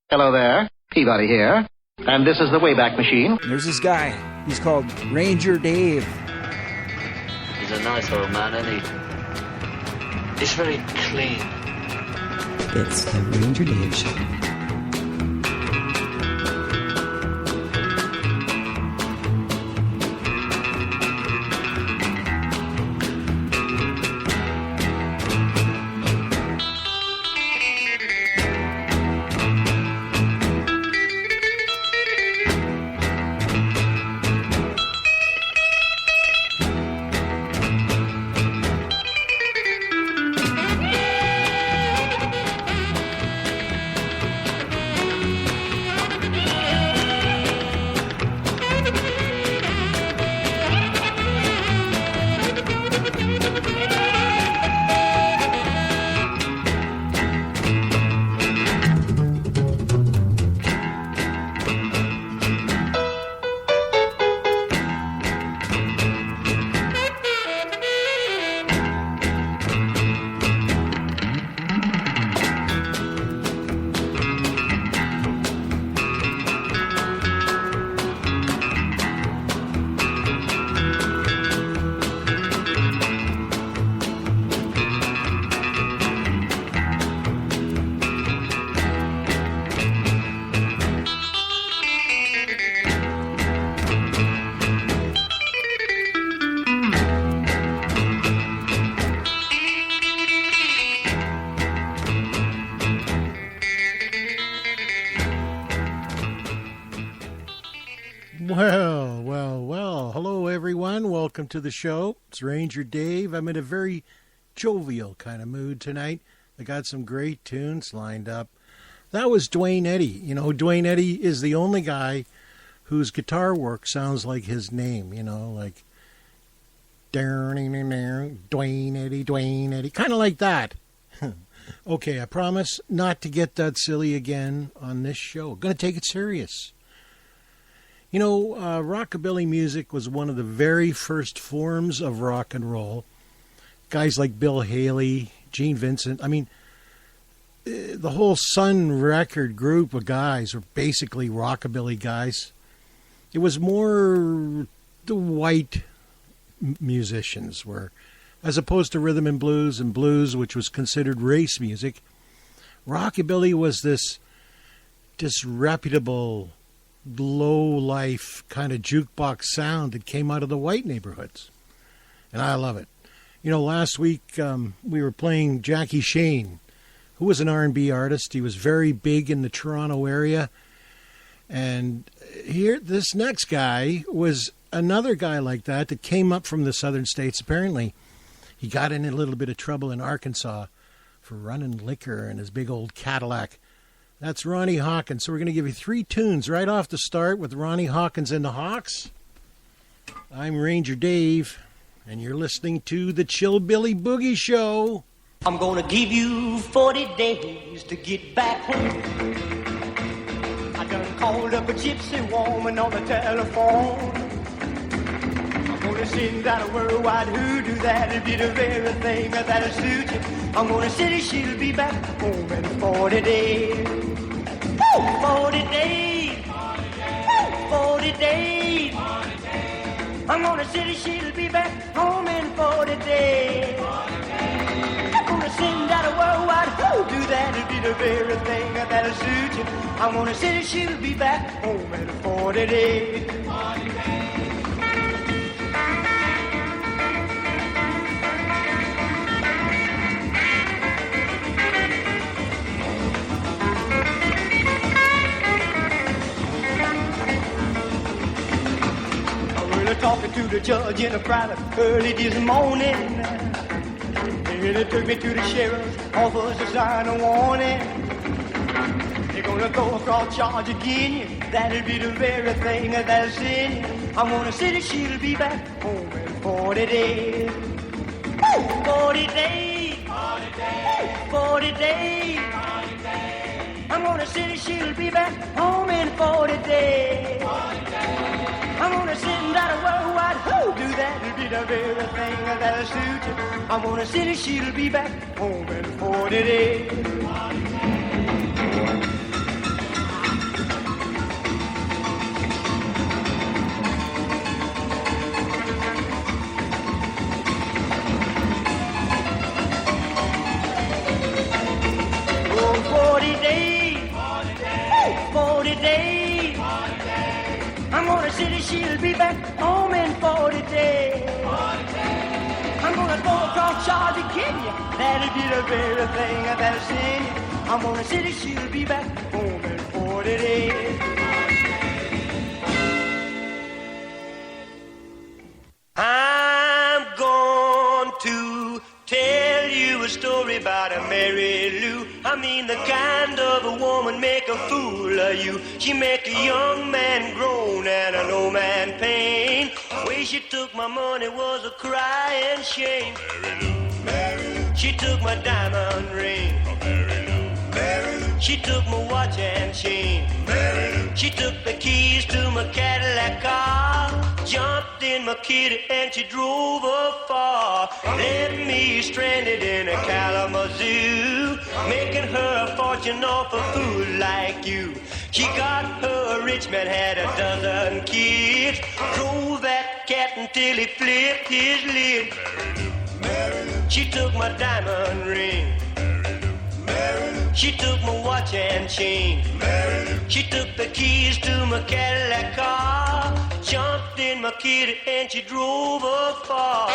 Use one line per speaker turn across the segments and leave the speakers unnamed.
Hello there, Peabody here. And this is the Wayback Machine.
There's this guy. He's called Ranger Dave.
He's a nice old man, isn't he? He's very clean.
It's the Ranger Dave Show.
Well. Hello, everyone. Welcome to the show. It's Ranger Dave. I'm in a very jovial kind of mood tonight. I got some great tunes lined up. That was Dwayne Eddy. You know, Dwayne Eddy is the only guy whose guitar work sounds like his name, you know, like Dwayne Eddy, kind of like that. Okay, I promise not to get that silly again on this show. Going to take it serious. You know, rockabilly music was one of the very first forms of rock and roll. Guys like Bill Haley, Gene Vincent, I mean, the whole Sun Record group of guys were basically rockabilly guys. It was more the white musicians were, as opposed to rhythm and blues, which was considered race music. Rockabilly was this disreputable, low-life kind of jukebox sound that came out of the white neighborhoods. And I love it. You know, last week we were playing Jackie Shane, who was an R&B artist. He was very big in the Toronto area. And here, this next guy was another guy like that came up from the southern states. Apparently, he got in a little bit of trouble in Arkansas for running liquor in his big old Cadillac. That's Ronnie Hawkins. So we're going to give you 3 tunes right off the start with Ronnie Hawkins and the Hawks. I'm Ranger Dave, and you're listening to the Chillbilly Boogie Show.
I'm going to give you 40 days to get back home. I done called up a gypsy woman on the telephone. I'm going to send out a worldwide hoodoo that'll be the very thing that'll suit you. I'm going to say she'll be back home in 40 days. 40 days. 40 days. I'm going to say she'll be back home in 40 days. I'm going to send out a worldwide hoodoo that'll be the very thing that'll suit you. I'm going to say she'll be back home in 40 days. 40 days. Talking to the judge in a private early this morning. And it took me to the sheriff's office to sign a warning. They're gonna go across charge again. That'll be the very thing that'll send you. I'm gonna say that she'll be back home in 40 days. 40 days. 40 days. 40 days. 40 days. I'm gonna say that she'll be back home in 40 days. 40 days. I'm gonna send out a worldwide hoodoo that'll be the very thing that'll suit you. I'm gonna say that she'll be back home in 40 days. 40 days. city, she'll be back home in 40 days. I'm gonna go across Charlie Kenya, that'll be the very thing I better sing. I'm gonna city, she'll be back home in 40 days. I'm going to tell you a story about a Mary Lou. I mean the kind of a woman make a fool of you. She make a young man groan and an old man pain. The way she took my money was a crying shame. Mary Lou. She took my diamond ring. Mary Lou. Mary Lou. She took my watch and chain. Mary Lou. She took the keys to my Cadillac car, jumped in my kitty and she drove afar. Left me stranded in a Kalamazoo, making her a fortune off a fool like you. She got her a rich man, had a dozen kids, drove that cat until he flipped his lid. She took my diamond ring. She took my watch and chain. She took the keys to my Cadillac car, jumped in my kitty and she drove afar.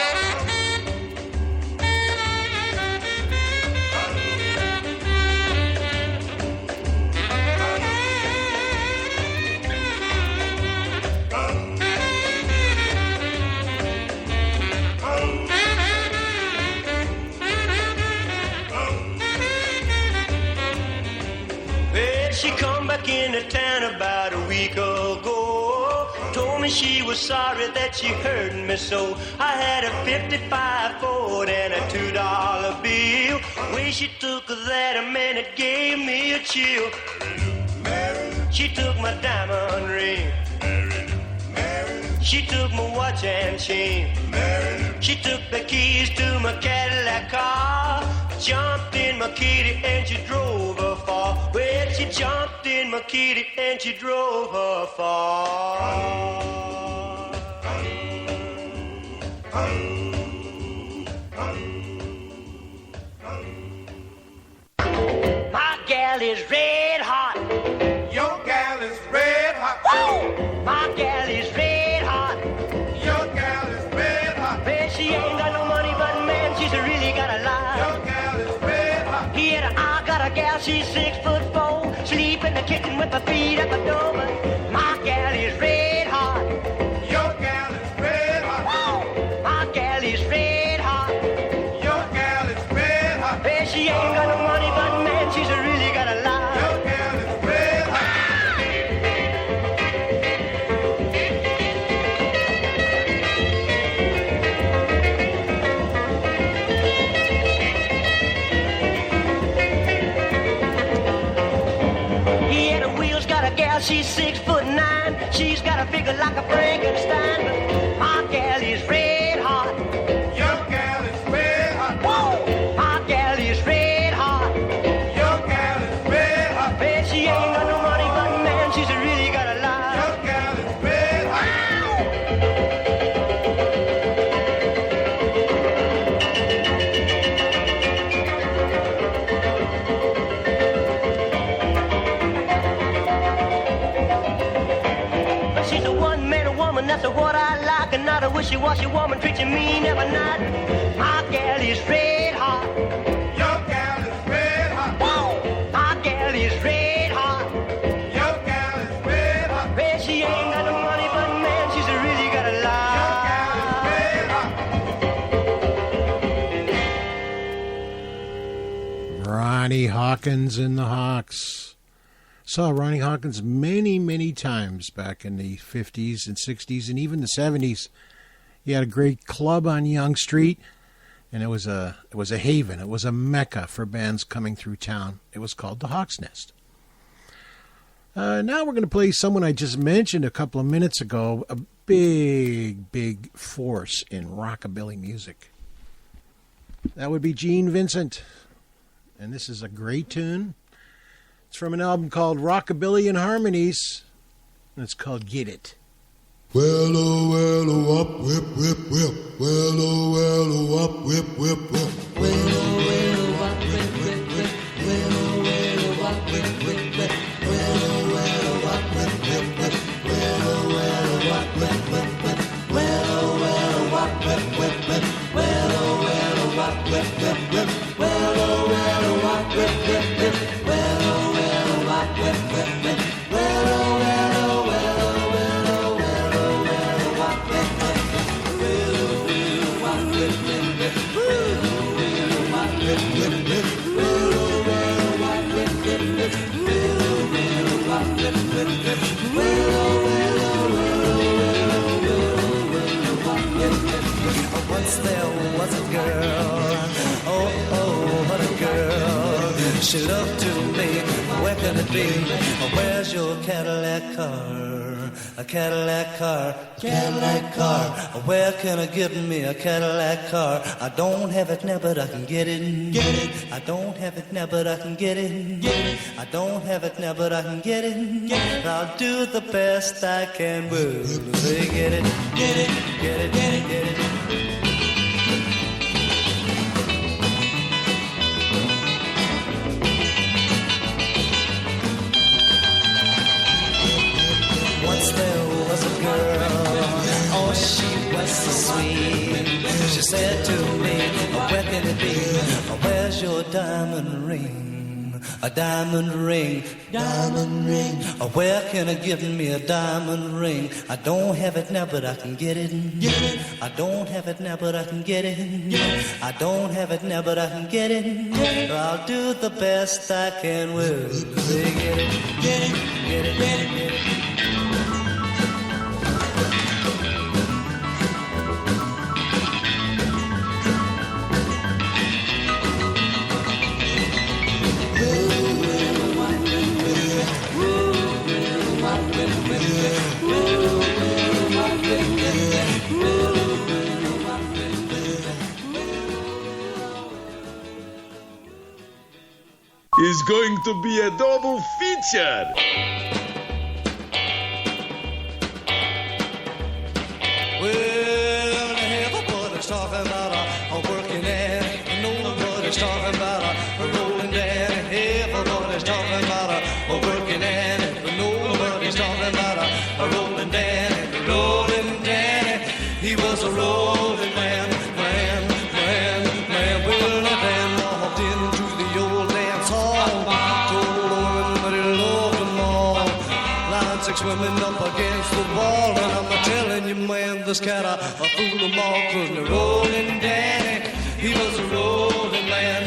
She come back into town about a week ago. Told me she was sorry that she hurt me so. I had a 55 Ford and a $2 bill. Way she took that a man, it gave me a chill. She took my diamond ring. She took my watch and chain. She took the keys to my Cadillac car, jumped in my kitty and she drove her far. Well, she jumped in my kitty and she drove her far. My gal is red hot.
Your gal is red hot.
Woo! My gal is red hot.
Your gal is red hot.
Man, she ain't got no money, but man, she's really got a lot.
Your gal is red hot.
Yeah, I got a gal, she's 6'4", sleep in the kitchen with her feet at the door. But my gal is red hot.
Your gal is red hot.
Woo! My gal is red hot.
Your gal is red hot.
Man, she ain't got no money, but man, she's really got a lot.
Your gal is red hot.
She's 6'9", she's got a figure like a Frankenstein. But my gal is red hot.
Your gal is red hot.
Whoa! My gal is red hot.
Your gal is red hot.
Man, she ain't got no money, but man, she's really got a lot.
Your gal is red hot.
She's a one-man woman, that's what I like, and not a wishy-washy woman treating me never not. My gal is red hot.
Your gal is red hot.
Whoa! My gal is red hot.
Your gal is red hot.
Man, she ain't got no money, but man, she's really got a lot.
Your gal is red hot.
Ronnie Hawkins and the Hawks. Saw Ronnie Hawkins many, many times back in the 50s and 60s and even the 70s. He had a great club on Yonge Street, and it was a haven. It was a mecca for bands coming through town. It was called the Hawk's Nest. Now we're going to play someone I just mentioned a couple of minutes ago, a big, big force in rockabilly music. That would be Gene Vincent. And this is a great tune. It's from an album called Rockabilly and Harmonies, and it's called Get It.
Well, oh, well, oh, up, whip, whip, whip. Well, oh, well, oh, up, whip, whip, whip. Well, oh, well, oh, up, whip, whip, whip. Well, oh, well, oh, up, whip, whip, whip. Well, oh, well, oh, up, whip, whip, whip. Well, oh, well, oh, up,
can it be? Where's your Cadillac car? A Cadillac car, Cadillac car. Where can I get me a Cadillac car? I don't have it now, but I can get it. Get it. I don't have it now, but I can get it. Get it. I don't have it now, but I can get it. Get it. I'll do the best I can. Well, say get it, get it, get it, get it, get it. Once there was a girl, oh she was so sweet. She said to me, where can it be? Where's your diamond ring? A diamond ring, diamond ring. Where can I get me a diamond ring? I don't have it now, but I can get it. Get it. I don't have it now, but I can get it. Get it. I don't have it now, but I can get it. Get it. I'll do the best I can. Well, say get it, get it, get it, get it, get it.
Is going to be a double feature.
Well, everybody's talking about a working and nobody's talking about a rolling down. Everybody's talking about a working and nobody's talking about a rolling down. Rolling down, he was a rolling man. Well, Dan walked into the old dance hall, told women that he loved them all. Line 6 women up against the wall, and I'm telling you, man, this cat I fooled them all, 'cause the rolling Danny, he was a rolling man.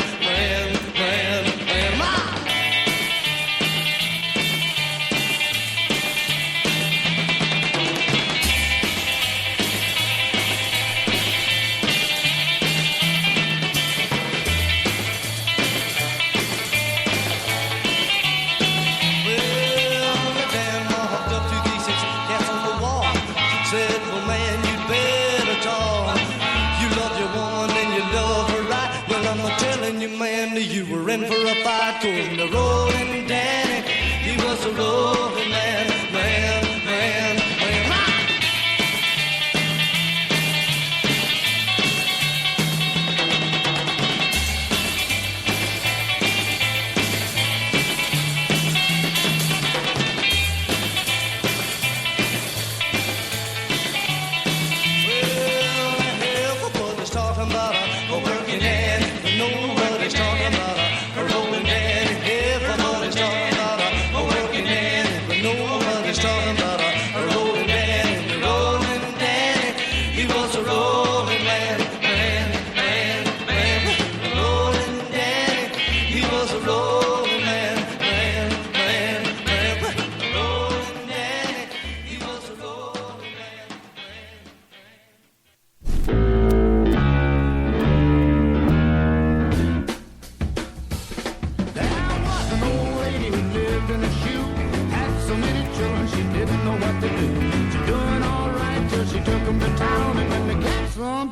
You were in for a fight, 'cause the rolling Danny, he was a rolling man.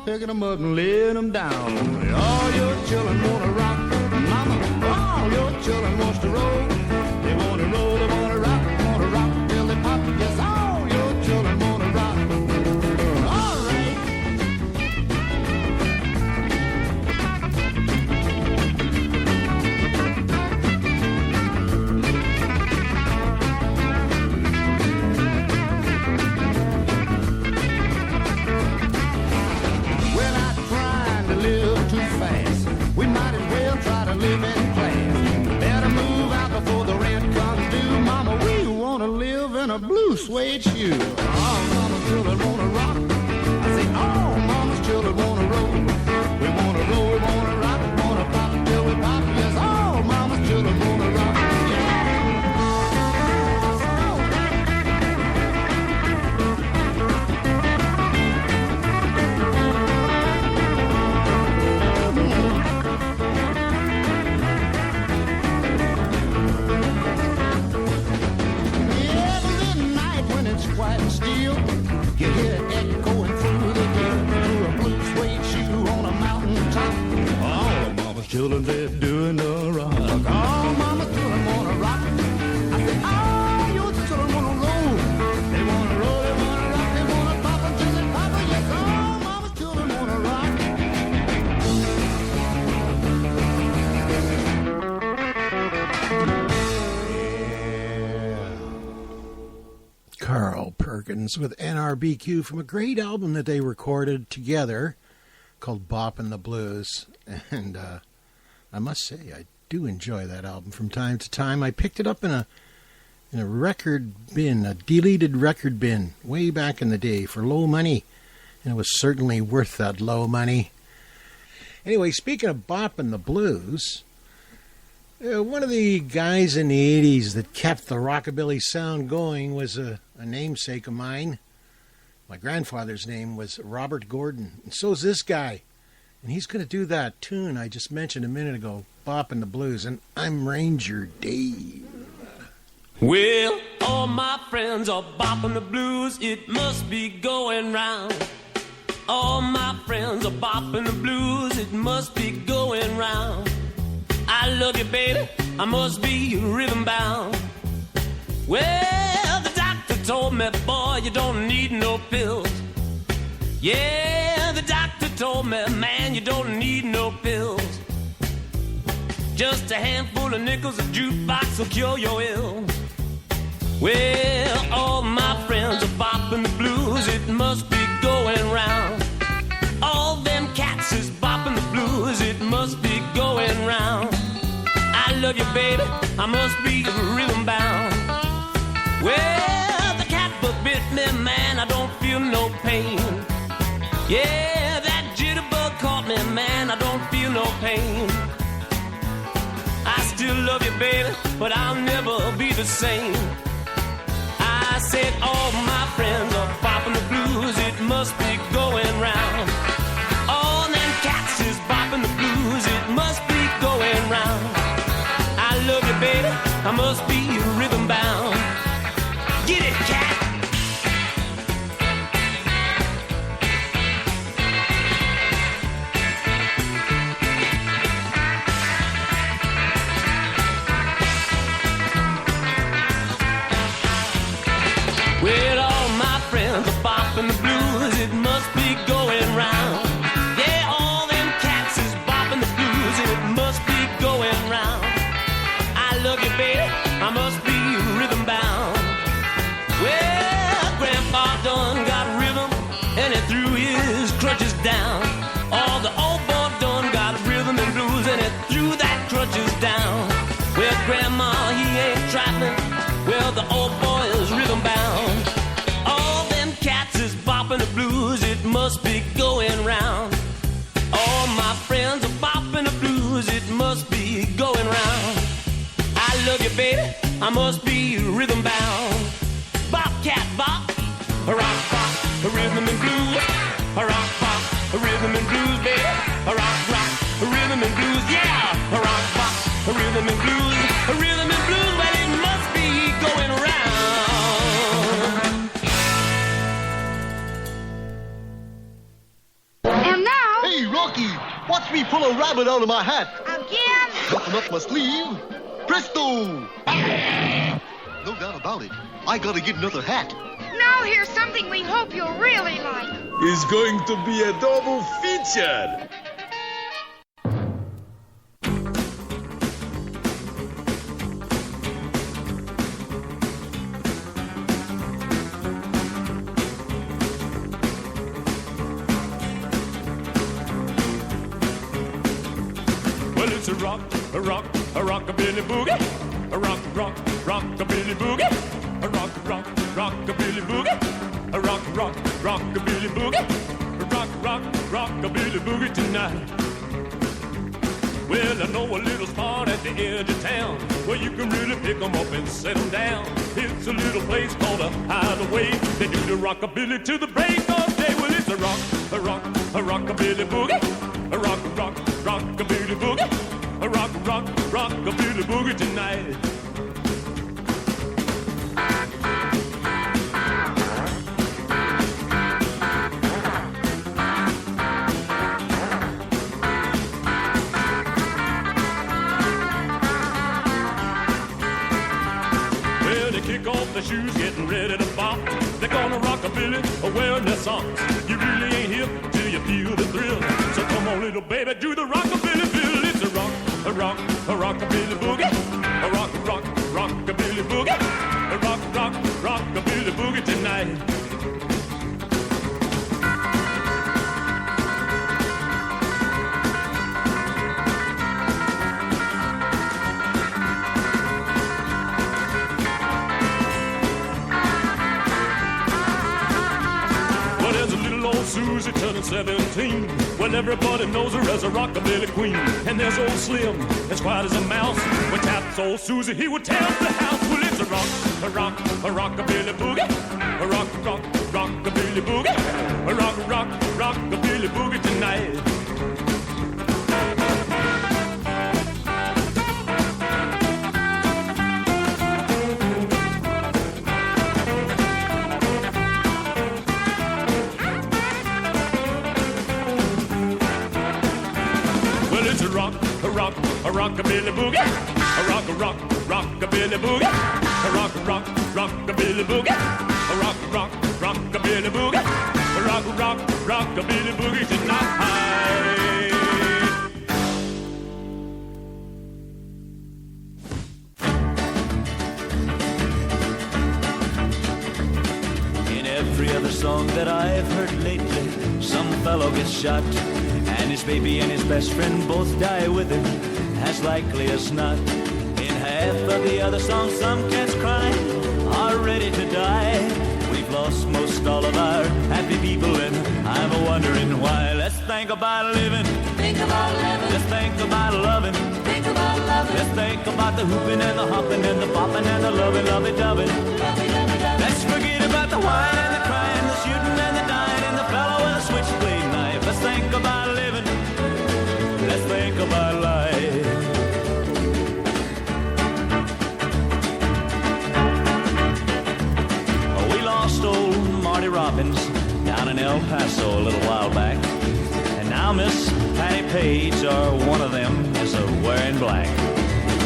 Picking them up and laying them down. All your children wanna rock, mama. All your children wants to roll. They wanna roll, they wanna rock till they pop. Yes, all your children wanna rock. All right. We might as well try to live in class. Better move out before the rent comes due. Mama, we wanna live in a blue suede shoe. All mama's children wanna rock. I say all mama's children wanna roll. We wanna roll, wanna rock, wanna pop till we pop. Yes, all mama's children wanna rock.
Perkins with NRBQ from a great album that they recorded together called Boppin' the Blues. And I must say, I do enjoy that album from time to time. I picked it up in a record bin, a deleted record bin, way back in the day for low money. And it was certainly worth that low money. Anyway, speaking of Boppin' the Blues, one of the guys in the 80s that kept the rockabilly sound going was a namesake of mine. My grandfather's name was Robert Gordon, and so's this guy. And he's going to do that tune I just mentioned a minute ago, Boppin' the Blues, and I'm Ranger Dave.
Well, all my friends are bopping the blues, it must be going round. All my friends are bopping the blues, it must be going round. I love you, baby, I must be rhythm bound. Well, the doctor told me, boy, you don't need no pills. Yeah, the doctor told me, man, you don't need no pills. Just a handful of nickels, a juke-box will cure your ills. Well, all my friends are bopping the blues, it must be going round. All them cats is bopping the blues, it must be going round. I love you, baby, I must be rhythm bound. Well, the cat bug bit me, man, I don't feel no pain. Yeah, that jitterbug caught me, man, I don't feel no pain. I still love you, baby, but I'll never be the same. I said all my friends are bopping the blues, it must be going round. All them cats is bopping the blues, it must be going round. I love you, baby, I must be rhythm bound. Get it, cat! Well, all my friends are bopping the blues, it must be going round. Yeah, all them cats is bopping the blues, it must be going round. I love you, baby, I must be rhythm bound. Well, Grandpa done got rhythm, and he threw his crutches down. All the old boy done got rhythm and blues, and he threw that crutches down. Well, Grandma, he ain't trifling, well, the old boy is rhythm bound. All them cats is bopping the blues, it must be going round. All my friends are bopping the blues, it must be going round. I love you, baby, I must be rhythm bound. Bop, cat, bop, a rock, bop, a rhythm and blues. A rock, bop, a rhythm and blues, baby. A rock, rock, a rhythm and blues, yeah. A rock, bop, a rhythm and blues. A rhythm and blues, well, it must be going round.
And now...
Hey, Rocky, watch me pull a rabbit out of my hat.
Again?
Nothing up my sleeve. Presto! No doubt about it. I gotta get another hat.
Now here's something we hope you'll really like.
It's going to be a double feature.
Well, it's a rockabilly boogie. A rockabilly boogie. A rockabilly boogie. A rockabilly boogie. A rockabilly boogie tonight. Well, I know a little spot at the edge of town where you can really pick 'em up and set 'em down. It's a little place called a hideaway. They do the rockabilly to the break of day. Well, it's a rockabilly boogie. A rockabilly boogie. A rockabilly boogie tonight. Kick off the shoes, getting ready to bop. They're gonna rockabilly, wearing their socks. You really ain't hip till you feel the thrill. So come on, little baby, do the rockabilly bill. It's a rockabilly boogie. A rockabilly boogie. A rockabilly boogie tonight. Susie turning 17. Well, everybody knows her as a rockabilly queen. And there's old Slim, as quiet as a mouse. When taps old Susie, he would tear up the house. Well, it's a rockabilly boogie. A rockabilly boogie. A rockabilly boogie tonight. A rockabilly boogie, a rockabilly boogie, a rockabilly boogie, a rockabilly boogie, a rockabilly boogie tonight.
In every other song that I've heard lately, some fellow gets shot, and his baby and his best friend both die with him, as likely as not. In half of the other songs, some cats crying are ready to die. We've lost most all of our happy people, and I'm a-wondering why. Let's think about living. Think about living. Let's think about loving. Think about loving. Let's think about the hooping and the hopping and the popping and the loving, lovey-dovey. Let's forget about the whining and the crying, the shooting and the dying, and the fellow with a switchblade knife. Let's think about living. Let's think about life. We lost old Marty Robbins down in El Paso a little while back, and now Miss Patty Page, or one of them, is wearing black.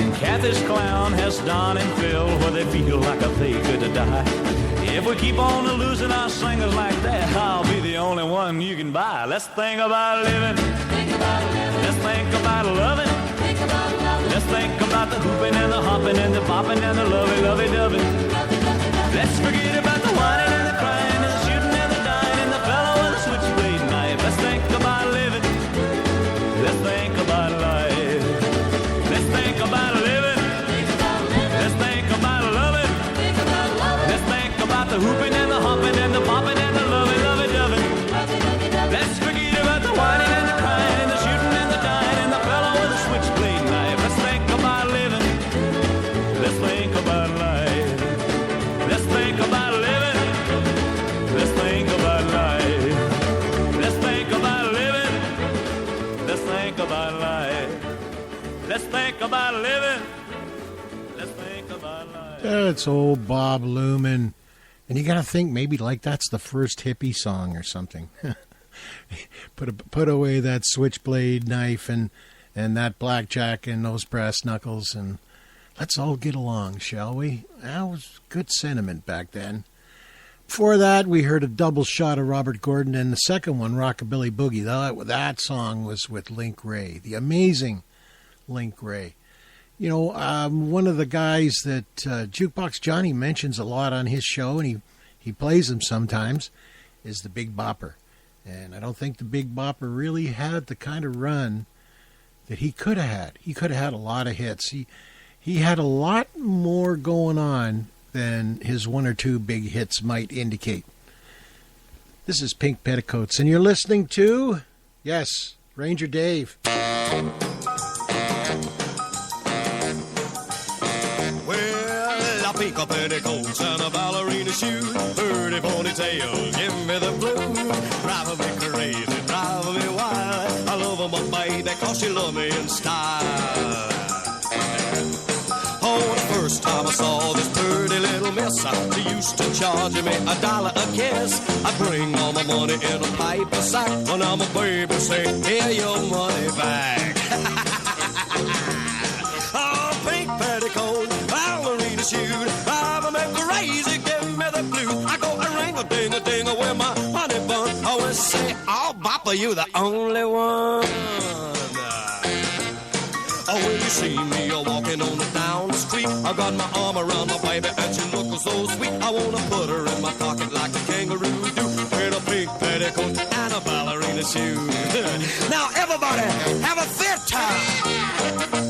And Kathy's clown has Don and Phil, where they feel like they could die. If we keep on losing our singers like that, I'll be the only one you can buy. Let's think about living. Think about living. Let's think about loving. Think about loving. Let's think about the hooping and the hopping and the popping and the lovey-dovey. Let's forget about the whining and the crying and the shooting and the dying and the fellow with a switchblade knife. Let's think about living. Let's think about life. Let's think about living. Let's think about loving. Let's think about the hooping and the hopping and the popping and the lovey-dovey. Let's forget about the whining and the crying and the shooting and the dying and the fellow with a switchblade knife. Let's think about living. Let's think about life. Let's think about living. Let's think about life. Let's think about living. Let's think about life. Let's think about living. Let's think about life.
That's old Bob Luman. And you got to think maybe like that's the first hippie song or something. Put away that switchblade knife and that blackjack and those brass knuckles, and let's all get along, shall we? That was good sentiment back then. Before that, we heard a double shot of Robert Gordon, and the second one, Rockabilly Boogie. That song was with Link Wray, the amazing Link Wray. You know, one of the guys that Jukebox Johnny mentions a lot on his show, and he plays him sometimes, is the Big Bopper. And I don't think the Big Bopper really had the kind of run that he could have had. He could have had a lot of hits. He had a lot more going on than his one or two big hits might indicate. This is Pink Petticoats, and you're listening to, yes, Ranger Dave.
Pink petticoats and a ballerina shoe, pretty ponytail, give me the blues. Driving me crazy, driving me wild. I love my baby cause she love me in style. Oh, the first time I saw this pretty little miss, she used to charge me $1 a kiss. I bring all my money in a paper sack, and now my baby say, here your money back. Oh, pink petticoat, ballerina shoe, driving me crazy, give me the blues. I go a ring-a-ding-a-ding with my honey bun. I always say, oh, Papa, you the only one. Oh, when you see me walking on down the street, I got my arm around my baby and she looks so sweet. I wanna put her in my pocket like a kangaroo do, with a pink petticoat and a ballerina shoe. Now everybody, have a fair time.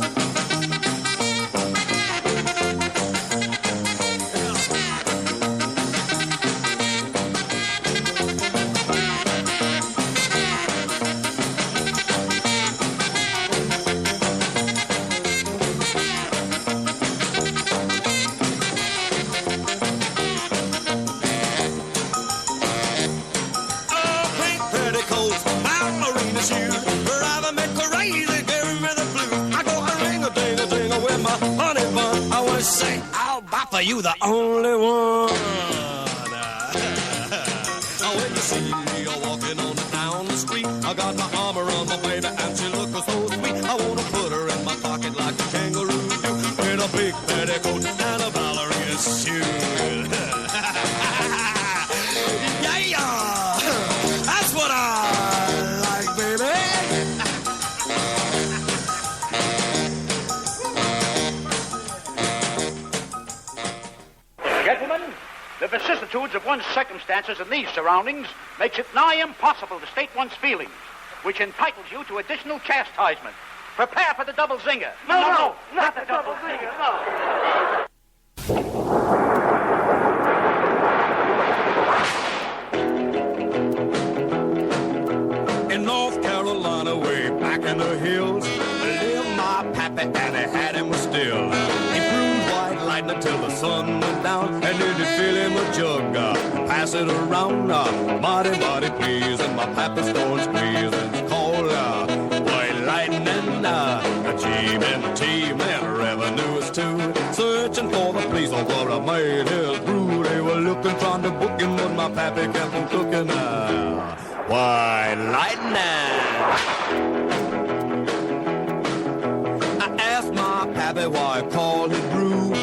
gonna say, I'll buy for you the only one. When you see me walking on down the street, I got my arm around my baby and she looks so sweet. I wanna put her in my pocket like a kangaroo do, with a big petticoat and a ballerina shoe. Yeah, that's what I like, baby.
Gentlemen, the vicissitudes of one's circumstances in these surroundings makes it nigh impossible to state one's feelings, which entitles you to additional chastisement. Prepare for the double zinger. No, not the double zinger, no.
In North Carolina, way back in the hills, lived my pappy and he had him still. He brewed white lightning until the sun went down, and then he'd fill him a jug, pass it around, mighty, mighty please, and my pappy's going squeeze, and it's called white lightning, G-M-T, man, revenue is too, searching for the police of what I made his brew. They were looking, trying to book him, but my pappy kept him cooking, white lightning. I asked my pappy why I called it brew.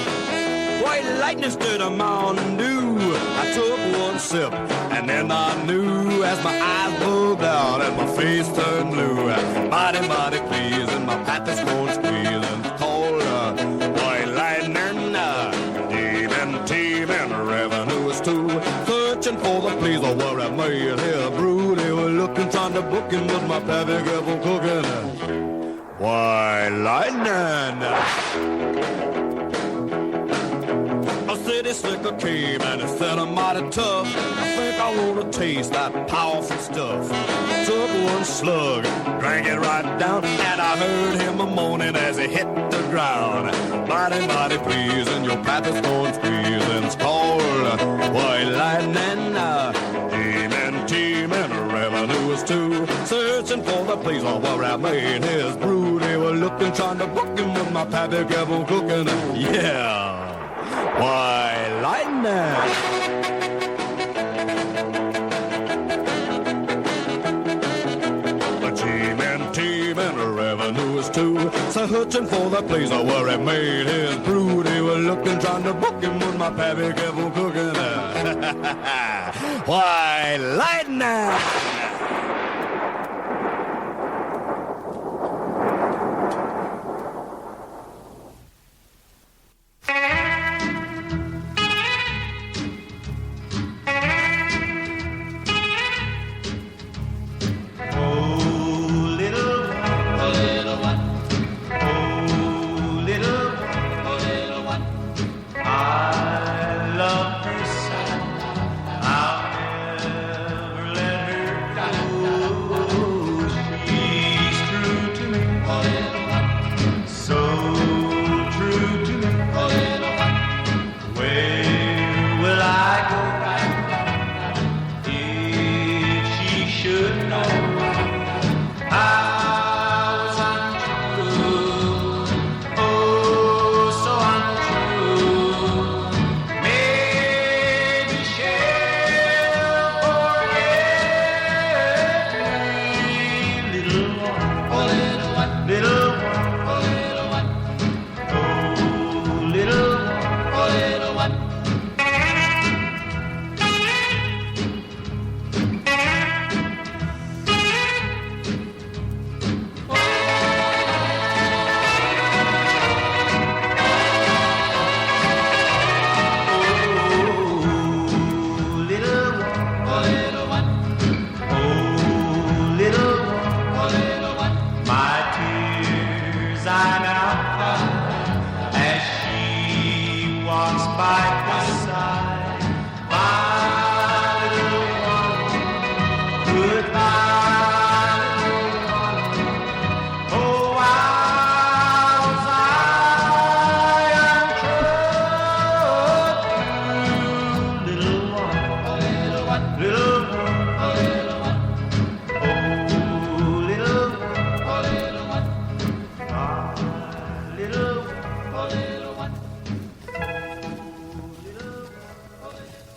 White lightning instead of Mountain Dew. I took one sip and then I knew, as my eyes bugged out and my face turned blue. Mighty, mighty please, and my pappy's going squeezing. It's called white lightning, demon, and revenue is too. Searching for the please of where I made his brew. They were looking, trying to book him, but my pappy kept on cooking. White lightning. A city slicker came and it said I'm mighty tough. I think I want to taste that powerful stuff. Took one slug, drank it right down, and I heard him a moaning as he hit the ground. Mighty, mighty please, and your pappy's going squeezing. It's called white lightning, demon, revenue is too. Searching for the place where I made his brew. They were looking, trying to book him, but my pappy kept on cooking. Yeah, white lightning. G-M-T, revenue is too. So searching for the place where he made his brew. They were looking, trying to book him, but my pappy kept on cooking. White lightning.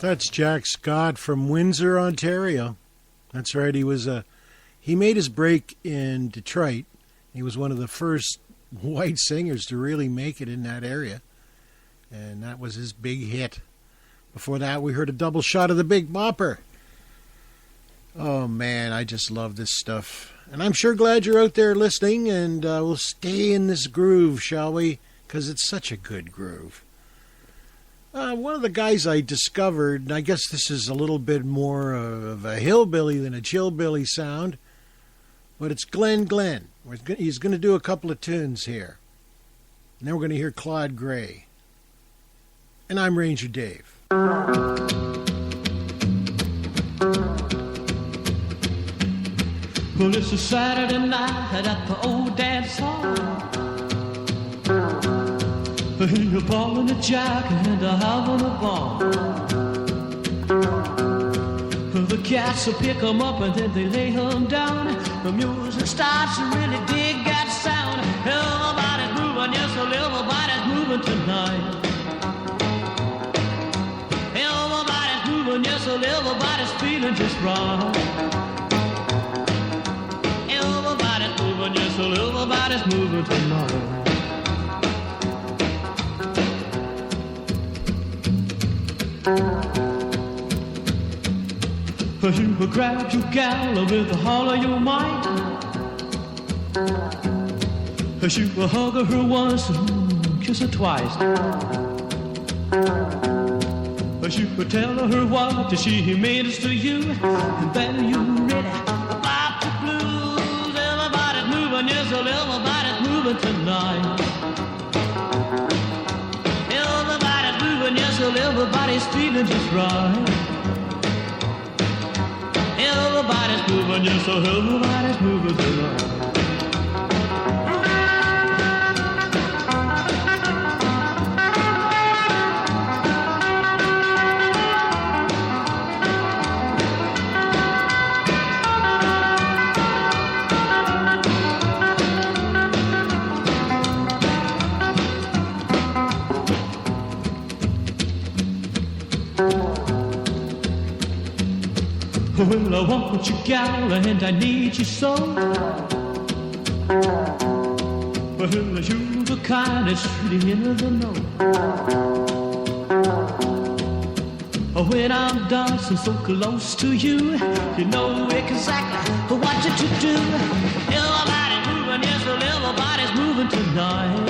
That's Jack Scott from Windsor, Ontario. That's right. He made his break in Detroit. He was one of the first white singers to really make it in that area. And that was his big hit. Before that, we heard a double shot of the Big Bopper. Oh, man, I just love this stuff. And I'm sure glad you're out there listening, and we'll stay in this groove, shall we? Because it's such a good groove. One of the guys I discovered, and I guess this is a little bit more of a hillbilly than a chillbilly sound, but it's Glenn Glenn. He's going to do a couple of tunes here. And then we're going to hear Claude Gray. And I'm Ranger Dave.
Well, it's a Saturday night at the old dance hall. You're balling a jack and having a ball. The cats will pick 'em up and then they lay 'em down. The music starts to really dig that sound. Everybody's moving, yes, well, everybody's moving tonight. Everybody's moving, yes, well, everybody's feeling just right. Everybody's moving, yes, well, everybody's moving tonight. You grab your gal with all of your might. You hug her once and kiss her twice. You tell her what she means to you, and then you're ready to bop the blues. Everybody's moving, yes, well, everybody's moving tonight. Everybody's moving, yes, well, everybody's feeling just right. Everybody's moving, yes, so everybody's moving tonight. Well, I want you, gal, and I need you so. Well, you're the kind that's really in the know. When I'm dancing so close to you, you know exactly what you to do. Everybody's moving, yes, well, everybody's moving tonight.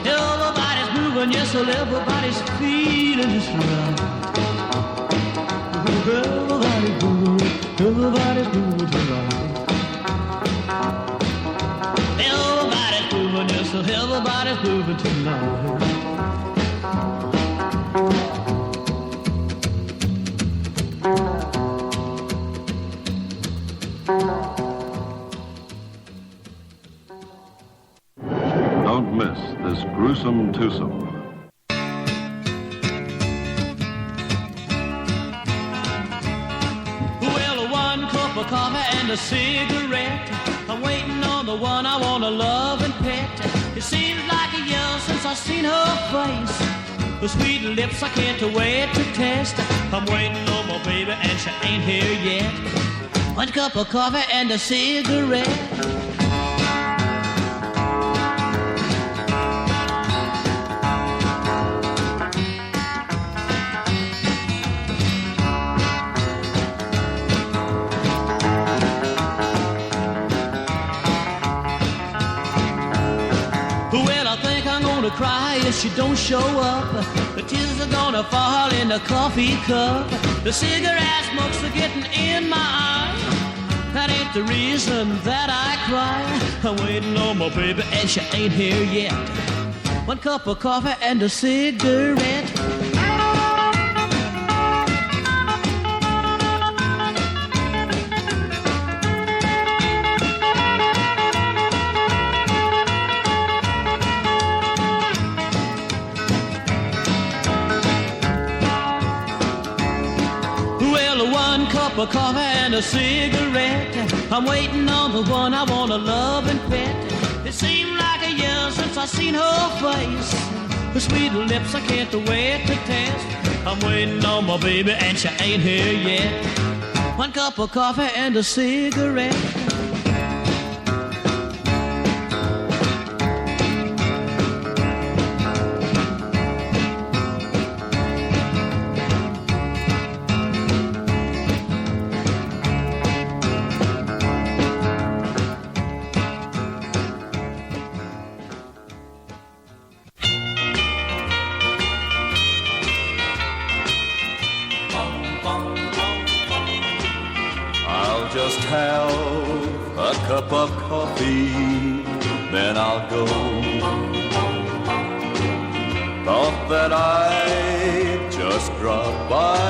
Everybody's moving, yes, well, everybody's feeling just right. Everybody's moving tonight. Everybody's moving, yes, so everybody's moving tonight.
Don't miss this gruesome twosome.
Coffee and a cigarette. I'm waiting on the one I want to love and pet. It seems like a year since I've seen her face. The sweet lips I can't wait to test. I'm waiting on my baby and she ain't here yet. 1 cup of coffee and a cigarette. Cry if she don't show up. The tears are gonna fall in the coffee cup. The cigarette smokes are getting in my eye. That ain't the reason that I cry. I'm waiting on my baby and she ain't here yet. 1 cup of coffee and a cigarette. A coffee and a cigarette. I'm waiting on the one I want to love and pet. It seemed like a year since I seen her face. Her sweet lips I can't wait to taste. I'm waiting on my baby and she ain't here yet. One cup of coffee and a cigarette.
I'll just have a cup of coffee, then I'll go. Thought that I'd just drop by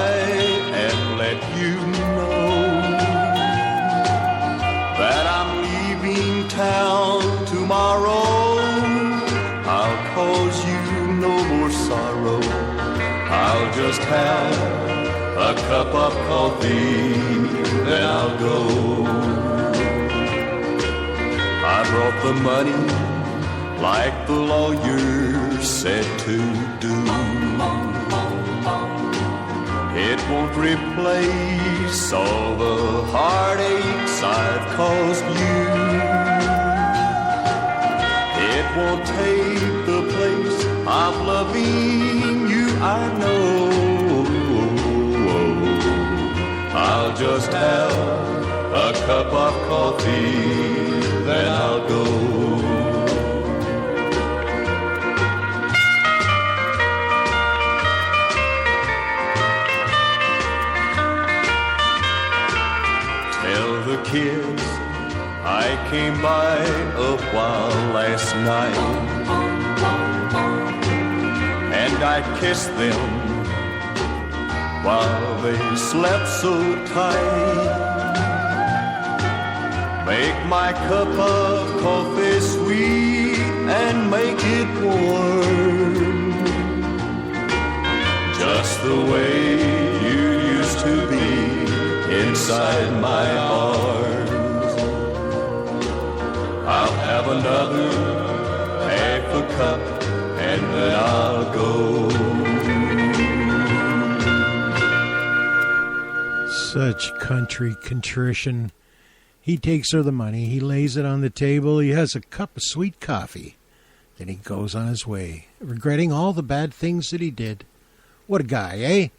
and let you know that I'm leaving town tomorrow. I'll cause you no more sorrow. I'll just have a cup of coffee, then I'll go. I brought the money like the lawyer said to do. It won't replace all the heartaches I've caused you. It won't take the place of loving you, I know. I'll just have a cup of coffee, then I'll go. Tell the kids I came by a while last night, and I kissed them while they slept so tight. Make my cup of coffee sweet and make it warm, just the way you used to be inside my arms. I'll have another half a cup and then I'll go.
Such country contrition. He takes her the money, he lays it on the table, he has a cup of sweet coffee. Then he goes on his way, regretting all the bad things that he did. What a guy, eh?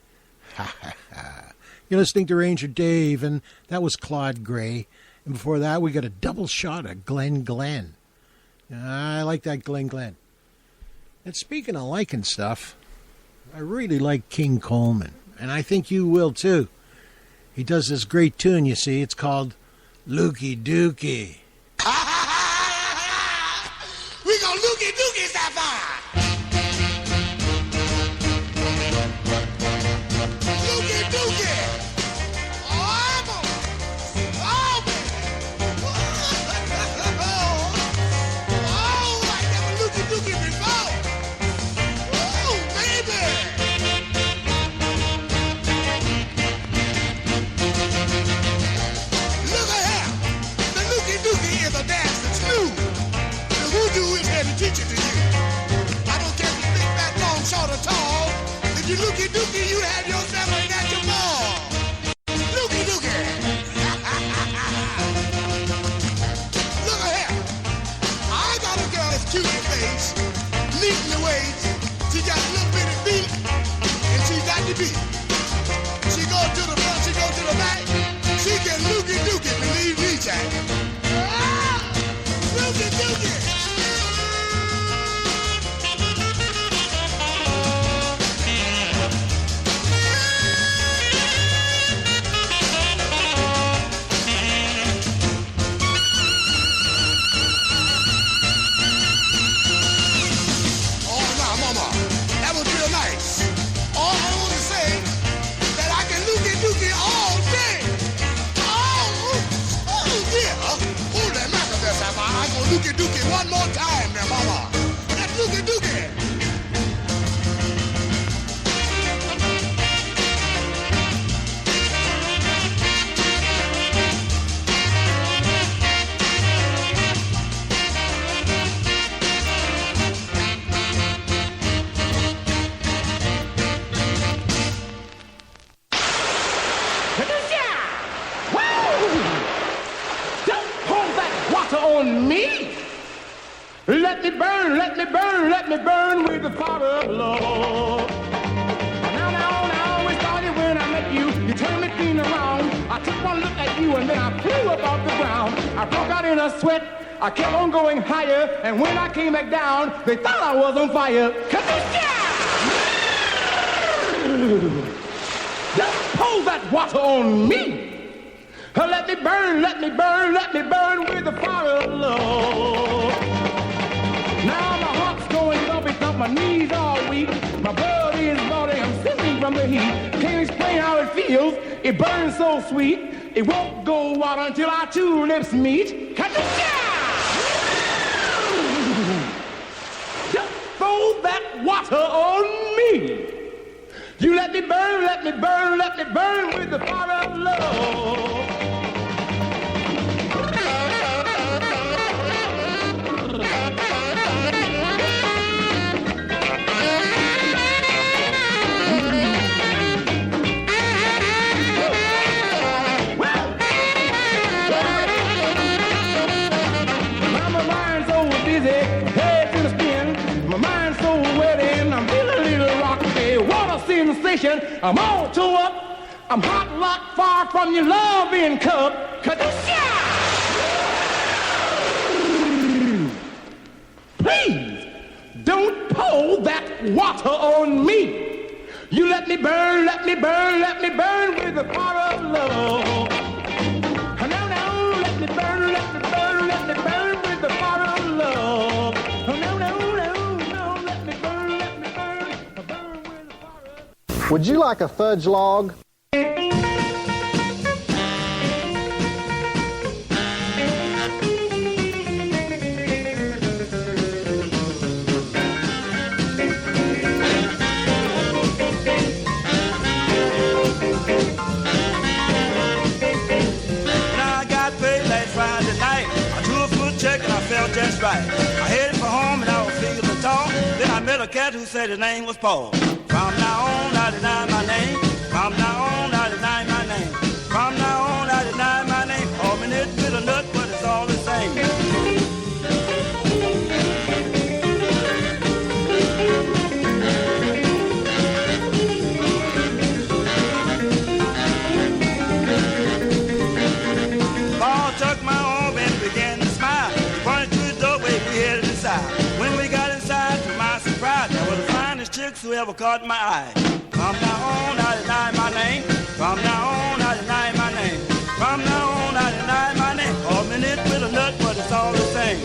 Ha ha ha. You're listening to Ranger Dave, and that was Claude Gray. And before that, we got a double shot of Glenn Glenn. I like that Glenn Glenn. And speaking of liking stuff, I really like King Coleman, and I think you will too. He does this great tune, you see. It's called Looky Dookie.
We gonna looky dookie sapphire. Looky dookie. Oh, I never looky dookie before. Oh, baby. Look at here. The looky dookie is a dance that's new. The hoodoo is here to teach it to you. I don't care if you big, fat, long, short, or tall. If you looky dookie, you have yourself a natural ball. Looky dookie. Look at here. I got a girl that's cute in the face, neat in the waist. She got a little bitty feet, and she got the beat. She goes to the front, she goes to the back. She can looky dookie, believe me, Jack. Ah, looky dookie. Oh, no, mama, that was real nice. All I want to say power of love. Now, it started when I met you. You turned me clean around. I took one look at you and then I flew up off the ground. I broke out in a sweat. I kept on going higher, and when I came back down, they thought I was on fire. Just pour that water on me. Let me burn, let me burn, let me burn with the fire of love. Now my heart's going up, it's up, my knees are weak. My blood is boiling, I'm sizzling from the heat. Can't explain how it feels, it burns so sweet. It won't go out until our two lips meet. Just throw that water on me. You let me burn, let me burn, let me burn with the fire of love. I'm all tore up. I'm hot, locked, far from your loving cup. Please don't pour that water on me. You let me burn, let me burn, let me burn with the fire of love. No, let me burn, let me burn, let me burn with the fire of love. No, let me burn, let me burn, burn with the fire of love.
Would you like a fudge log?
Just right. I headed for home and I was feeling the talk. Then I met a cat who said his name was Paul. From now on, I deny my name. From now on, I deny my name. From now on, I deny my name. Call me nit with a nut, but it's all the same. Paul took my arm and began to smile. When we got inside, to my surprise, I was the finest chicks who ever caught my eye. From now on, I deny my name. From now on, I deny my name. From now on, I deny my name. Call me nit with a nut, but it's all the same.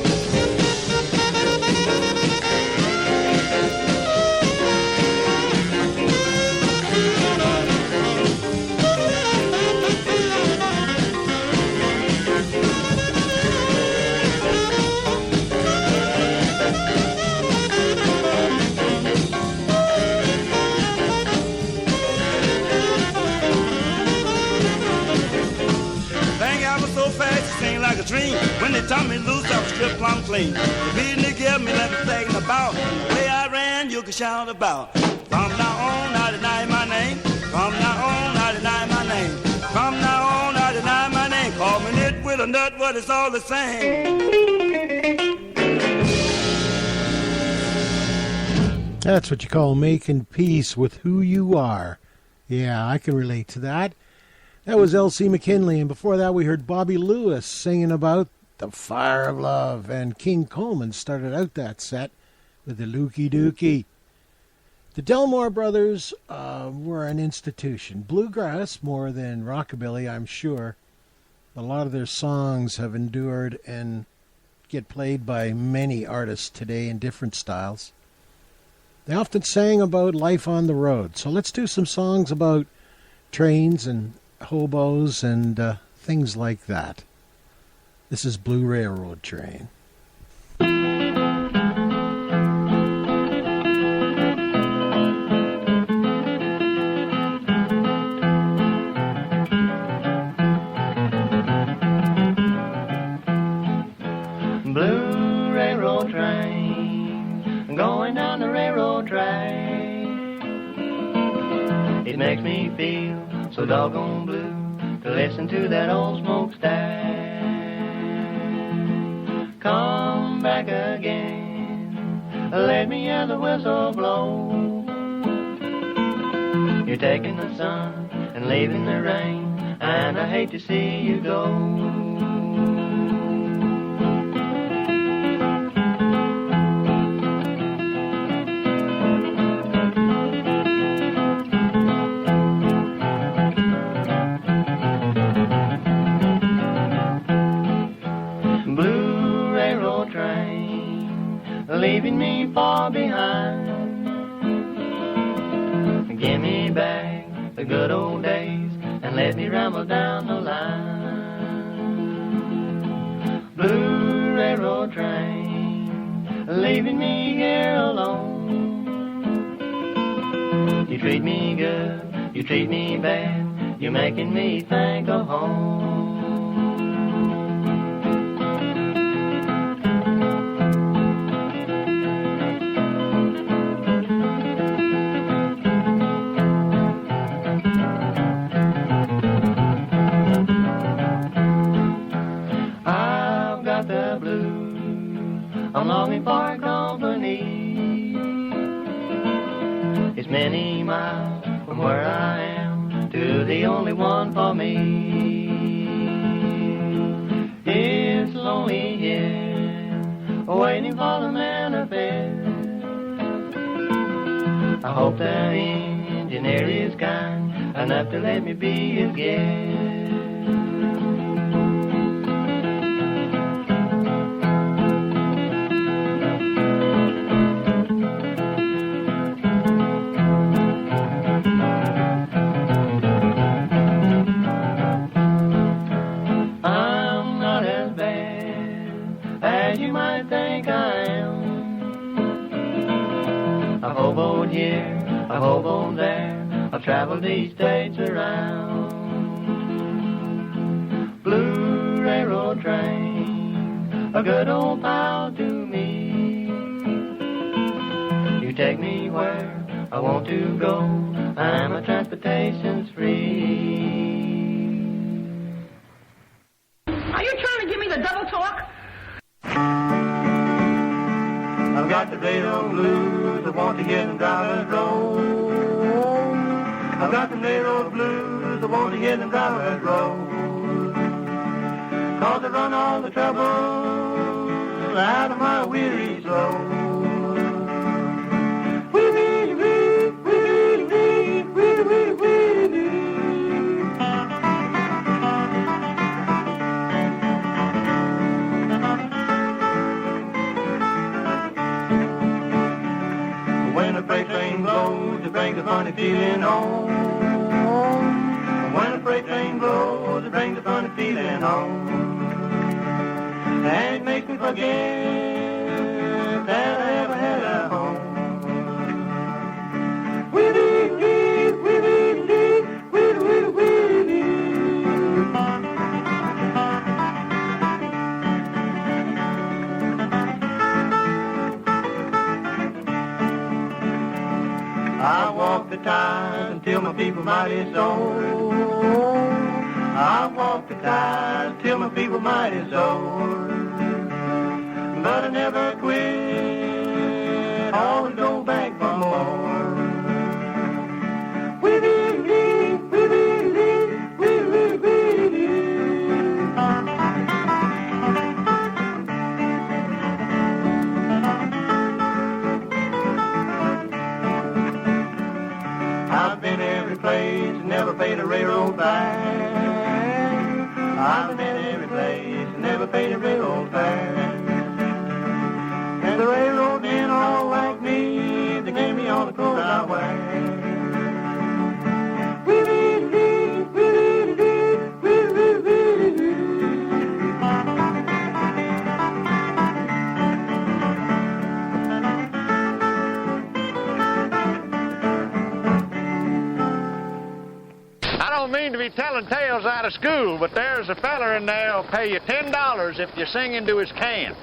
Like a dream. When they turned me loose, I was stripped plumb clean. The beating they gave me left me thinking about the way I ran, you could shout about. From now on, I deny my name. From now on, I deny my name. From now on, I deny my name. Call me nit with a nut, but it's all the same.
That's what you call making peace with who you are. Yeah, I can relate to that. That was L.C. McKinley, and before that we heard Bobby Lewis singing about the fire of love, and King Coleman started out that set with the Looky Dookie. The Delmore Brothers were an institution. Bluegrass more than rockabilly, I'm sure. A lot of their songs have endured and get played by many artists today in different styles. They often sang about life on the road, so let's do some songs about trains and hobos and things like that. This is Blue Railroad Train.
Blue railroad train, going down the railroad track. It makes me feel so doggone blue to listen to that old smokestack. Come back again
let me hear the whistle blow. You're taking the sun and leaving the rain, and I hate to see you go. Leaving me far behind. Give me back the good old days and let me ramble down the line. Blue railroad train, leaving me here alone. You treat me good, you treat me bad, you're making me think of home. I'm longing for company. It's many miles from where I am to the only one for me. It's lonely here, waiting for the manifest. I hope the engineer is kind enough to let me be his guest. I've hoboed there, I've traveled these states around. Blue railroad train, a good old pal to me. You take me where I want to go, I'm a transportation's free.
Are you trying to give me the double talk?
I've got the railroad blues, I want to hear them drivers roll. I've got the railroad blues, I want to hear them drivers roll. 'Cause I run all the trouble out of my weary soul. When the freight train blows, it brings a funny feeling home. When the freight train blows, it brings a funny feeling home. And it makes me forget that I ever had a home. I walk the ties until my people mighty so. I walk the ties until my people mighty so. But I never quit, always go back for more. I've been every place, never paid a railroad fare. I've been in every place, never paid a railroad fare. And the railroad men all like me, they gave me all the clothes I wear.
I don't mean to be telling tales out of school, but there's a feller in there who'll pay you $10 if you sing into his can.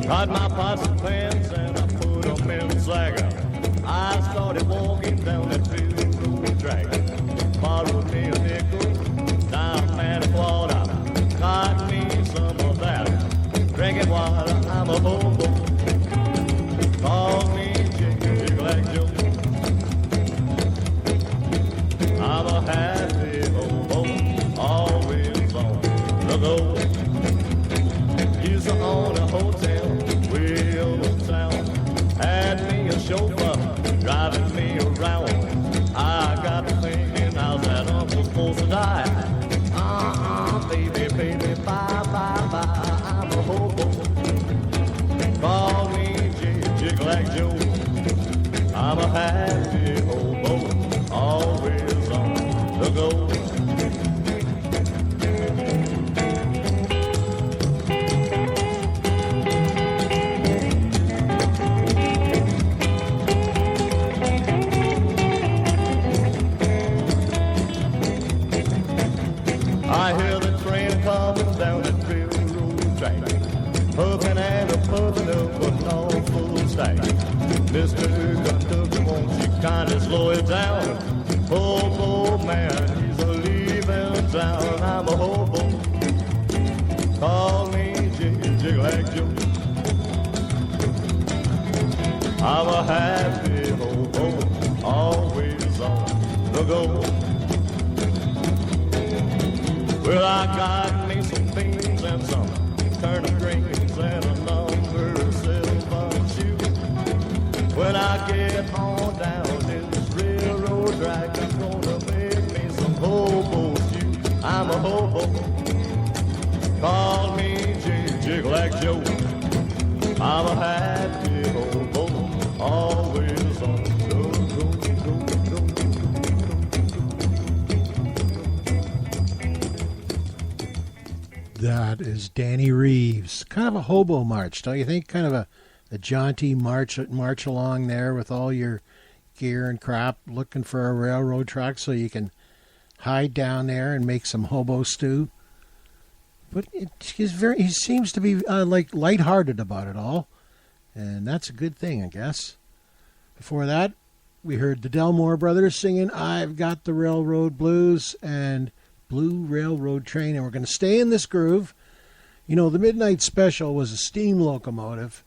Tied my pots and pans and I put them in the sack. I started walking down that field road track. Borrowed me a nickel, down man,
place on a hotel way over town. Had me a chauffeur driving me around. I got thinking, how's that uncle supposed to die? Baby, baby, bye, bye, bye. I'm a hobo. Call me Jig like Joe. I'm a happy hobo, always on the go. I hear the train coming down the railroad track, puffing and a puffing up an awful stack. Mr. Conductor, won't you kindly slow it down? Hobo man, he's a leaving town. I'm a hobo. Call me Jig like Joe. I'm a happy hobo, always on the go. Well, I got me some beans and some turnip greens and a number of silver shoes. When I get on down this railroad track, I'm gonna make me some hobo stew. I'm a hobo. Call me Jig like Joe. I'm a happy hobo, always on the go.
That is Danny Reeves. Kind of a hobo march, don't you think? Kind of a jaunty march along there with all your gear and crap, looking for a railroad track so you can hide down there and make some hobo stew. But he seems to be like lighthearted about it all, and that's a good thing, I guess. Before that, we heard the Delmore Brothers singing "I've Got the Railroad Blues" and Blue Railroad Train, and we're going to stay in this groove. You know, the Midnight Special was a steam locomotive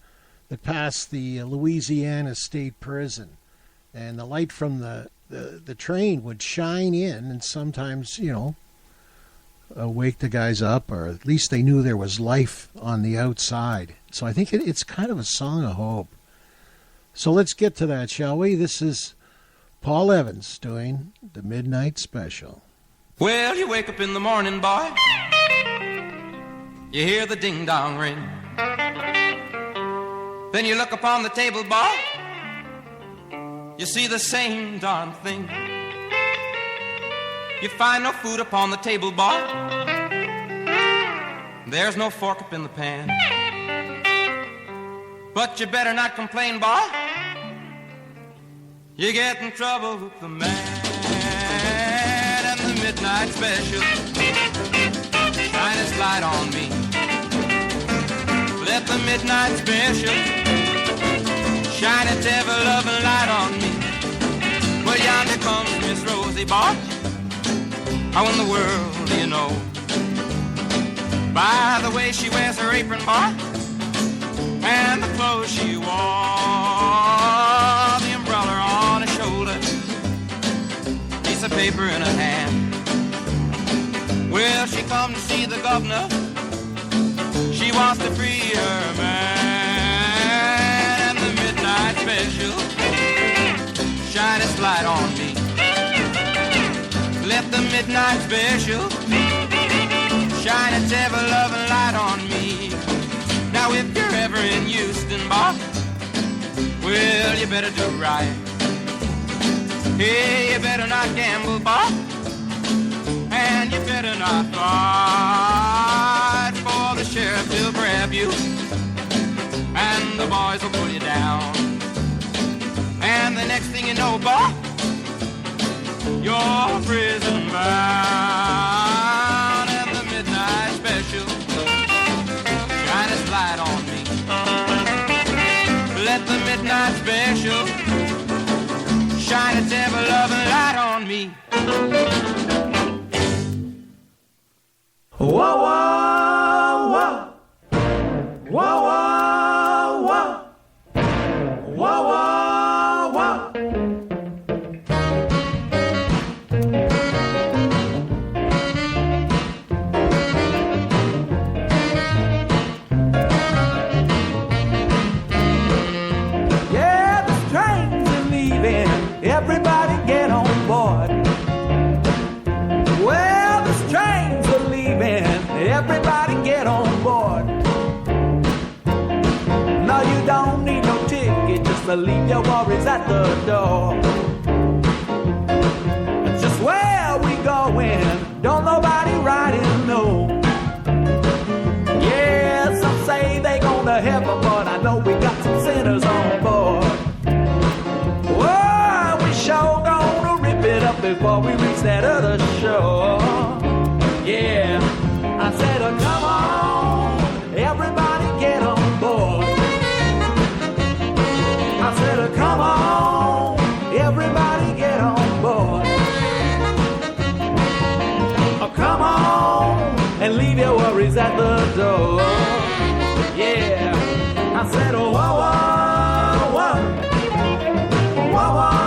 that passed the Louisiana State Prison, and the light from the train would shine in and sometimes, wake the guys up, or at least they knew there was life on the outside. So I think it's kind of a song of hope. So let's get to that, shall we? This is Paul Evans doing the Midnight Special.
Well, you wake up in the morning, boy. You hear the ding-dong ring. Then you look upon the table, boy. You see the same darn thing. You find no food upon the table, boy. There's no fork up in the pan. But you better not complain, boy. You get in trouble with the man. And the Midnight Special shine its light on me. Let the Midnight Special shine its ever-loving light on me. Well, yonder comes Miss Rosie, boy. How in the world do you know? By the way she wears her apron, boy, and the clothes she wore, the umbrella on her shoulder, piece of paper in her hand. Well, she come to see the governor. She wants to free her man. And the Midnight Special shine its light on me. Let the Midnight Special shine its ever-loving light on me. Now if you're ever in Houston, boy, well, you better do right. Hey, you better not gamble, boy, and you better not fight, for the sheriff will grab you, and the boys will pull you down. And the next thing you know, boy, you're prison bound. And the Midnight Special shine its light on me. Let the Midnight Special shine its ever-loving light on me.
Whoa, whoa, whoa. Whoa, whoa, whoa. Whoa, whoa, whoa.
gonna leave your worries at the door. Just where we going, don't nobody riding know. Yeah, some say they gonna heaven, but I know we got some sinners on board. Oh, we sure gonna rip it up before we reach that other shore. Yeah, I said, oh, come on, everybody get on board. I said, oh, come on, everybody get on board. Oh, come on, and leave your worries at the door. Yeah, I said, oh, whoa, whoa, whoa, whoa, whoa.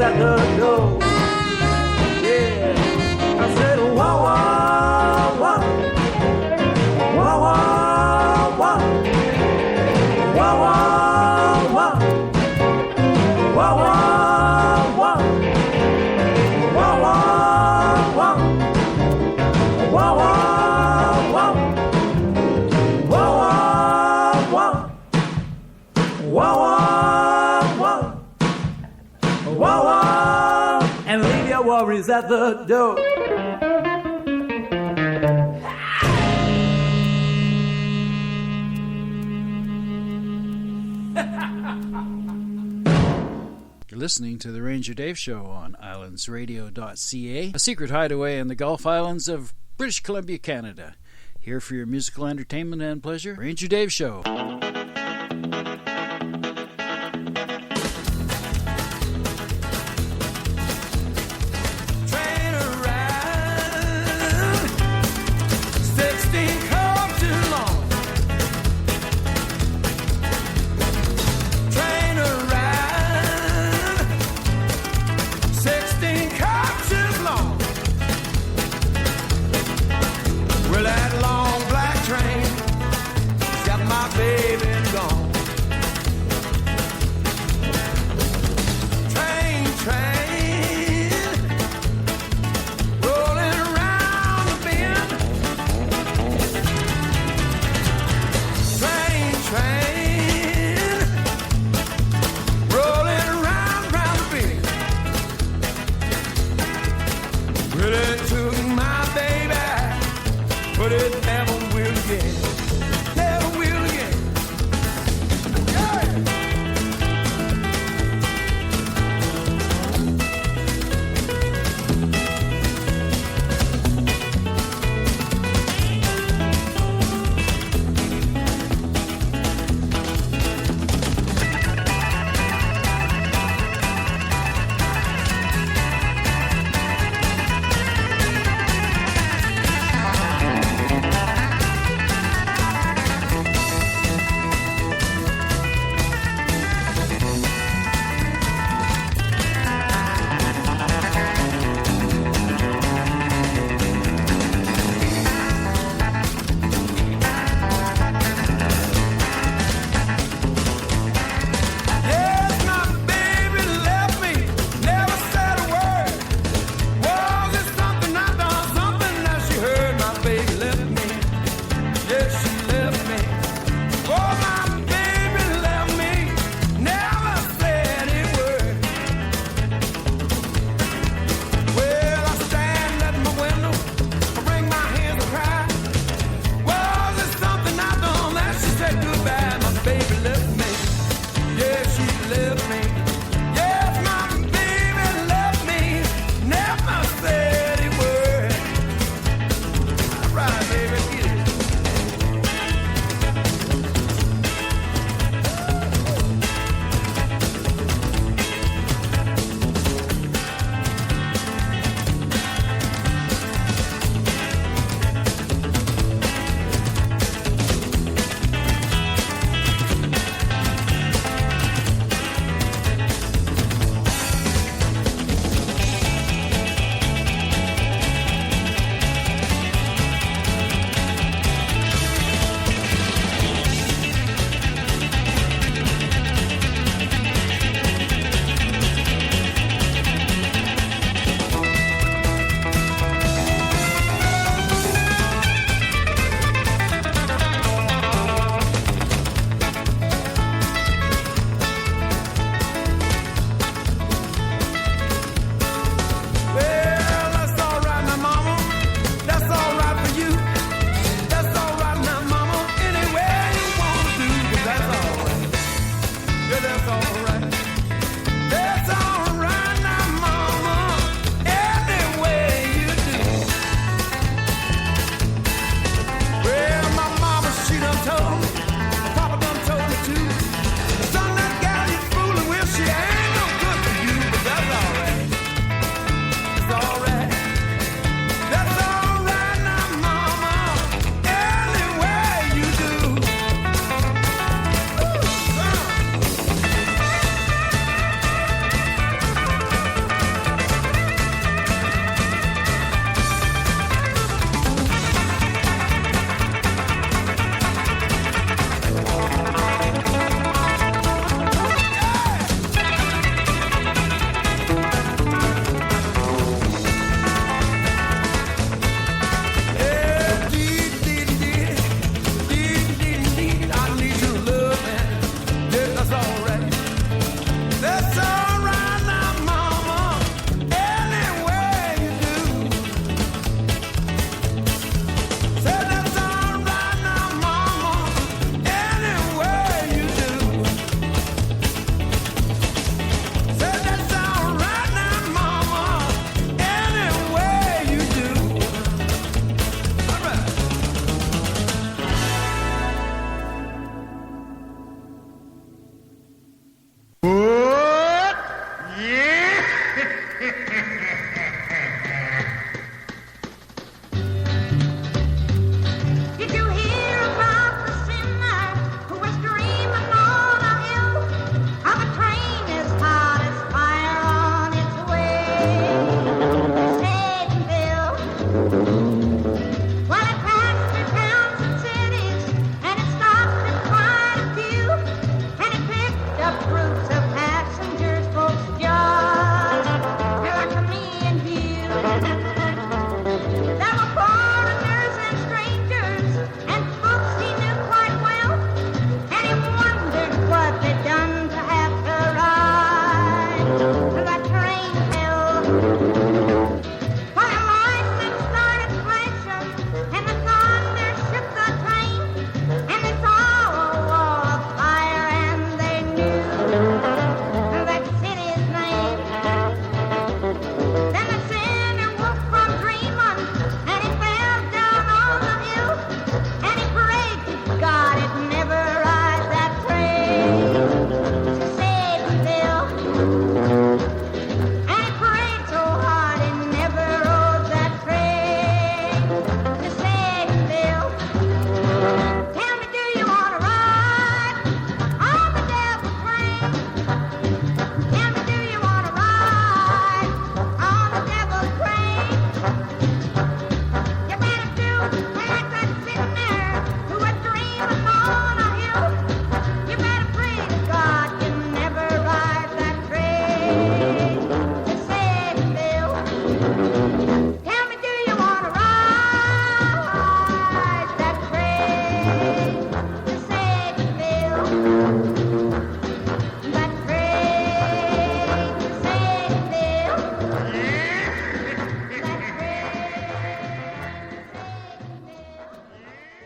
At the door. Yeah, I said, whoa, whoa, whoa, whoa, whoa, whoa, whoa, whoa, whoa, whoa, whoa, whoa, whoa, whoa, whoa, and leave your worries at the door.
You're listening to the Ranger Dave Show on islandsradio.ca, a secret hideaway in the Gulf Islands of British Columbia, Canada. Here for your musical entertainment and pleasure, Ranger Dave Show.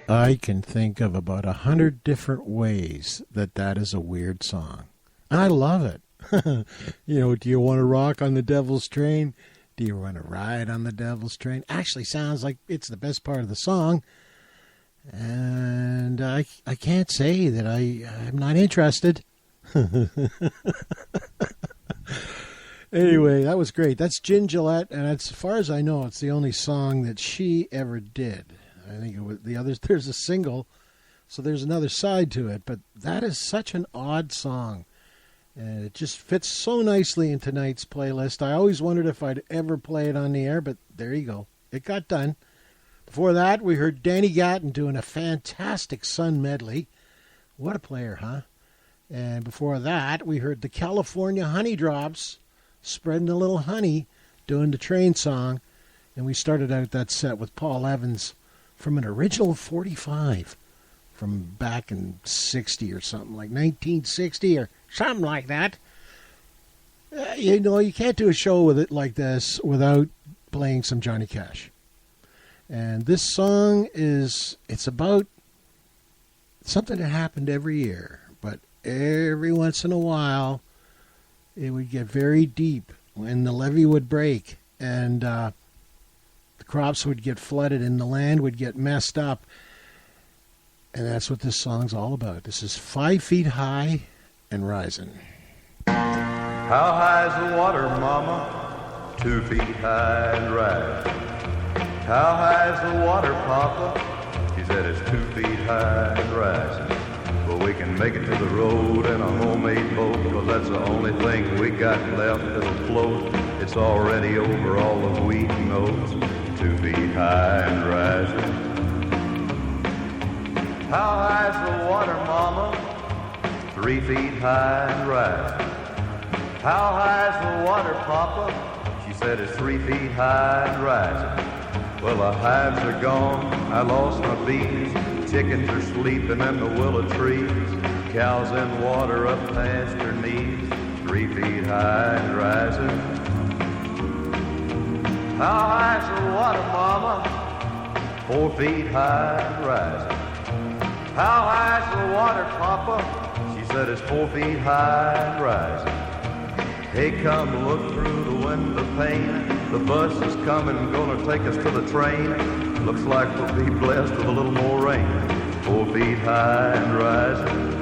I can think of about 100 different ways that is a weird song. And I love it. You know, do you want to rock on the devil's train? Do you want to ride on the devil's train? Actually sounds like it's the best part of the song. And I can't say that I'm not interested. Anyway, that was great. That's Gin Gillette, and as far as I know, it's the only song that she ever did. I think it was the others. There's a single, so there's another side to it. But that is such an odd song, and it just fits so nicely in tonight's playlist. I always wondered if I'd ever play it on the air, but there you go. It got done. Before that, we heard Danny Gatton doing a fantastic Sun medley. What a player, huh? And before that, we heard the California Honey Drops spreading a little honey, doing the train song. And we started out that set with Paul Evans from an original 45 from back in 60 or something, like 1960 or something like that. You know, you can't do a show with it like this without playing some Johnny Cash. And this song it's about something that happened every year, but every once in a while it would get very deep when the levee would break and the crops would get flooded and the land would get messed up. And that's what this song's all about. This is 5 Feet High and Rising.
How high's the water, Mama? 2 feet high and rising. How high's the water, Papa? She said it's 2 feet high and rising. Well, we can make it to the road in a homemade boat, but that's the only thing we got left that'll float. It's already over all the wheat and oats, 2 feet high and rising. How high's the water, Mama? 3 feet high and rising. How high's the water, Papa? She said it's 3 feet high and rising. Well, the hives are gone, I lost my bees. Chickens are sleeping in the willow trees. Cows in water up past her knees, 3 feet high and rising. How high's the water, Mama? 4 feet high and rising. How high's the water, Papa? She said it's 4 feet high and rising. Hey, come look through the window pane. The bus is coming, gonna take us to the train. Looks like we'll be blessed with a little more rain. 4 feet high and rising.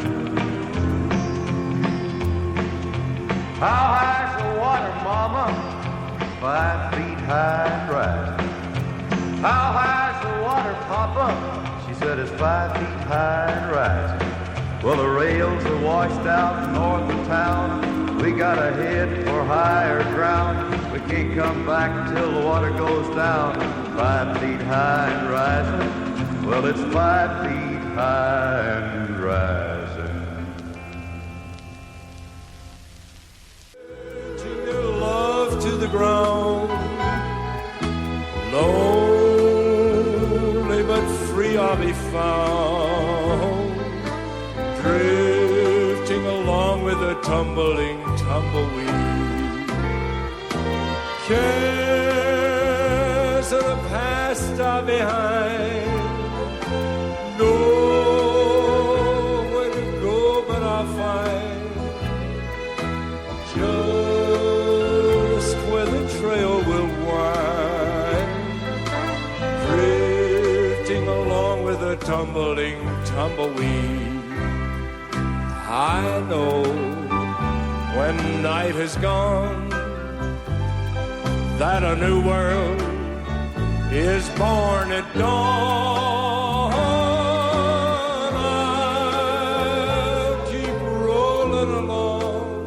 How high's the water, Mama? 5 feet high and rising. How high's the water, Papa? She said it's 5 feet high and rising. Well, the rails are washed out north of town. We gotta head for higher ground. We can't come back till the water goes down. 5 feet high and rising. Well, it's 5 feet high and rising.
Putting your love to the ground. Lonely but free I'll be found. Drifting along with a tumbling tumbleweed. Cares of the past are behind. Nowhere to go but I'll find just where the trail will wind. Drifting along with a tumbling tumbleweed. I know when night has gone that a new world is born at dawn. I'll keep rolling along.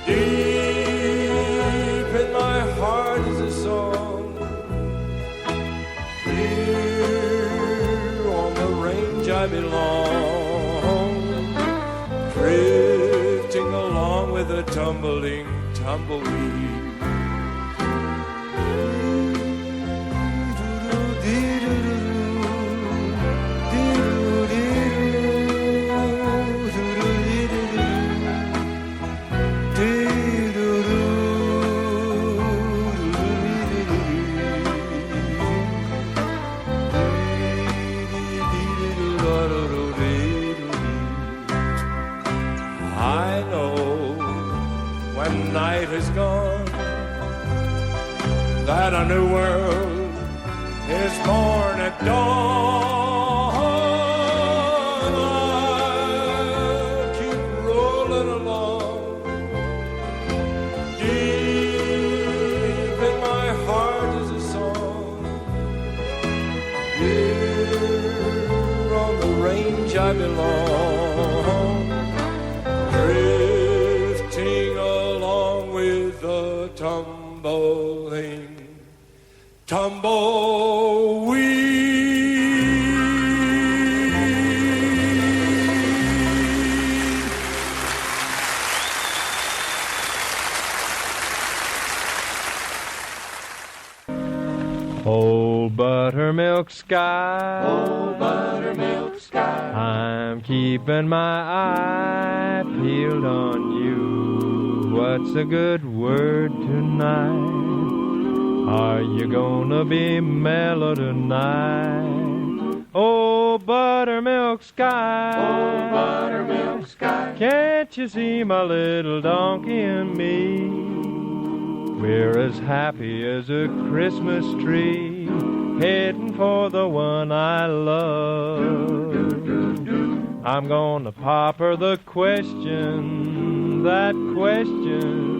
Deep in my heart is a song. Here on the range I belong. Drifting along with a tumbling tumbleweed. a new world is born at dawn. I'll keep rolling along. Deep in my heart is a song. Here on the range I belong, drifting along with the tumbling tumbleweed.
Oh, buttermilk sky.
Oh, buttermilk sky.
I'm keeping my eye peeled on you. What's a good word tonight? Are you gonna be mellow tonight? Oh, buttermilk sky.
Oh, buttermilk sky.
Can't you see my little donkey and me? We're as happy as a Christmas tree, heading for the one I love. I'm gonna pop her the question, that question.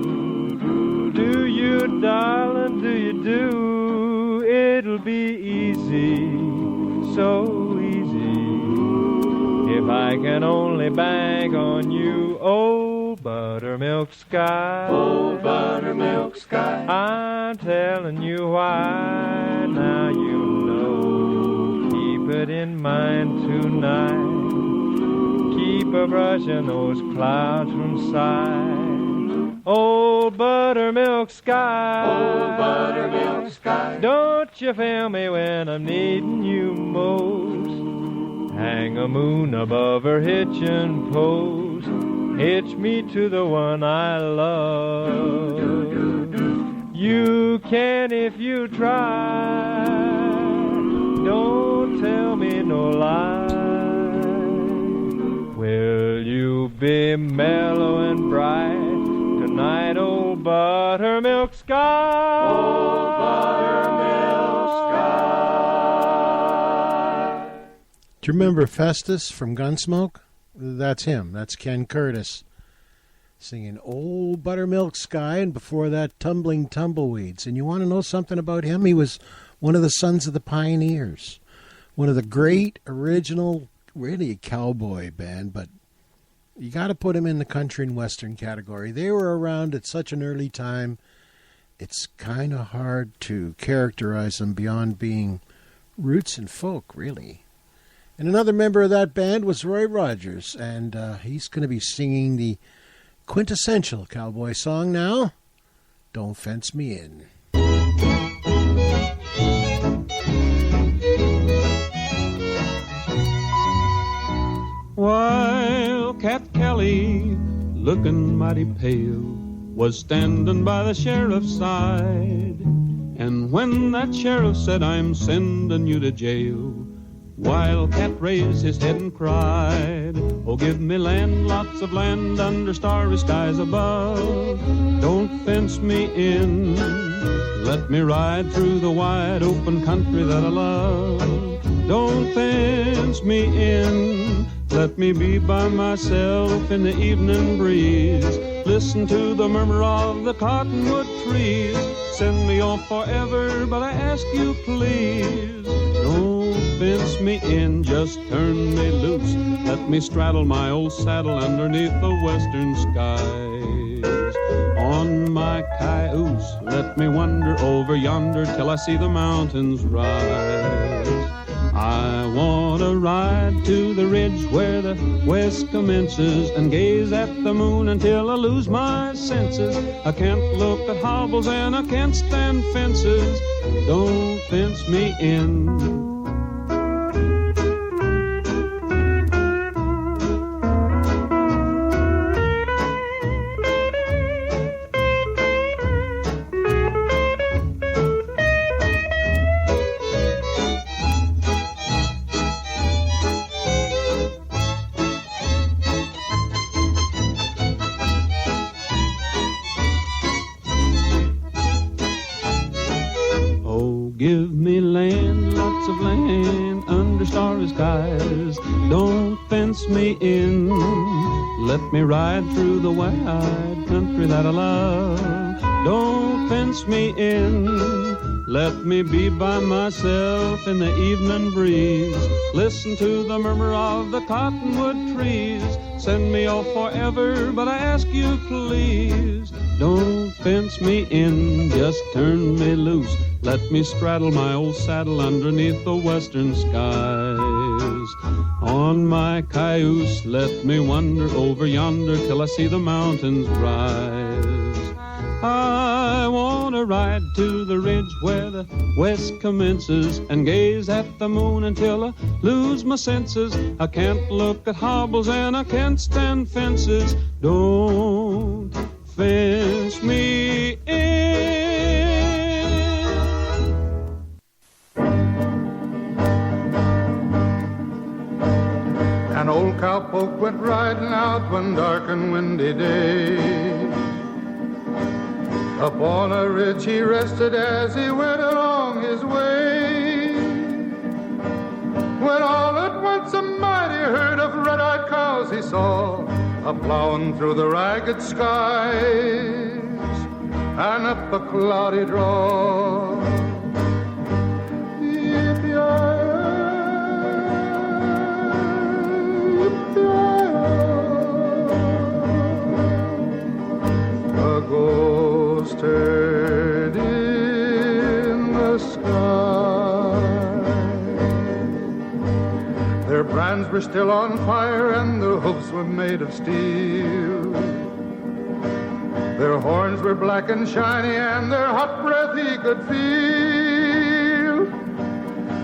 Do you, darling, do you do? It'll be easy, so easy, if I can only bank on you. Oh, buttermilk sky.
Oh, buttermilk sky.
I'm telling you why, now you know. Keep it in mind tonight. Keep a brushing those clouds from sight. Oh, buttermilk sky.
Oh, buttermilk sky.
Don't you feel me when I'm needing you most? Hang a moon above her hitching post. Hitch me to the one I love. You can if you try. Don't tell me no lie. Will you be mellow and bright tonight, old buttermilk sky?
Oh, buttermilk sky.
Do you remember Festus from Gunsmoke? That's him. That's Ken Curtis singing Old Buttermilk Sky, and before that, Tumbling Tumbleweeds. And you want to know something about him? He was one of the Sons of the Pioneers, one of the great original, really cowboy band, but you got to put him in the country and western category. They were around at such an early time, it's kind of hard to characterize them beyond being roots and folk, really. And another member of that band was Roy Rogers, and he's going to be singing the quintessential cowboy song now, Don't Fence Me In.
While Cat Kelly, looking mighty pale, was standing by the sheriff's side, and when that sheriff said, I'm sending you to jail, Wildcat raised his head and cried, oh, give me land, lots of land under starry skies above. Don't fence me in, let me ride through the wide open country that I love. Don't fence me in, let me be by myself in the evening breeze. Listen to the murmur of the cottonwood trees. Send me off forever, but I ask you please, don't fence me in, just turn me loose. Let me straddle my old saddle underneath the western skies. On my cayuse, let me wander over yonder till I see the mountains rise. I want to ride to the ridge where the west commences and gaze at the moon until I lose my senses. I can't look at hobbles and I can't stand fences. Don't fence me in. starry skies. Don't fence me in, let me ride through the wide country that I love. Don't fence me in, let me be by myself in the evening breeze. Listen to the murmur of the cottonwood trees. Send me off forever, but I ask you please, don't fence me in, just turn me loose. Let me straddle my old saddle underneath the western skies. On my cayuse, let me wander over yonder till I see the mountains rise. I want to ride to the ridge where the west commences and gaze at the moon until I lose my senses. I can't look at hobbles and I can't stand fences. Don't fence me in.
An old cowpoke went riding out one dark and windy day. Up on a ridge he rested as he went along his way, when all at once a mighty herd of red-eyed cows he saw a-plowing through the ragged skies and up a cloudy draw. A ghost herd in the sky. Their brands were still on fire and their hoofs were made of steel. Their horns were black and shiny and their hot breath he could feel.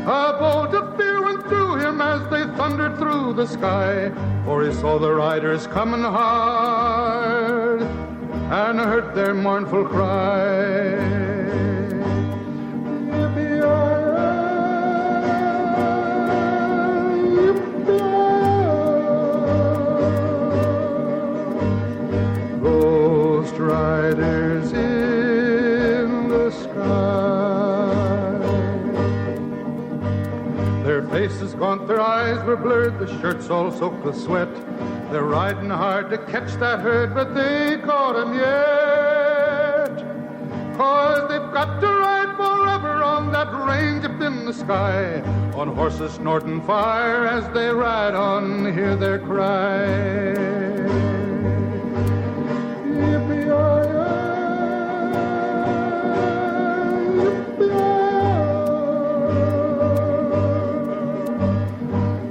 A bolt of fear went through him as they thundered through the sky, for he saw the riders coming hard and heard their mournful cry. Ghost riders in the sky. Their faces gaunt, their eyes were blurred, the shirts all soaked with sweat. They're riding hard to catch that herd, but they caught him yet. 'Cause they've got to ride forever on that range up in the sky, on horses snorting fire as they ride on, hear their cry.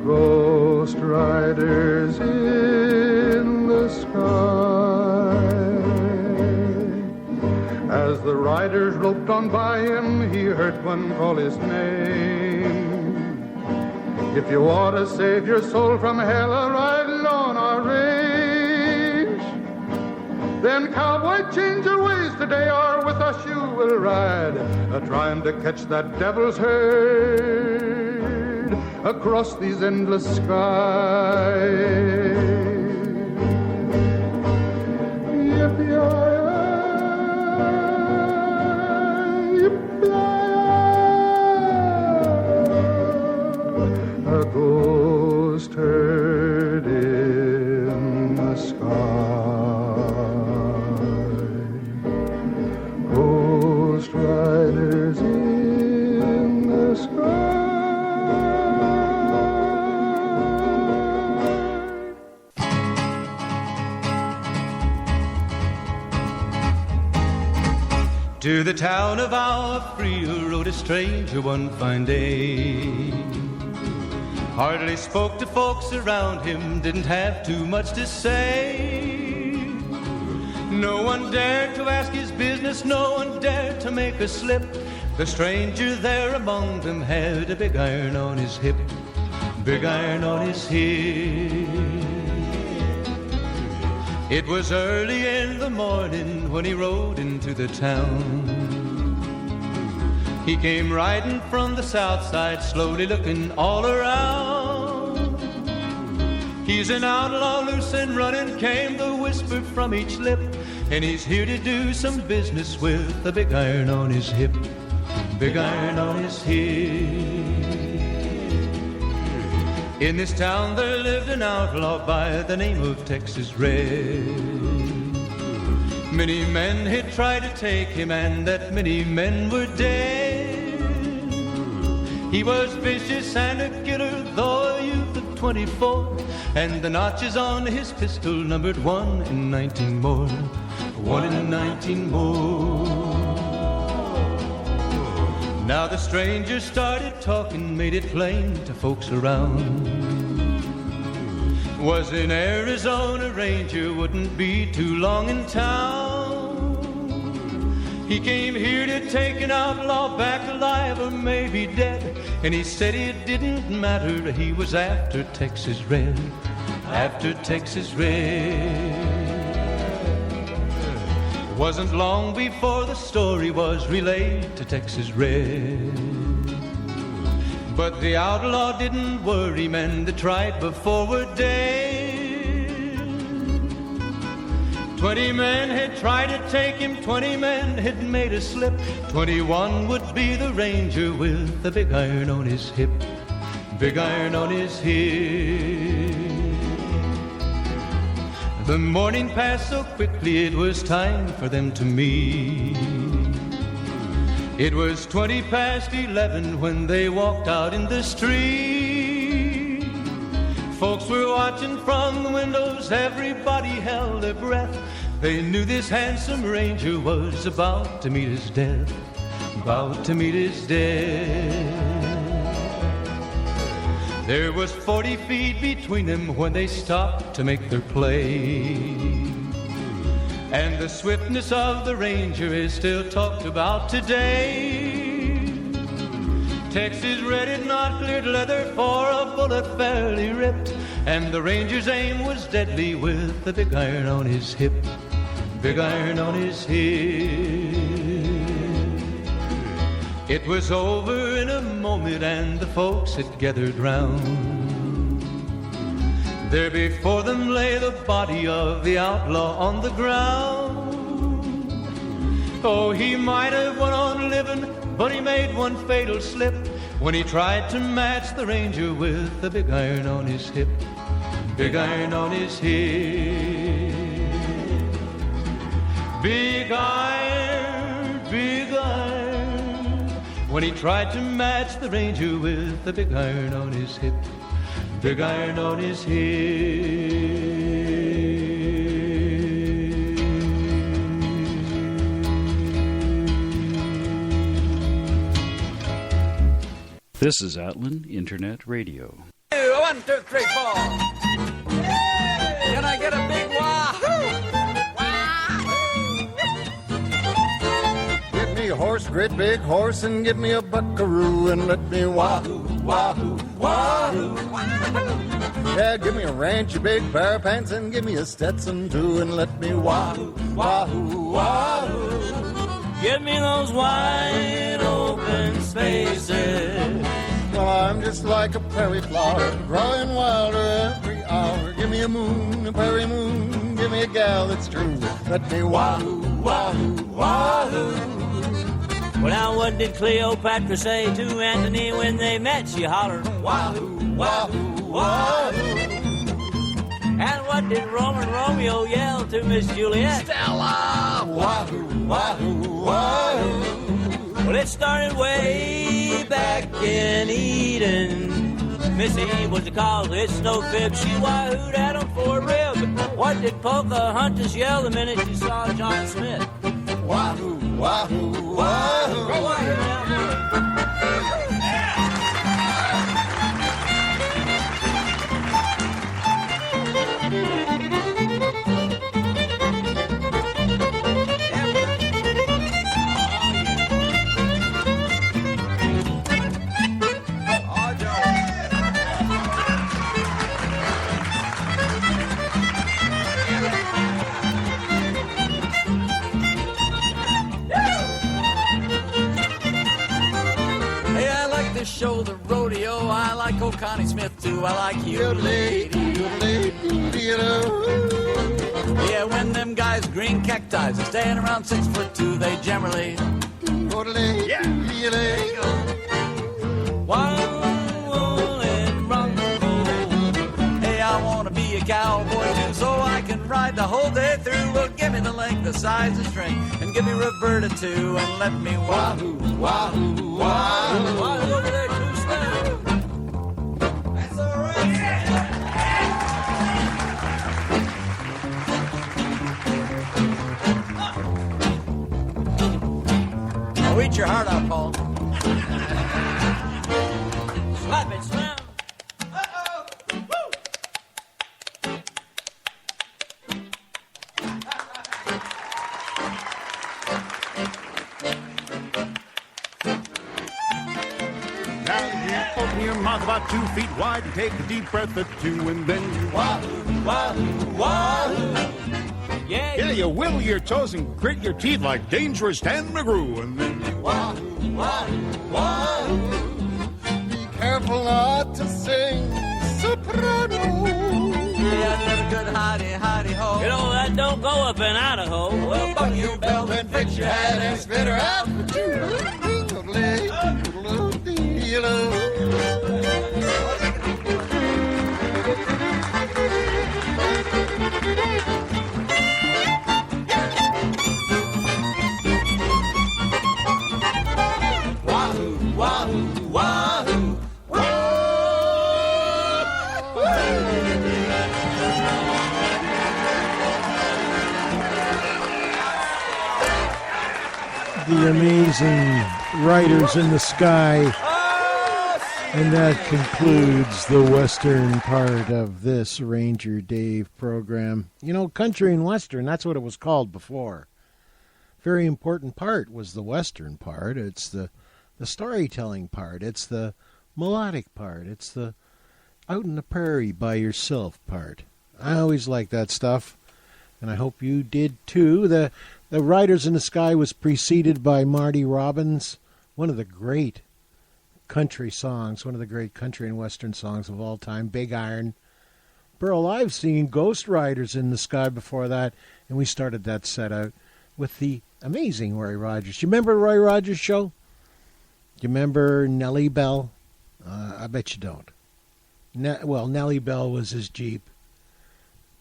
Ghost riders in the sky. As the riders roped on by him, he heard one call his name. If you want to save your soul from hell, riding on our range, then cowboy, change your ways today, or with us you will ride, trying to catch that devil's herd across these endless skies. A ghost herd in the sky. Ghost riders in the sky.
To the town of our free rode a stranger one fine day. Hardly spoke to folks around him, didn't have too much to say. No one dared to ask his business, no one dared to make a slip. The stranger there among them had a big iron on his hip, big iron on his hip. It was early in the morning when he rode into the town. He came riding from the south side, slowly looking all around. He's an outlaw, loose and running, came the whisper from each lip, and he's here to do some business with a big iron on his hip, big iron on his hip. In this town there lived an outlaw by the name of Texas Red. Many men had tried to take him, and that many men were dead. He was vicious and a killer, though a youth of 24, and the notches on his pistol numbered 1 in 19 more. 1 in 19 more. Now the stranger started talking, made it plain to folks around. Was an Arizona Ranger, wouldn't be too long in town. He came here to take an outlaw back alive or maybe dead, and he said it didn't matter, he was after Texas Red, after Texas Red. It wasn't long before the story was relayed to Texas Red. But the outlaw didn't worry, men that tried before were dead. 20 men had tried to take him, 20 men had made a slip. 21 would be the Ranger with the big iron on his hip, big iron on his hip. The morning passed so quickly, it was time for them to meet. It was 20 past 11 when they walked out in the street. Folks were watching from the windows, everybody held their breath. They knew this handsome Ranger was about to meet his death, about to meet his death. There was 40 feet between them when they stopped to make their play. And the swiftness of the Ranger is still talked about today. Texas Red had not cleared leather for a bullet fairly ripped, and the Ranger's aim was deadly with the big iron on his hip, big iron on his hip. It was over in a moment and the folks had gathered round. There before them lay the body of the outlaw on the ground. Oh, he might have went on living, but he made one fatal slip when he tried to match the Ranger with the big iron on his hip, big iron on his hip. Big iron, big iron. When he tried to match the Ranger with the big iron on his hip, big iron on his hip.
This is Outland Internet Radio.
1, 2, 3, 4. Can I get a big wahoo?
Give me a horse, great big horse, and give me a buckaroo, and let me wahoo, wahoo, wahoo. Yeah, give me a ranch, a big pair of pants, and give me a Stetson too, and let me wahoo, wahoo, wahoo.
Give me those wide open spaces.
Well, I'm just like a prairie flower, growing wilder every hour. Give me a moon, a prairie moon, give me a gal that's true. Let me wahoo, wahoo, wahoo.
Well, now what did Cleopatra say to Antony when they met? She hollered,
wahoo, wahoo, wahoo.
And what did Roman Romeo yell to Miss Juliet?
Stella! Wahoo, wahoo, wahoo.
Well, it started way back in Eden. Miss Eve was the cause, it's no fib. She wahooed at him for a rib. What did Pocahontas yell the minute she saw John Smith?
Wahoo, wahoo, wahoo.
Go on here now.
Show the rodeo. I like old Connie Smith too. I like you. Yeah, when them guys green cacti are staying around 6'2", they generally. Yeah. Wild wool and bronco and ride the whole day through. Well, give me the length, the size, the strength, and give me Roberta too, and let me wahoo, wahoo, wahoo, wahoo over there too, Slim. That's all right. I'll eat your heart out, Paul. Slap it, Slim.
Your mouth about 2 feet wide and take a deep breath or two and then you wahoo, wahoo, wahoo. Yeah, you wiggle your toes and grit your teeth like dangerous Dan McGrew and then you wahoo, wahoo, wahoo.
Be careful not to sing soprano.
Yeah, another good hidey, hidey ho.
You know, that don't go up in Idaho.
Well, button your belt and fix your hat and spit her out for two.
Wahoo, wahoo, wahoo.
The amazing Riders in the Sky. And that concludes the western part of this Ranger Dave program. You know, country and western, that's what it was called before. Very important part was the western part. It's the storytelling part. It's the melodic part. It's the out in the prairie by yourself part. I always like that stuff, and I hope you did too. The Riders in the Sky was preceded by Marty Robbins, one of the great country songs, one of the great country and western songs of all time, Big Iron. Burl Ives singing Ghost Riders in the Sky before that, and we started that set out with the amazing Roy Rogers. You remember Roy Rogers' show? You remember Nellie Bell? I bet you don't. Well, Nellie Bell was his Jeep,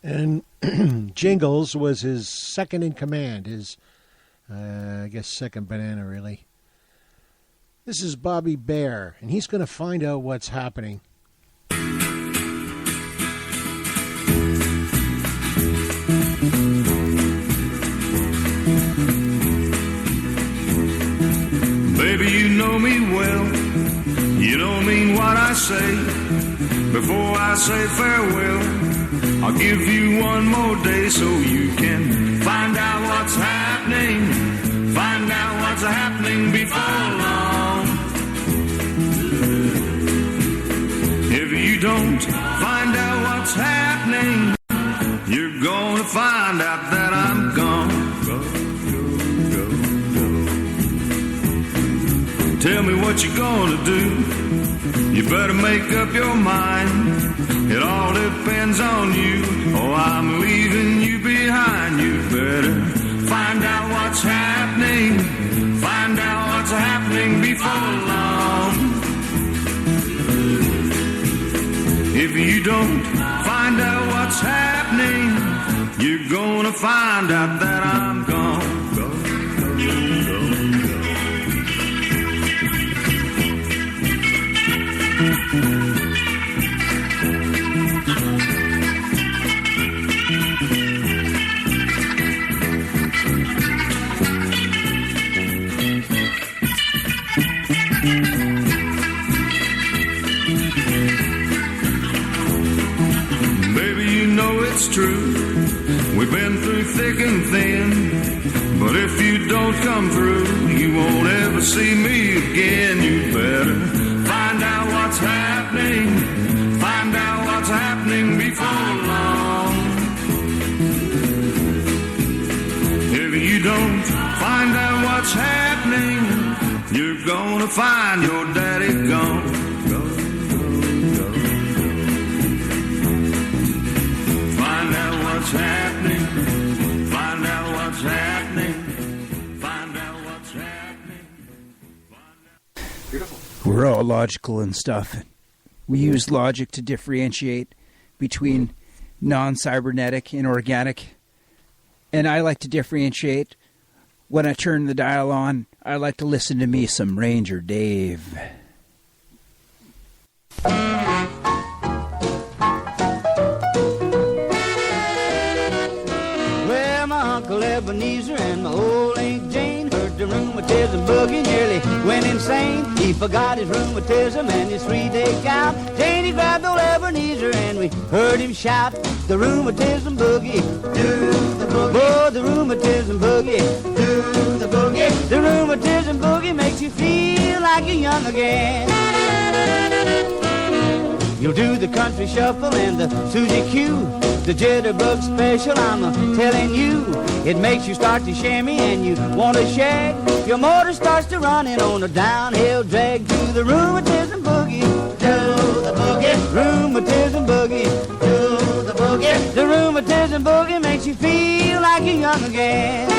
and Jingles was his second in command, his, I guess, second banana, really. This is Bobby Bear, and he's going to find out what's happening.
Baby, you know me well. You don't mean what I say. Before I say farewell, I'll give you one more day so you can find out what's happening. Find out what's happening before long. If you don't find out what's happening, you're gonna find out that I'm gone. Tell me what you're gonna do. You better make up your mind. It all depends on you. Oh, I'm leaving you behind. You better find out what's happening. Find out what's happening before long. If you don't find out what's happening, you're gonna find out that I'm gone. Baby, you know it's true. We've been through thick and thin. But if you don't come through, you won't ever see me again. You better find out what's happening. Find out what's happening before long. If you don't find out what's happening, you're gonna find your daddy gone. Find out what's happening. Find out what's happening. Find out what's happening.
Beautiful. We're all logical and stuff. We use logic to differentiate between
non-cybernetic and organic. And I like to differentiate. When I turn the dial on, I like to listen to me some Ranger Dave.
Well, my Uncle Ebenezer and my old Aunt Jane heard the rheumatism boogie, nearly went insane. He forgot his rheumatism and his 3-day gout. Janie grabbed old Ebenezer and we heard him shout, the rheumatism boogie, do the boogie. Oh, the rheumatism boogie, do the boogie. The rheumatism boogie makes you feel like you're young again. You'll do the country shuffle and the Susie Q, the jitterbug special, I'm telling you. It makes you start to shimmy and you want to shag. Your motor starts to running on a downhill drag to the rheumatism boogie. Do the boogie, rheumatism boogie. Do the boogie. The rheumatism boogie makes you feel like you're young again.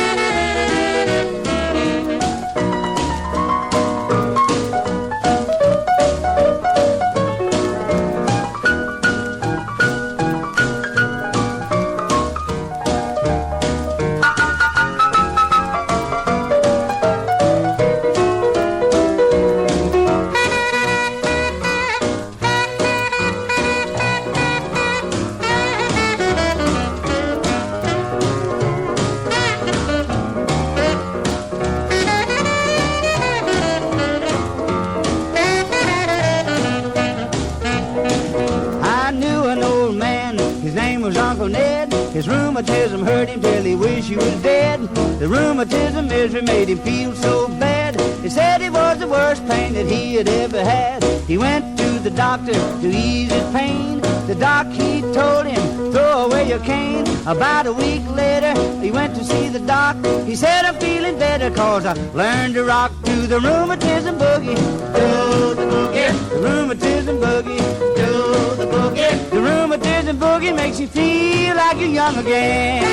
His rheumatism hurt him till he wished he was dead. The rheumatism misery made him feel so bad. He said it was the worst pain that he had ever had. He went to the doctor to ease his pain. The doc, he told him, throw away your cane. About a week later, he went to see the doc. He said, I'm feeling better cause I learned to rock to the rheumatism boogie. Do the boogie, the rheumatism boogie. Do the boogie. The rheumatism boogie makes you feel like you're young again.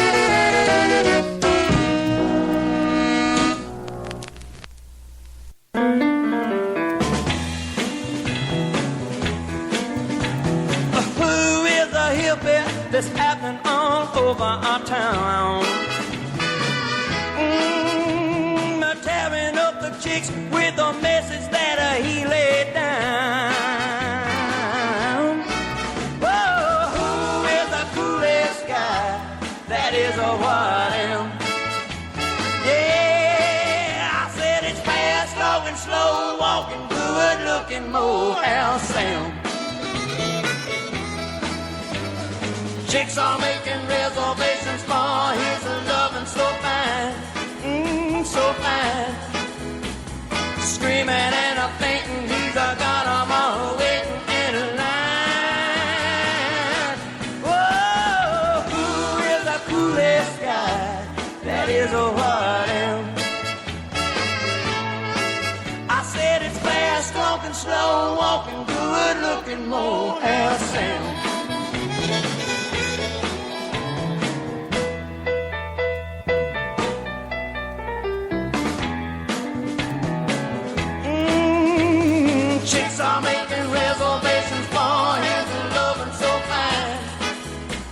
Who is the hippie that's happening all over our town? Tearing up the chicks with a message that he laid down. Oh, who is the coolest guy? That is a what am. Yeah, I said it's fast talking, slow walking, good looking, Morehouse Sam. Chicks are making reservations for his loving so fine, so fine. Screaming and a fainting, he's got them all waiting in a line. Whoa, who is the coolest guy? That is a what am. I said it's fast talking, slow walking, good looking, Morehouse Sam. Chicks are making reservations for his loving so fine,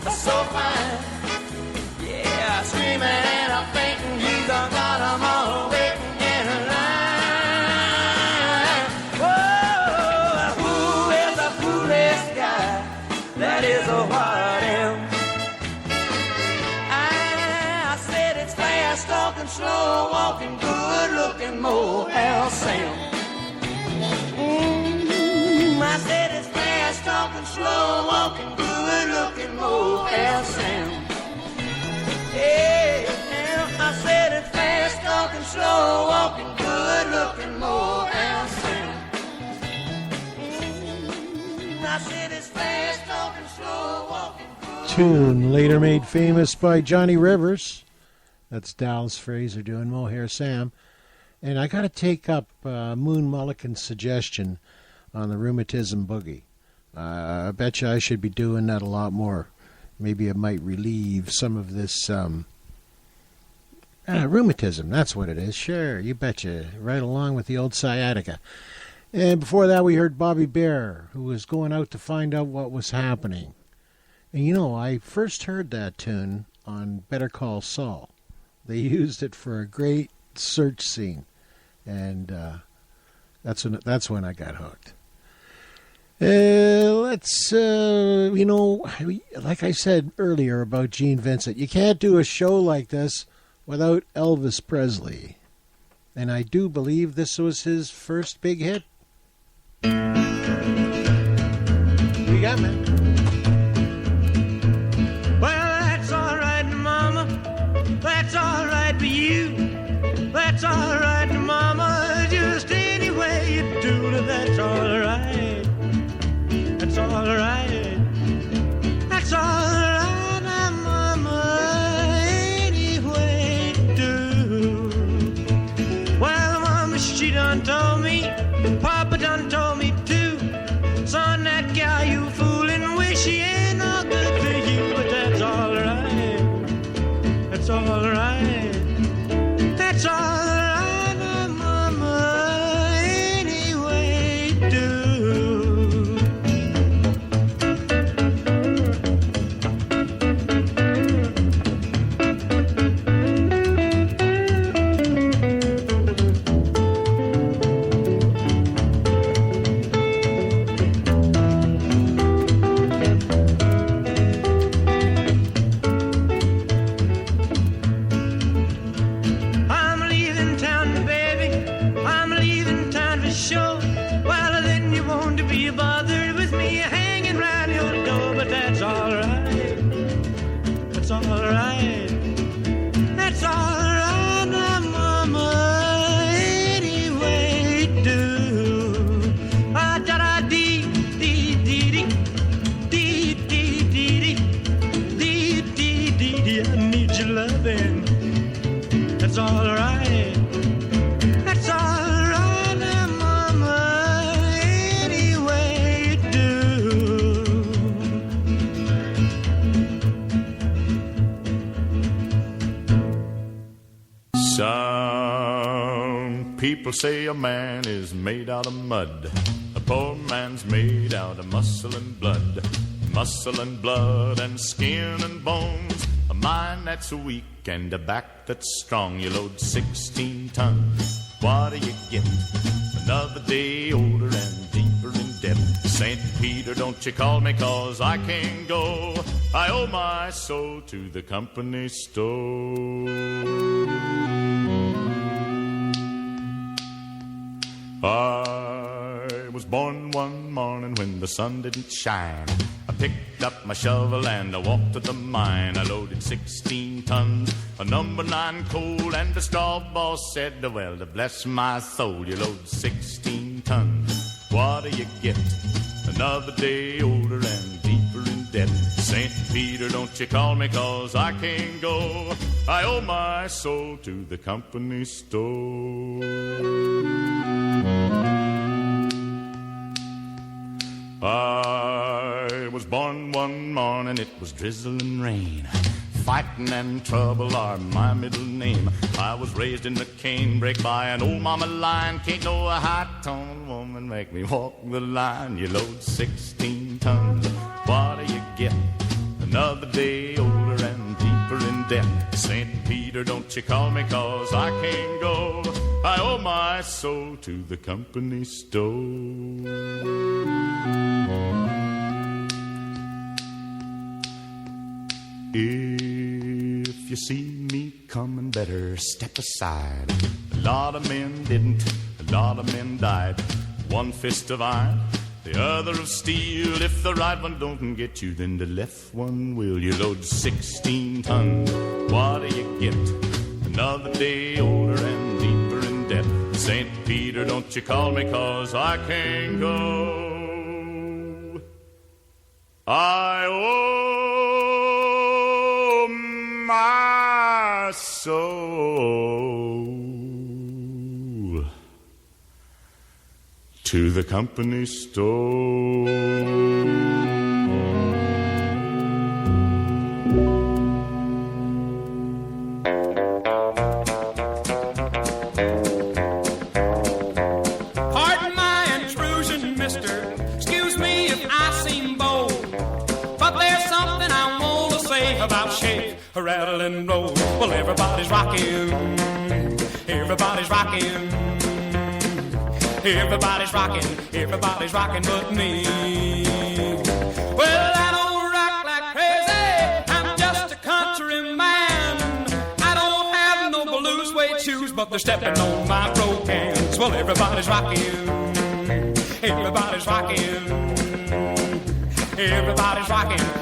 so fine. Yeah, screaming and a fainting, he's got them all waiting in a line. Whoa, who is the coolest guy? That is a what am. I said it's fast talking, slow walking, good looking, Morehouse Sam. I said it's fast talking, slow walking, good looking, Morehouse Sam. Yeah, I said it's fast talking, slow walking, good looking, Morehouse Sam. I said it's fast talking, slow walking.
Tune later made famous by Johnny Rivers. That's Dallas Fraser doing Mohair Sam. And I got to take up Moon Mulligan's suggestion on the rheumatism boogie. I bet you I should be doing that a lot more. Maybe it might relieve some of this rheumatism. That's what it is. Sure, you betcha. Right along with the old sciatica. And before that, we heard Bobby Bear, who was going out to find out what was happening. And you know, I first heard that tune on Better Call Saul. They used it for a great search scene, and that's when I got hooked. Let's, you know, like I said earlier about Gene Vincent, you can't do a show like this without Elvis Presley. And I do believe this was his first big hit. We got me.
Well, that's all right, Mama. That's all right for you. That's all right, Mama. Just any way you do it, that's all right. That's all right. That's all right, Mama. Any way you do. Well, Mama, she done told me. Papa done told me too. Son, that gal you fooling with, she ain't no good for you. But that's all right. That's all right. That's all right, Mama. Any way you do.
People say a man is made out of mud. A poor man's made out of muscle and blood. Muscle and blood and skin and bones. A mind that's weak and a back that's strong. You load 16 tons. What do you get? Another day older and deeper in debt. St. Peter, don't you call me, 'cause I can't go. I owe my soul to the company store. I was born one morning when the sun didn't shine. I picked up my shovel and I walked to the mine. I loaded 16 tons of number 9 coal, and the straw boss said, well, to bless my soul, you load 16 tons. What do you get? Another day older and deeper in debt. St. Peter, don't you call me, 'cause I can't go. I owe my soul to the company store. I was born one morning, it was drizzling rain. Fighting and trouble are my middle name. I was raised in the canebrake by an old mama lion. Can't no high-toned woman make me walk the line. You load 16 tons, what do you get? Another day older and deeper in debt. St. Peter, don't you call me, 'cause I can't go. I owe my soul to the company store. If you see me coming, better step aside. A lot of men didn't, a lot of men died. One fist of iron, the other of steel. If the right one don't get you, then the left one will. You load 16 tons, what do you get? Another day older and deeper in debt. St. Peter, don't you call me, 'cause I can't go. I owe my soul to the company store.
Excuse me if I seem bold, but there's something
everybody shake, rattle and roll. Well, everybody's rocking. Everybody's rocking. Everybody's rocking but me. Well, I don't rock like crazy, I'm just a country man. I don't have no blue suede shoes, but they're stepping on my broke hands. Well, everybody's rocking. Everybody's rocking.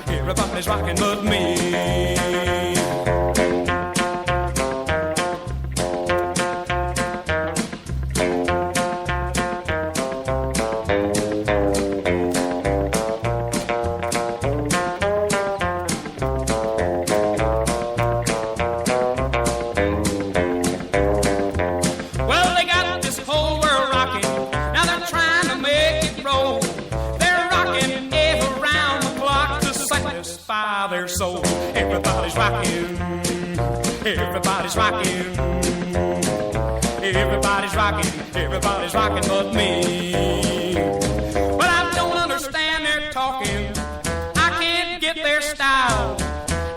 Everybody's rocking but me. So everybody's rocking, everybody's rocking, everybody's rocking, everybody's rocking but me. But I don't understand their talking, I can't get their style.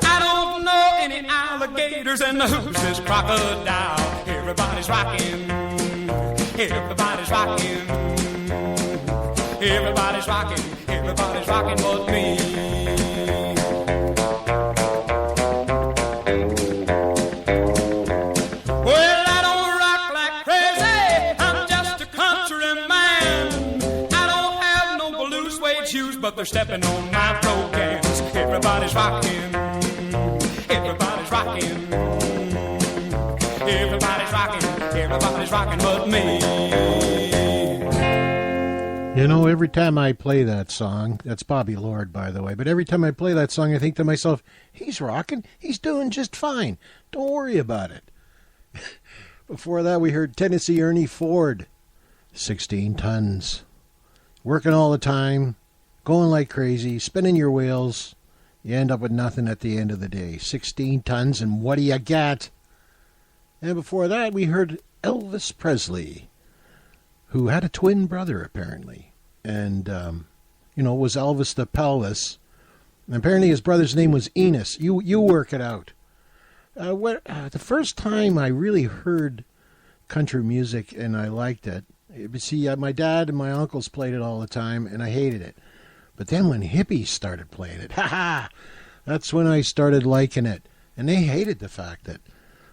I don't know any alligators and who's this crocodile. Everybody's rocking, everybody's rocking, everybody's rocking but me. But they're stepping on my programs. Everybody's rocking. Everybody's rocking. Everybody's rocking. Everybody's rocking but me.
You know, every time I play that song, that's Bobby Lord, by the way, but every time I play that song, I think to myself, he's rocking. He's doing just fine. Don't worry about it. Before that, we heard Tennessee Ernie Ford, 16 tons. Working all the time. Going like crazy, spinning your wheels, you end up with nothing at the end of the day. 16 tons, and what do you get? And before that, we heard Elvis Presley, who had a twin brother, apparently. And, was Elvis the pelvis. And apparently his brother's name was Enos. You work it out. The first time I really heard country music and I liked it, see, my dad and my uncles played it all the time, and I hated it. But then when hippies started playing it, that's when I started liking it. And they hated the fact that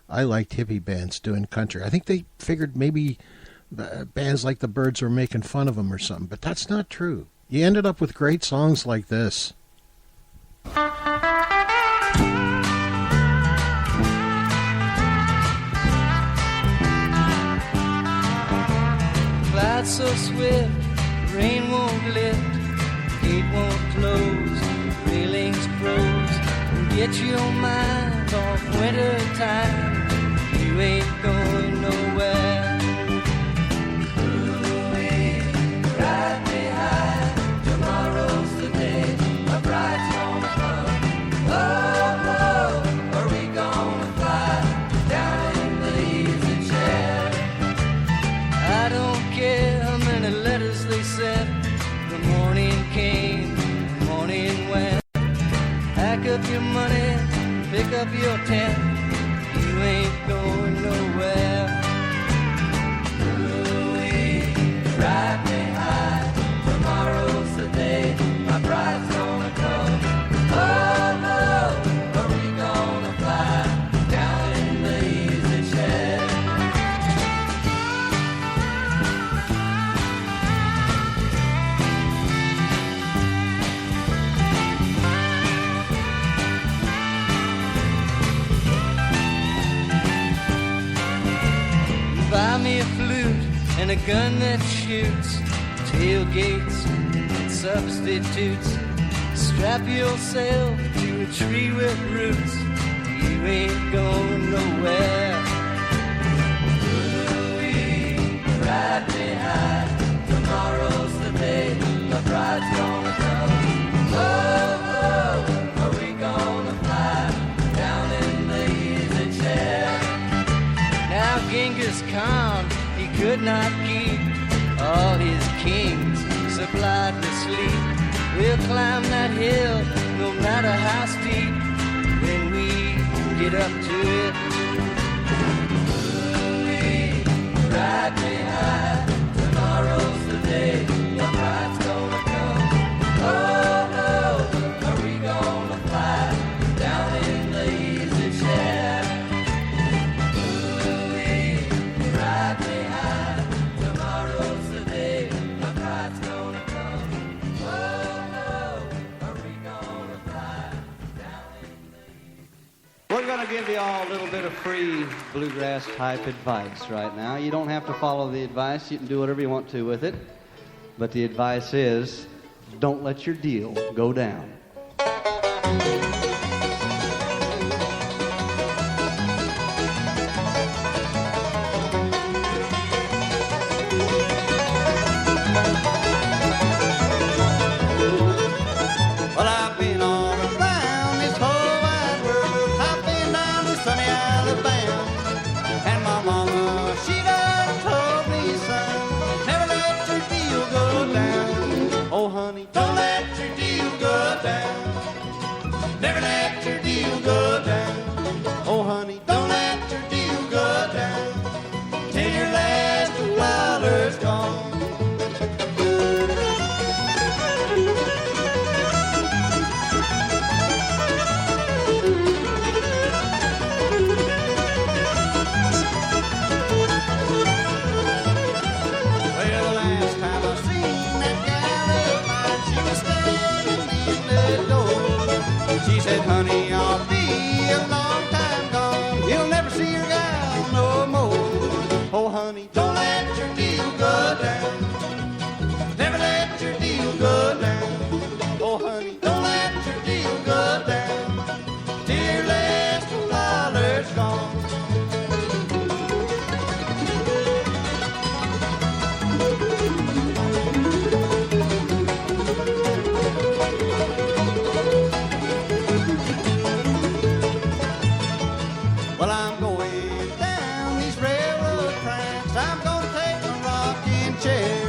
I liked hippie bands doing country. I think they figured maybe bands like the Byrds were making fun of them or something. But that's not true. You ended up with great songs like this.
Clouds so swift, rain won't lift. Gate won't close, railings froze. Get your mind off winter time. You ain't going nowhere. Ooh-wee, ride me high. Tomorrow's the day my bride's gonna come. Oh, are we gonna fly down in the easy chair? I don't care how many letters they sent. The morning came, the morning went. Pack up your money, pick up your tent. You ain't going nowhere. Ooh-wee, ride me high. Tomorrow's the day my bride's gonna come. Oh, no, are we gonna fly down in the easy chair? Buy me a flute and a gun that shoots, tailgates and substitutes. Strap yourself to a tree with roots. You ain't going nowhere. Ooh-wee, ride me high. Tomorrow's the day my bride's gonna come. Oh, are we gonna fly down in the easy chair? Now Genghis Khan, he could not keep all his kings supplied with sleep. We'll climb that hill no matter how steep. When we
straight up to it.
Ride me high, tomorrow's the day, the bride's gonna come. Oh, oh, are we gonna fly down in the easy chair? Ooh-wee, ride me high, tomorrow's the day, the bride's gonna come. Oh, oh, are we gonna fly down in the easy chair?
We're going to give you all a little bit of free bluegrass type advice right now. You don't have to follow the advice. You can do whatever you want to with it. But the advice is, don't let your deal go down. Well, I've been all around this whole wide world. I've been down to sunny Alabama. And my mama, she done told me, son, never let your deal go down. Oh, honey, don't let your deal go down. Never let your deal go down. Oh, honey, don't let your deal go down. Till your last $2 gone. Well, last time I seen that gal of mine, she was standing in the door. She said, honey, I'll be a long time gone. You'll never see your gal no more. Oh, honey, don't let your deal go down. Never let your deal go down. Oh, honey, don't let your deal go down. Till your last $2 gone. Well, I'm going down these railroad tracks. I'm gonna take a rocking chair.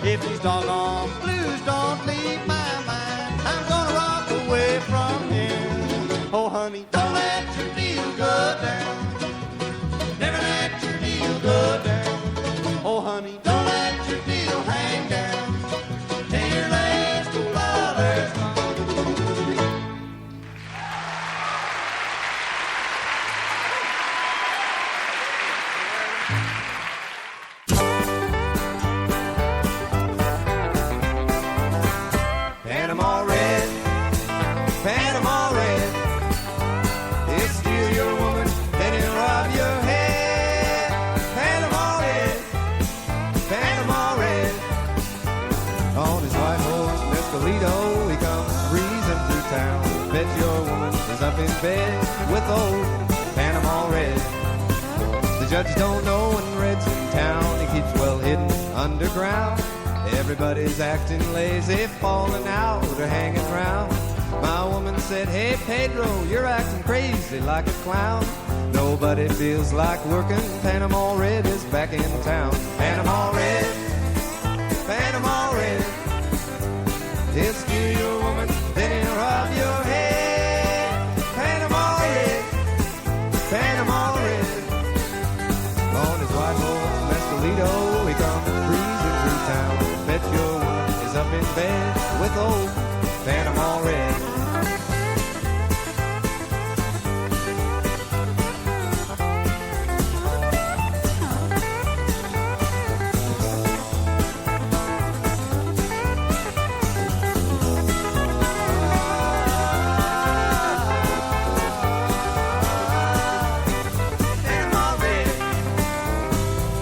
If these doggone blues don't leave my mind, I'm gonna rock away from here. Oh, honey, don't let your deal go down. Never let your deal go down. Oh, honey, don't let your deal hang down. Till your last $2 gone.
Panama red, Panama red. He'll steal your woman, then he'll rob your head. Panama red, Panama red. On his white horse, Mescalito, he comes breezing through town. Bet your woman is up in bed with old Panama red. The judge don't know when Red's in town. He keeps well hidden underground. Everybody's acting lazy, falling out or hanging round. My woman said, hey Pedro, you're acting crazy like a clown. Nobody feels like working. Panama Red is back in town. Panama Red, Panama Red. He'll steal your woman, then he'll rob your head. Panama Red, Panama Red. On his white horse, Mescalito, he comes breezing through town. Bet your woman is up in bed with old Panama Red.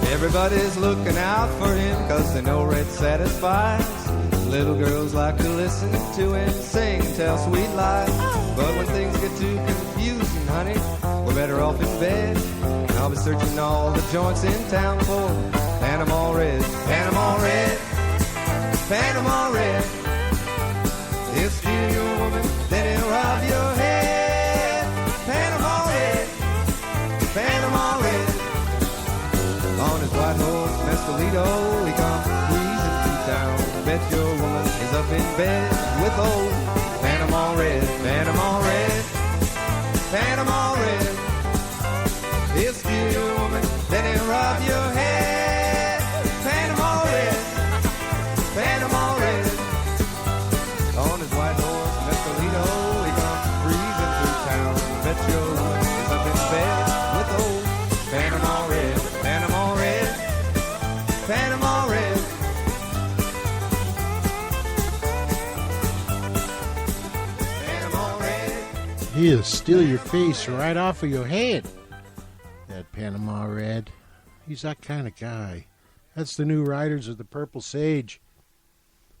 Everybody's looking out for him, 'cause they know Red satisfies. Little girls like to listen to him sing and tell sweet lies. But when things get too confusing, honey, we're better off in bed. And I'll be searching all the joints in town for Panama Red. Panama Red, Panama Red. He'll steal your woman, then he'll rob your head. Panama Red, Panama Red. On his white horse, Mescalito, he comes breezing through town. Bet your woman is up in bed with old Panama Red, Panama Red, Panama Red.
He'll steal your face right off of your head. That Panama Red. He's that kind of guy. That's the new Riders of the Purple Sage.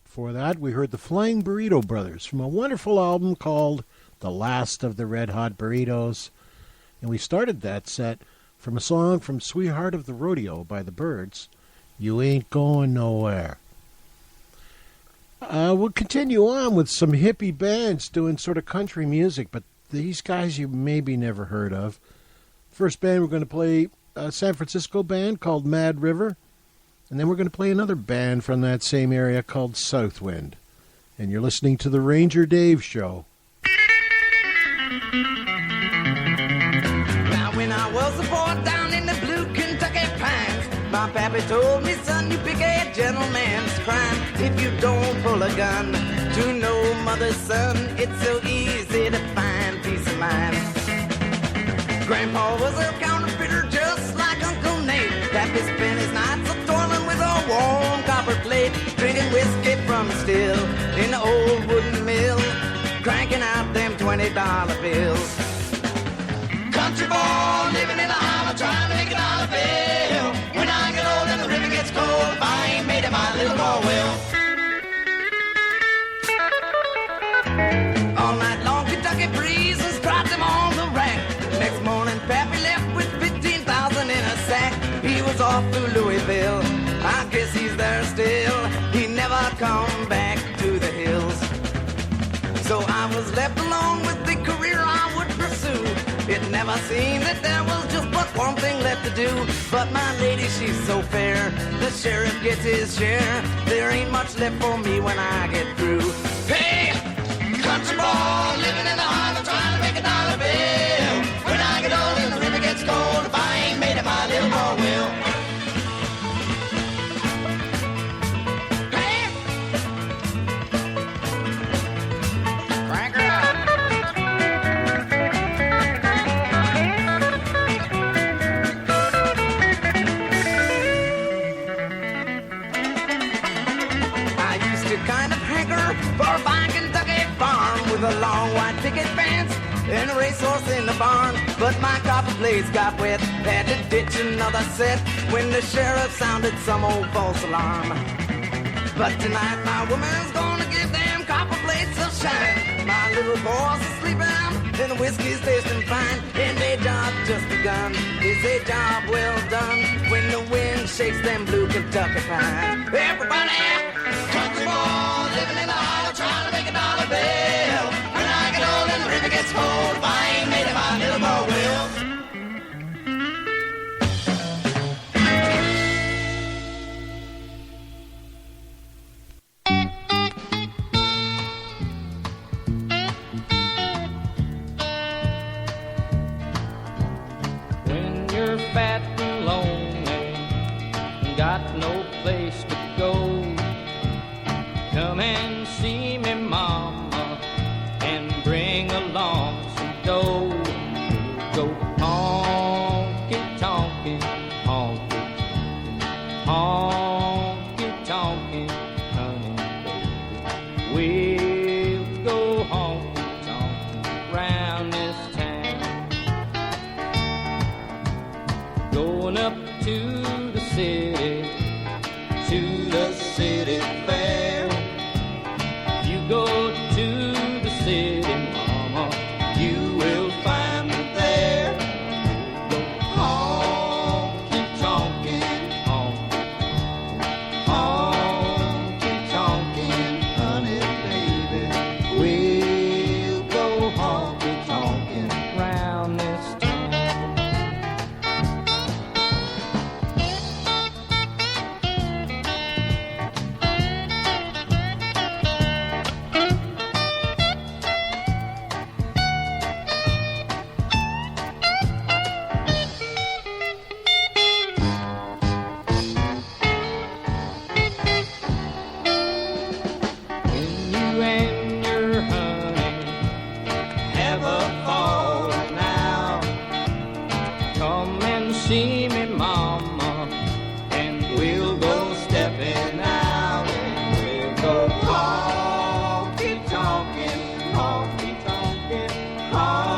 Before that, we heard the Flying Burrito Brothers from a wonderful album called The Last of the Red Hot Burritos. And we started that set from a song from Sweetheart of the Rodeo by the Byrds, You Ain't Going Nowhere. We'll continue on with some hippie bands doing sort of country music, but these guys you maybe never heard of. First band we're going to play, a San Francisco band called Mad River, and then we're going to play another band from that same area called Southwind. And you're listening to the Ranger Dave Show.
Now when I was a boy down in the blue Kentucky pines, my pappy told me, son, you pick a gentleman's crime if you don't pull a gun to no mother's son. It's so easy to find peace of mind. Grandpa was a counterfeiter just like Uncle Nate. Pappy spent his nights a-toiling with a warm copper plate, drinking whiskey from a still in the old wooden mill, cranking out them $20 bills. Country boy living in a holler, trying to make a dollar bill. When I get old and the river gets cold, if I ain't made it, my little boy will. All night long, Kentucky breezes dropped him on the rack. Next morning, Pappy left with 15,000 in a sack. He was off to Louisville. I guess he's there still. He never come back to the hills. So I was left alone with the career I would pursue. It never seemed that there was just but one thing left to do. But my lady, she's so fair, the sheriff gets his share. There ain't much left for me when I get through. Hey, country boy living in the holler, trying to make a dollar bill. When I get old and the river gets cold, if I ain't made it, my little boy will. With a long white picket fence and a racehorse in the barn. But my copper blades got wet, had to ditch another set when the sheriff sounded some old false alarm. But tonight my woman's gonna give them copper blades a shine. My little boy's asleeping and the whiskey's tasting fine. And their job just begun, is a job well done when the wind shakes them blue Kentucky pine. Everybody, country boy living in the holler, trying to make a dollar bill. When I get old and the river gets cold, if I ain't made it, my little boy will.
When you're fat and lonely, got no place to go, come and see me, mama, and bring along some dough. Go honky-tonkin', honky-tonkin', honky-tonkin', honey, baby. We'll go honky-tonkin' round this town. Going up to the city fair. You go to the city, mama, you will find me there. Go honky-tonkin', honky-tonkin', honey, baby. We'll go honky-tonkin' round this town. See me, mama, and we'll go stepping out, and we'll go honky-tonkin', honky-tonkin', honky-tonkin'.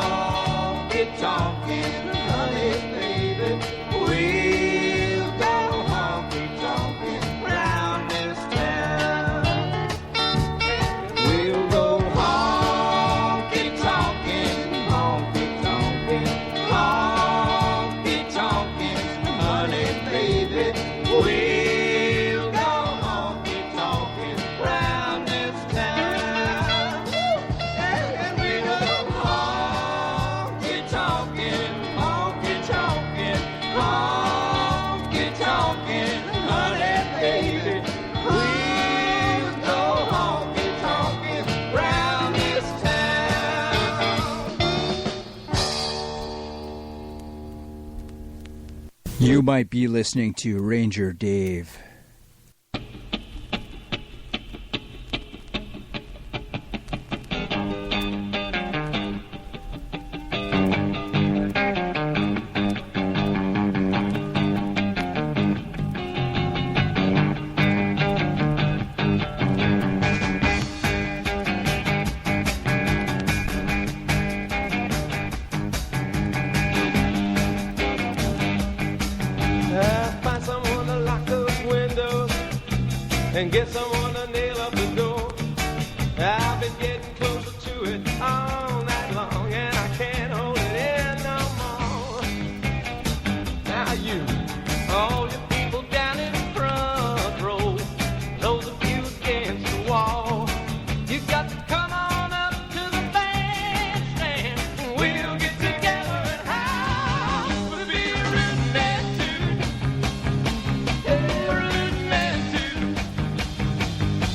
You might be listening to Ranger Dave.
Find someone to lock those windows and get someone to nail up the door. I've been getting closer to it all night long, and I can't hold it in no more. Now you, all you people down in the front row, those of you against the wall, you got to come on up to the bandstand. We'll get together and howl. We'll be rootin' and tootin'. Yeah, rootin' and tootin'.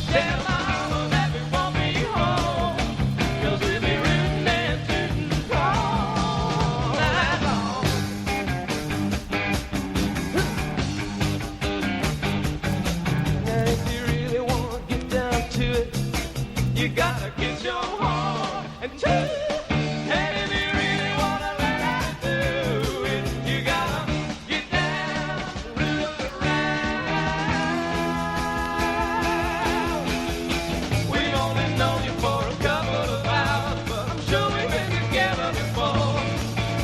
Tell mama that we won't be home, 'cause we'll be rootin' and tootin' all night long. Now if you really want to get down to it, you gotta get your horn and toot it. And if you really want to learn how to do it, you gotta get down, root around. We've only known you for a couple of hours, but I'm sure we've been together before.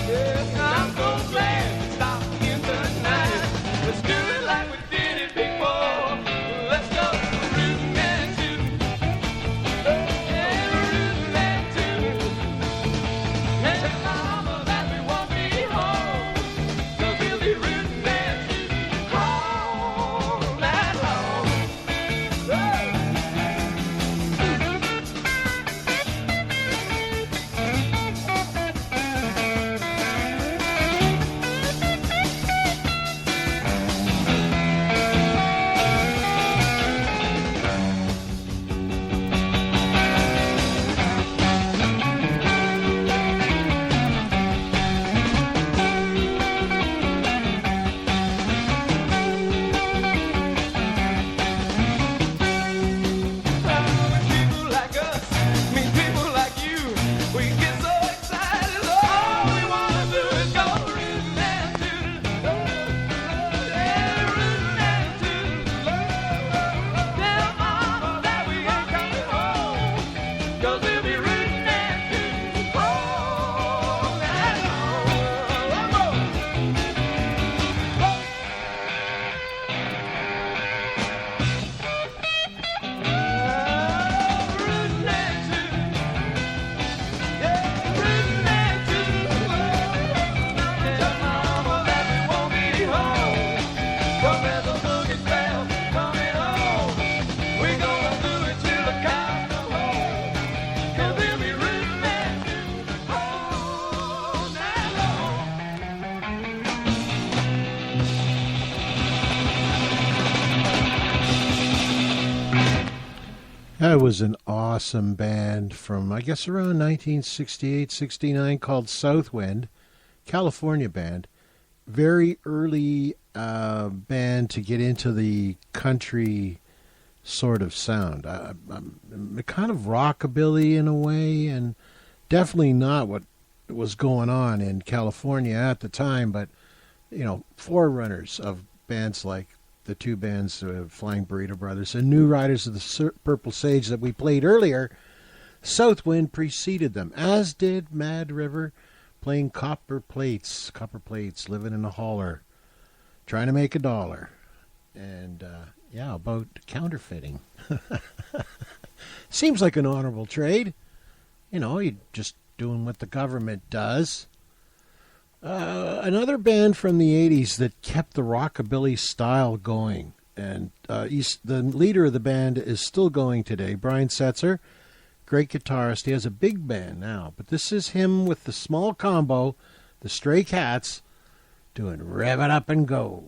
Yeah, I'm so glad we stopped again tonight. Let's do it like we did it before. Let's go rootin' and tootin'. Yeah, rootin' and tootin'. And tell mama that we won't be home, 'cause we'll be rootin' and tootin' all night long. People like us, mean people like you, we get so excited. All we wanna do is go rootin' and tootin'. Yeah, rootin' and tootin'. Tell mama that we ain't coming home, 'cause we'll be rootin' and tootin' all night long. Rootin' and tootin'. Yeah, rootin' and tootin'. Tell mama that we won't be home, 'cause there's a boogie bell coming home. We're gonna do it till the cows come home, 'cause we'll be rootin' and tootin' all night long.
That was an awesome band from, I guess, around 1968, 69, called Southwind, California band. Very early band to get into the country sort of sound. Kind of rockabilly in a way, and definitely not what was going on in California at the time, but, you know, forerunners of bands like the two bands, Flying Burrito Brothers and New Riders of the Purple Sage that we played earlier. Southwind preceded them, as did Mad River, playing copper plates, living in a holler, trying to make $1. And, yeah, about counterfeiting. Seems like an honorable trade. You know, you're just doing what the government does. Another band from the 80s that kept the rockabilly style going, and the leader of the band is still going today, Brian Setzer, great guitarist. He has a big band now, but this is him with the small combo, the Stray Cats, doing Rev It Up and Go.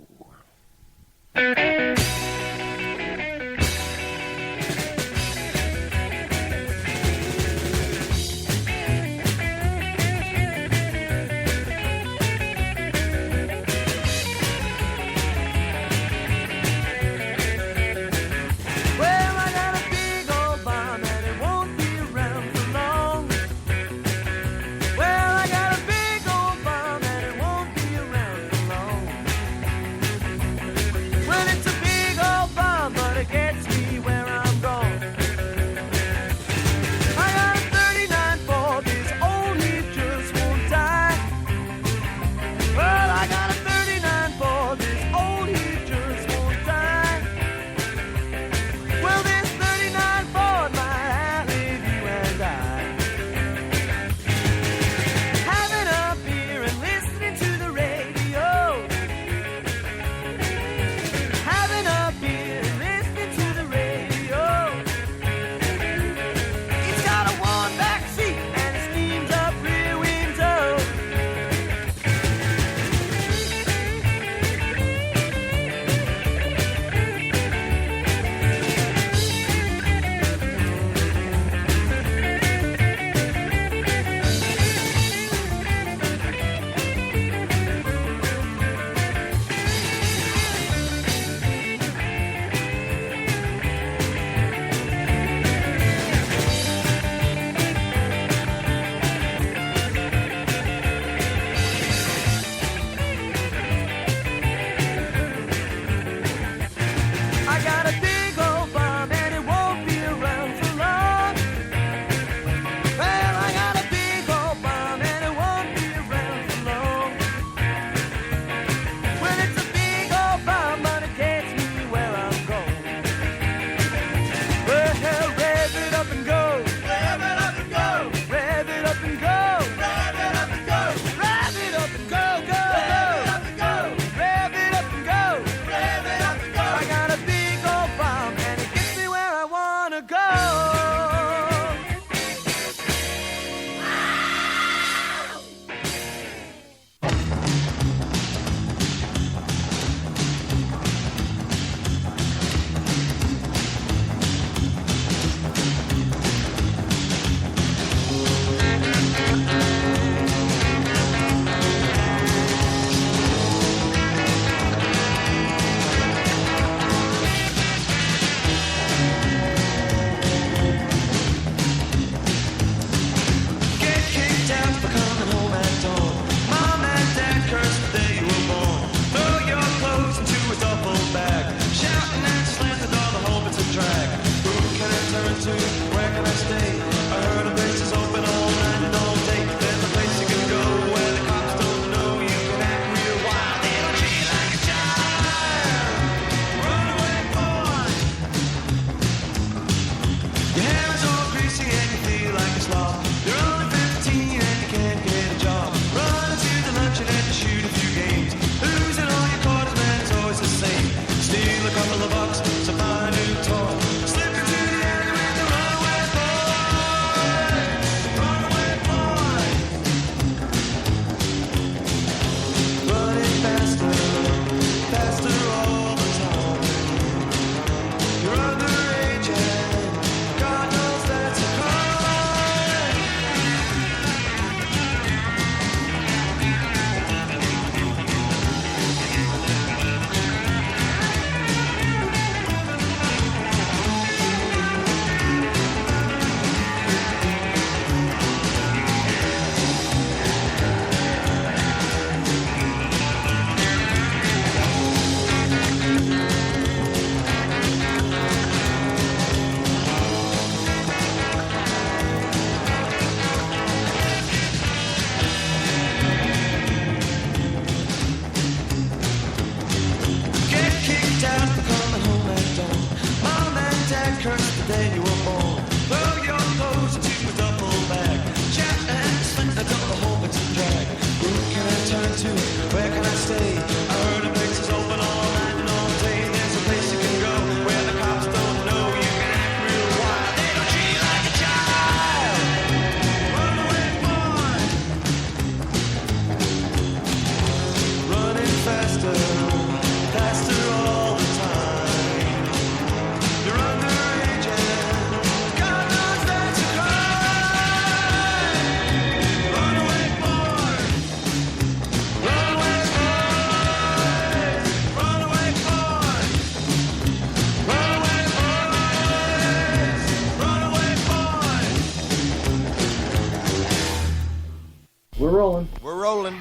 We're rolling.
We're rolling.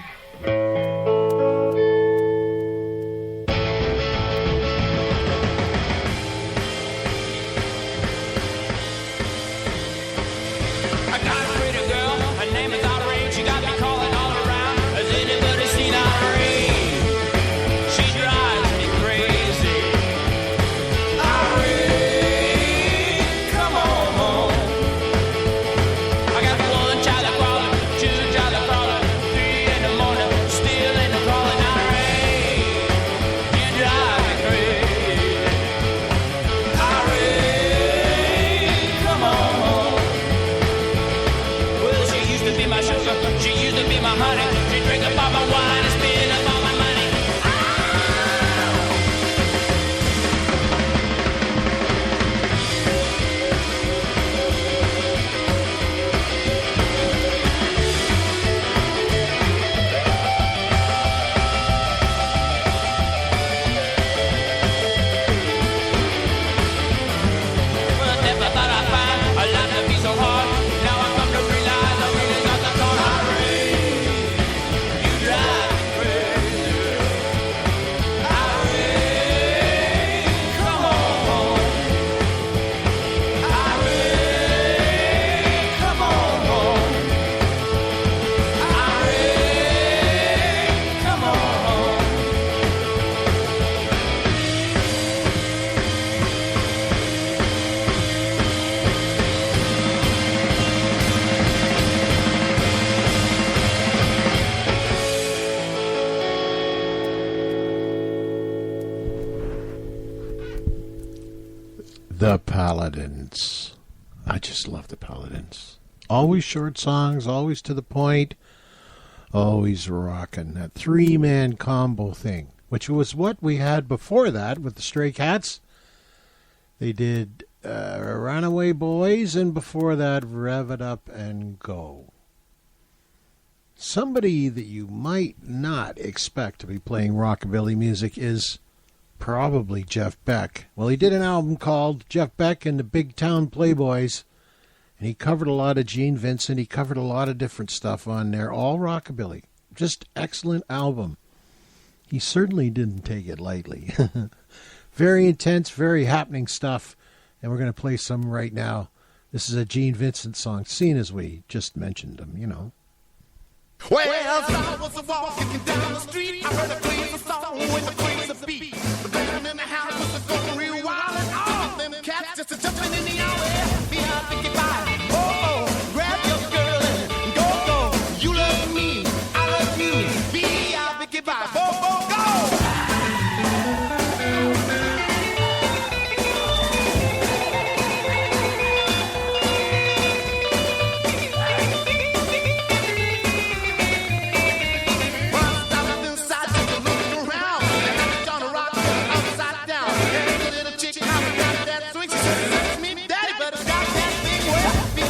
I got a pretty girl, her name is Irene. She got me calling all around. Has anybody seen Irene? She drives me crazy. Irene, come on home. I got one child crawler, two child crawler, 3 in the morning, still in the crawling. Irene, you drive me crazy. Irene, come on home. Well, she used to be my sugar, she used to be my honey. She drink up all my wine and spend up all my money. Well, I never thought I'd find a life to be so hard. Now I come to realize I really got the call. Irene, you drive me crazy. Irene, come on home. Irene, come on home. Irene, come on home.
The Paladins. I just love the Paladins. Always short songs, always to the point, always rocking. That 3-man combo thing, which was what we had before that with the Stray Cats. They did Runaway Boys, and before that, Rev It Up and Go. Somebody that you might not expect to be playing rockabilly music is probably Jeff Beck. Well, he did an album called Jeff Beck and the Big Town Playboys, and he covered a lot of Gene Vincent. He covered a lot of different stuff on there, all rockabilly. Just excellent album. He certainly didn't take it lightly. Very intense, very happening stuff, and we're going to play some right now. This is a Gene Vincent song, seeing as we just mentioned him, you know.
Well, as I was walking down the street, I heard a crazy song with a crazy beat. The band in the house was going real wild, and all of them cats just jumping in the alley. Behind the goodbye. Oh, grab your girl and go, go. You love me, I love you. Be out the goodbye. Go, go, go. Be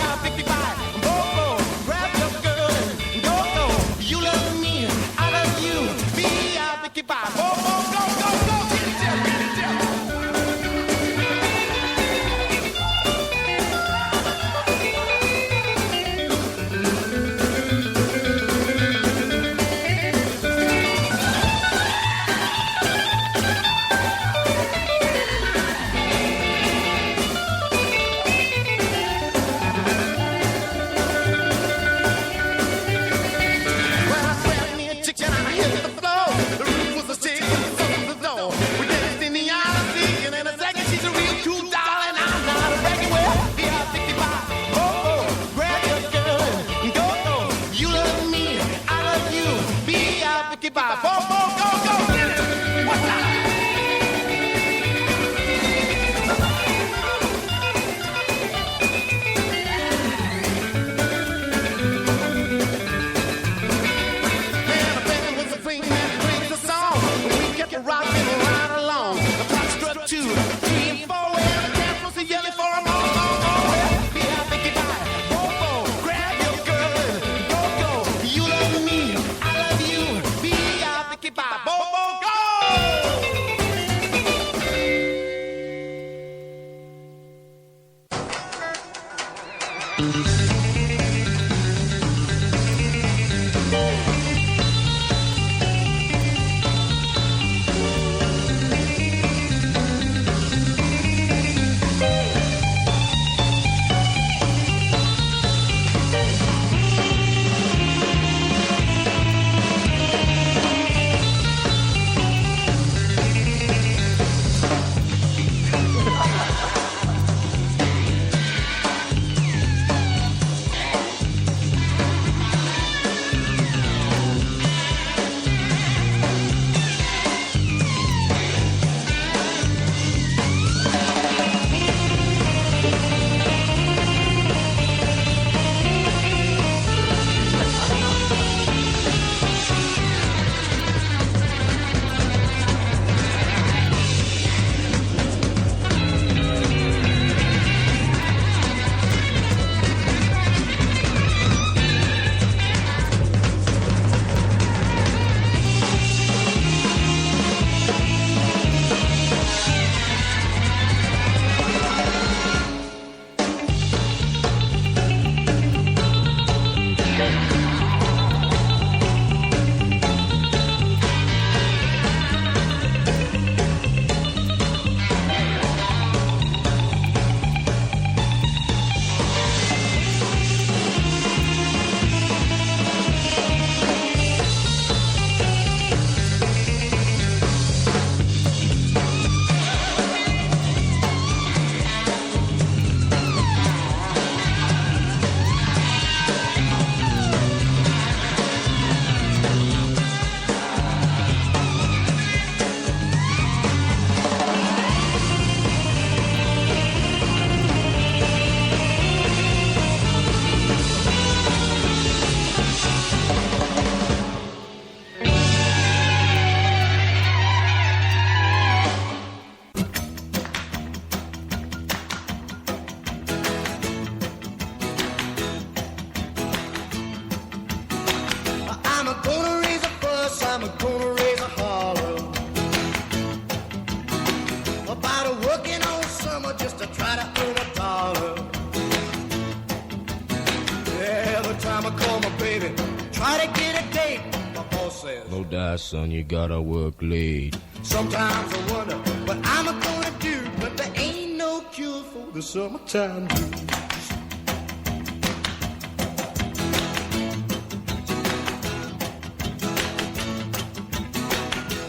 Son, you gotta work late.
Sometimes I wonder what I'm gonna do, but there ain't no cure for the summertime blues.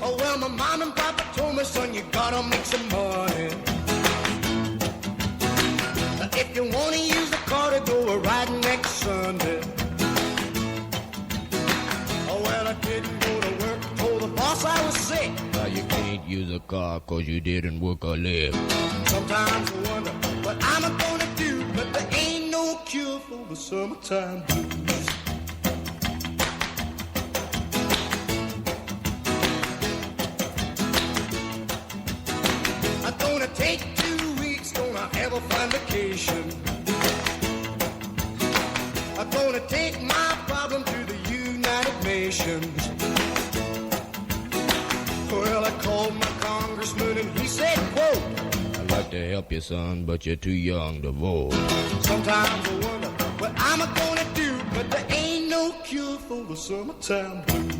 Oh well, my mom and papa told me, son, you gotta make some money. If you wanna use a car to go riding next Sunday. Oh well, I didn't go to work. Boss, I was sick.
Now you can't use a car 'cause you didn't work a lick.
Sometimes I wonder what I'm gonna do, but there ain't no cure for the summertime blues. I'm gonna take 2 weeks, gonna have a fine vacation. I'm gonna take my problem to the United Nations. Well, I called my congressman and he said, quote,
I'd like to help you, son, but you're too young to vote.
Sometimes I wonder what I'm gonna do, but there ain't no cure for the summertime blues.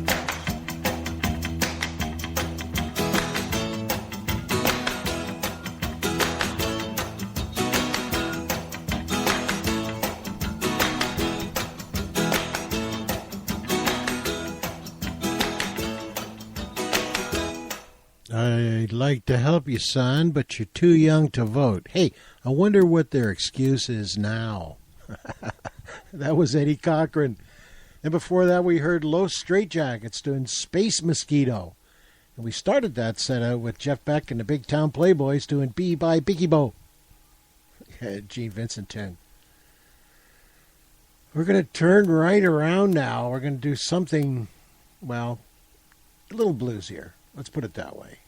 I'd like to help you, son, but you're too young to vote. Hey, I wonder what their excuse is now. That was Eddie Cochran. And before that, we heard Los Straitjackets doing Space Mosquito. And we started that set out with Jeff Beck and the Big Town Playboys doing Bee by Biggie Bo. Gene Vincent tune. We're going to turn right around now. We're going to do something, well, a little bluesier. Let's put it that way.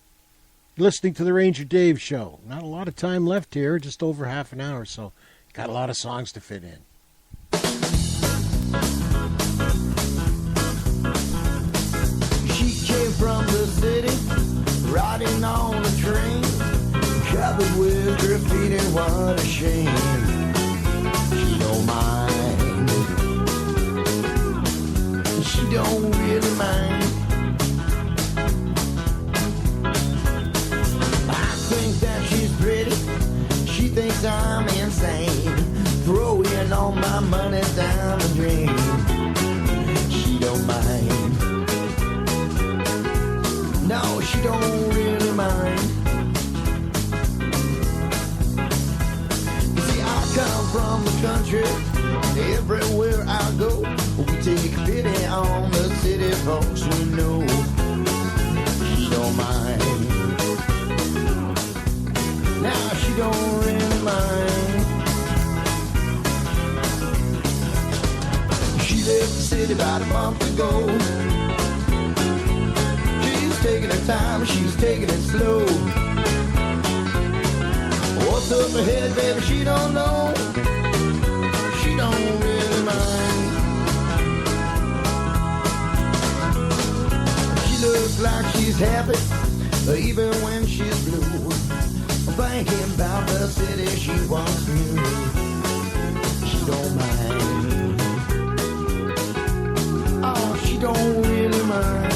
Listening to the Ranger Dave Show. Not a lot of time left here, just over half an hour, so got a lot of songs to fit in.
She came from the city, riding on a train, covered with graffiti, what a shame. She don't mind. She don't really mind. That she's pretty, she thinks I'm insane, throwing all my money down the drain. She don't mind. No, she don't really mind. You see, I come from the country, everywhere I go, we take pity on the city folks we know. She don't mind. Now she don't really mind. She left the city about a month ago. She's taking her time, she's taking it slow. What's up ahead, baby, she don't know. She don't really mind. She looks like she's happy, even when she's blue. Thinking about the city she once knew. She don't mind. mind.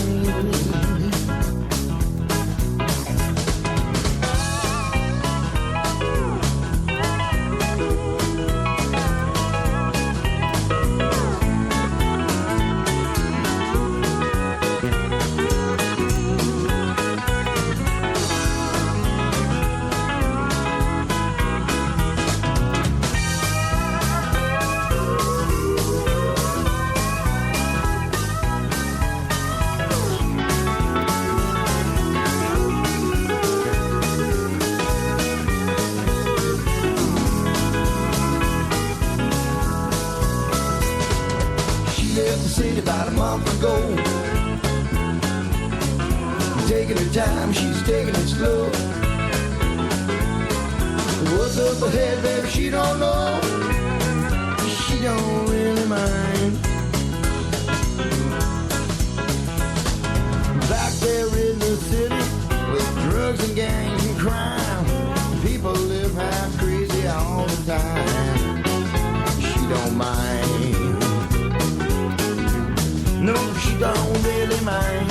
About a month ago, taking her time, she's taking it slow. What's up ahead, baby, she don't know. She don't really mind. Back there in the city, with drugs and gangs and crime, people live half crazy all the time. She don't mind. No, she don't really mind.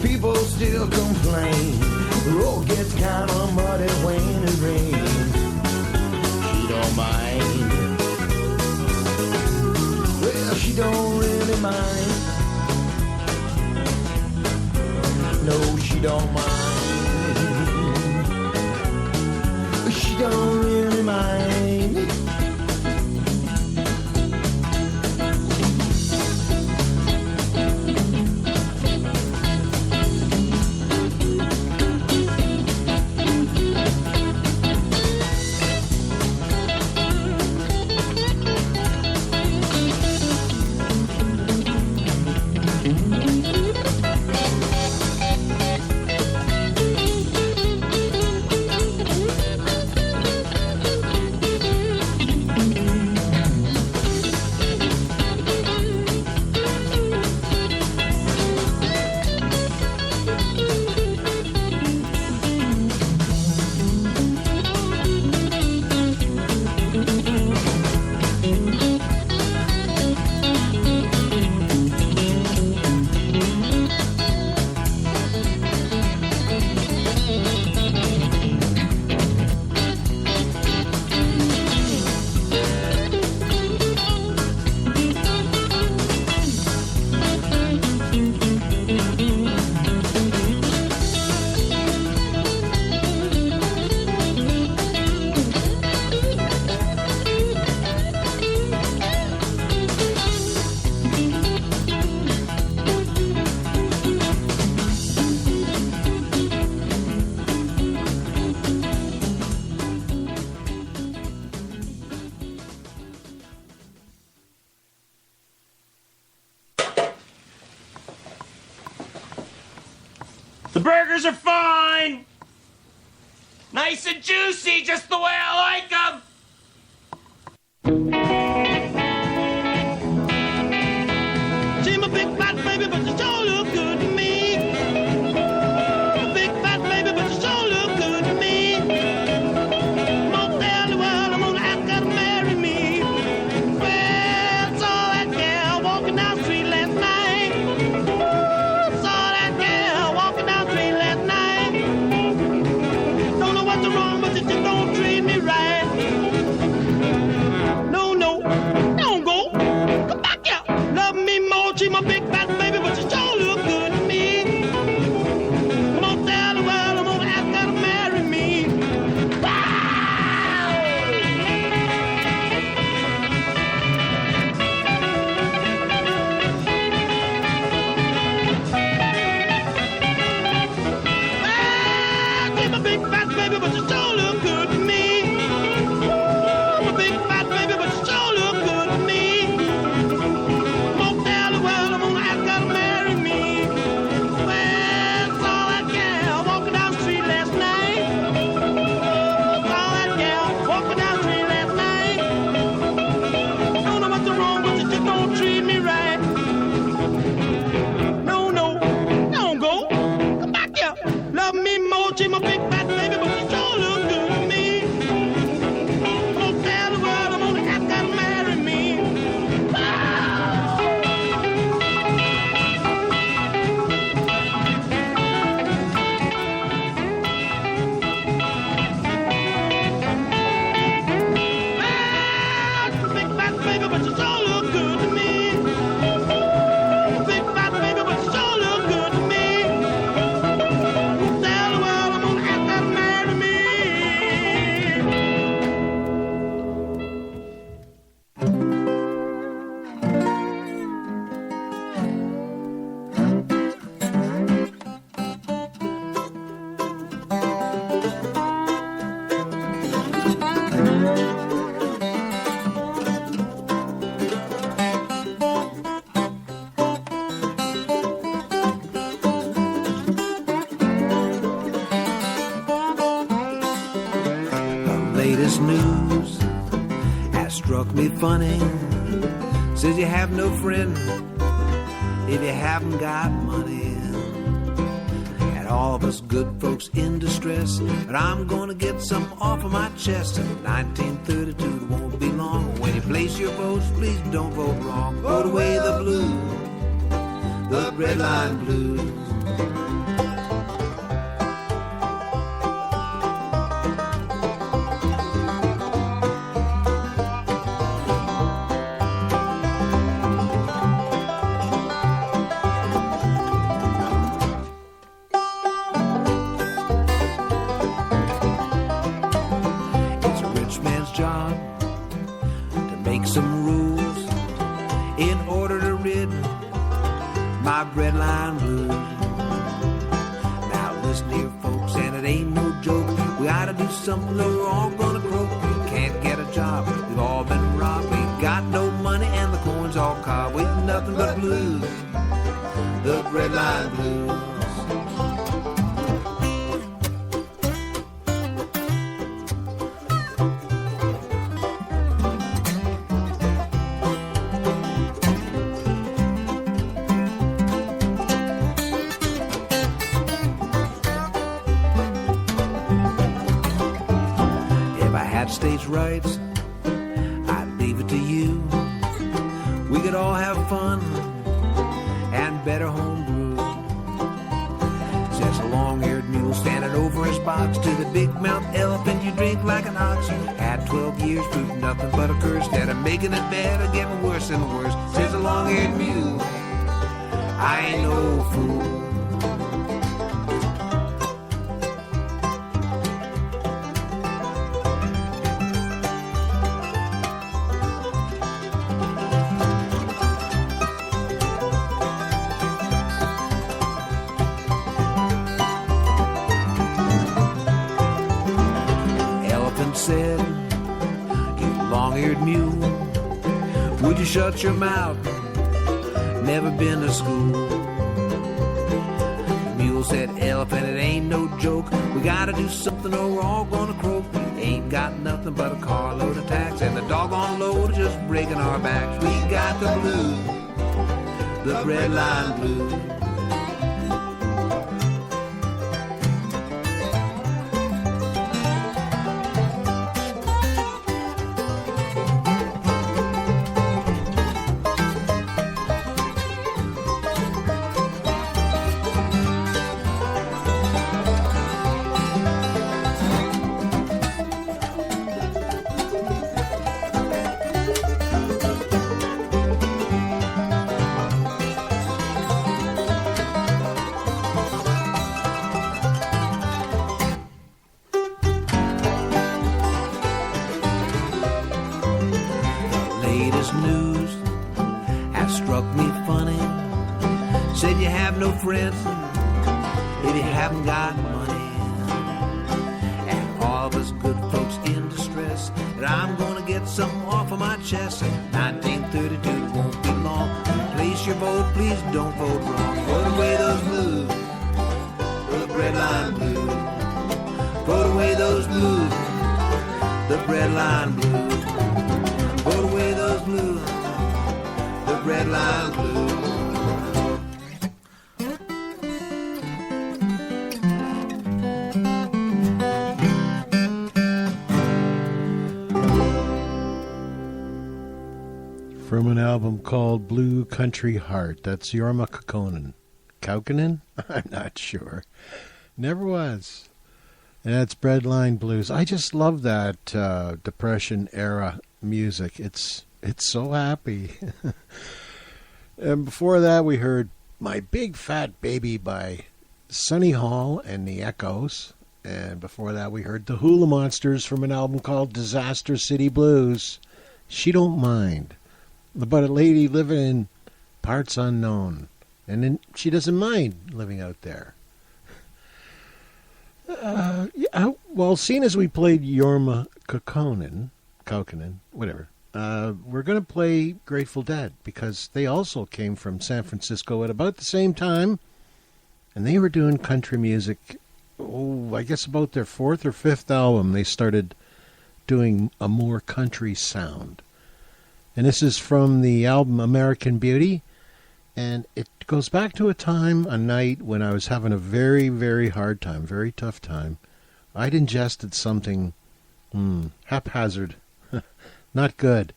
People still complain. The road gets kind of muddy when it rains. She don't mind. Well, she don't really mind. No, she don't mind. She don't really mind.
The burgers are fine. Nice and juicy, just the way I like them.
She's my big fat baby, but she sure look good to me. Big fat baby, but she sure look good to me. I'm gonna tell the world, I'm gonna ask her to marry me. Well, saw that gal walking down the street last night. Saw that gal walking down the street last night. Don't know what's wrong, but she just don't treat me right. No, no, don't go. Come back here. Love me more. She's my big fat baby, but she sure look good to me. I'm gonna tell the world, I'm gonna ask her to marry me.
latest news has struck me funny. Says you have no friend if you haven't got money. And all of us good folks in distress, but I'm gonna get some off of my chest. In 1932, it won't be long. When you place your votes, please don't vote wrong. Vote away the blues, the red line blues. Red line blues. Now listen here, folks, and it ain't no joke. We gotta do something or we're all gonna croak. We can't get a job, we've all been robbed. We got no money and the coins all cob. We've nothing but blues, the red line blues. States' rights, I'd leave it to you. We could all have fun and better home brew. Says a long-haired mule standing over his box to the big-mouthed elephant. You drink like an ox. You had 12 years, proved nothing but a curse. Instead of making it better, getting worse and worse. Says a long-haired mule, I ain't no fool. Said, you long-eared mule, would you shut your mouth? Never been to school. The mule said, elephant, it ain't no joke. We gotta do something or we're all gonna croak. We ain't got nothing but a carload of tacks, and the doggone load is just breaking our backs. We got the blues, the red line blues. News has struck me funny. Said you have no friends if you haven't got money. And all of us good folks in distress, that I'm gonna get something off of my chest. 1932 won't be long. Place your vote, please don't vote wrong. Vote away those blues, the red line blues. Vote away those blues, the red line blues. Vote away those blues, the red line blues.
From an album called Blue Country Heart. That's Jorma Kaukonen. Kaukonen? I'm not sure. Never was. That's Breadline Blues. I just love that Depression era music. It's so happy. And before that we heard My Big Fat Baby by Sonny Hall and the Echoes. And before that we heard the Hula Monsters from an album called Disaster City Blues. She Don't Mind. About a lady living in parts unknown. And then she doesn't mind living out there. Well, seeing as we played Jorma Kaukonen, whatever, we're going to play Grateful Dead because they also came from San Francisco at about the same time, and they were doing country music, I guess about their fourth or fifth album. They started doing a more country sound. And this is from the album American Beauty. And it goes back to a night when I was having a very, very hard time, very tough time. I'd ingested something haphazard, not good.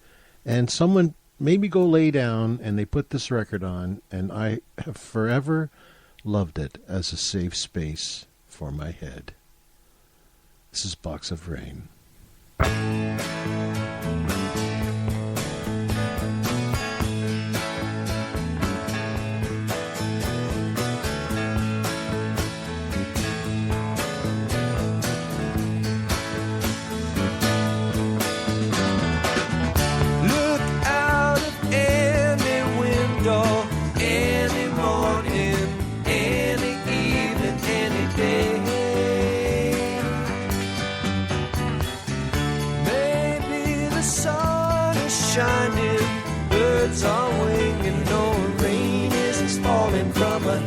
And someone made me go lay down, and they put this record on, and I have forever loved it as a safe space for my head. This is Box of Rain.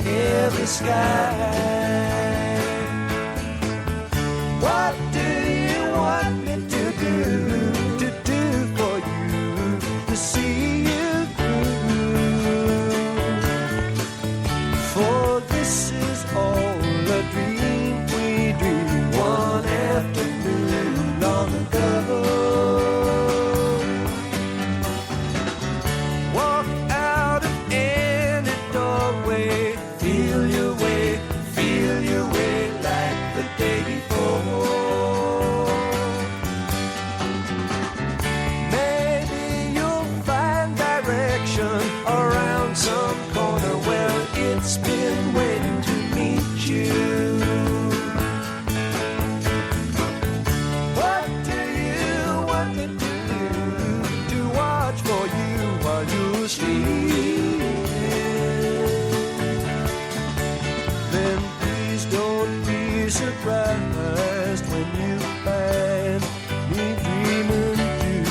Heavy sky. What do you want me to do for you, to see you through? For this is all a dream we dreamed one afternoon long ago. Walk out of any doorway, feel your way like the day before. Maybe you'll find direction around some corner where it's been waiting to meet you. What do you want me to do? To watch for you while you sleep? Then please don't be surprised when you find me dreaming too.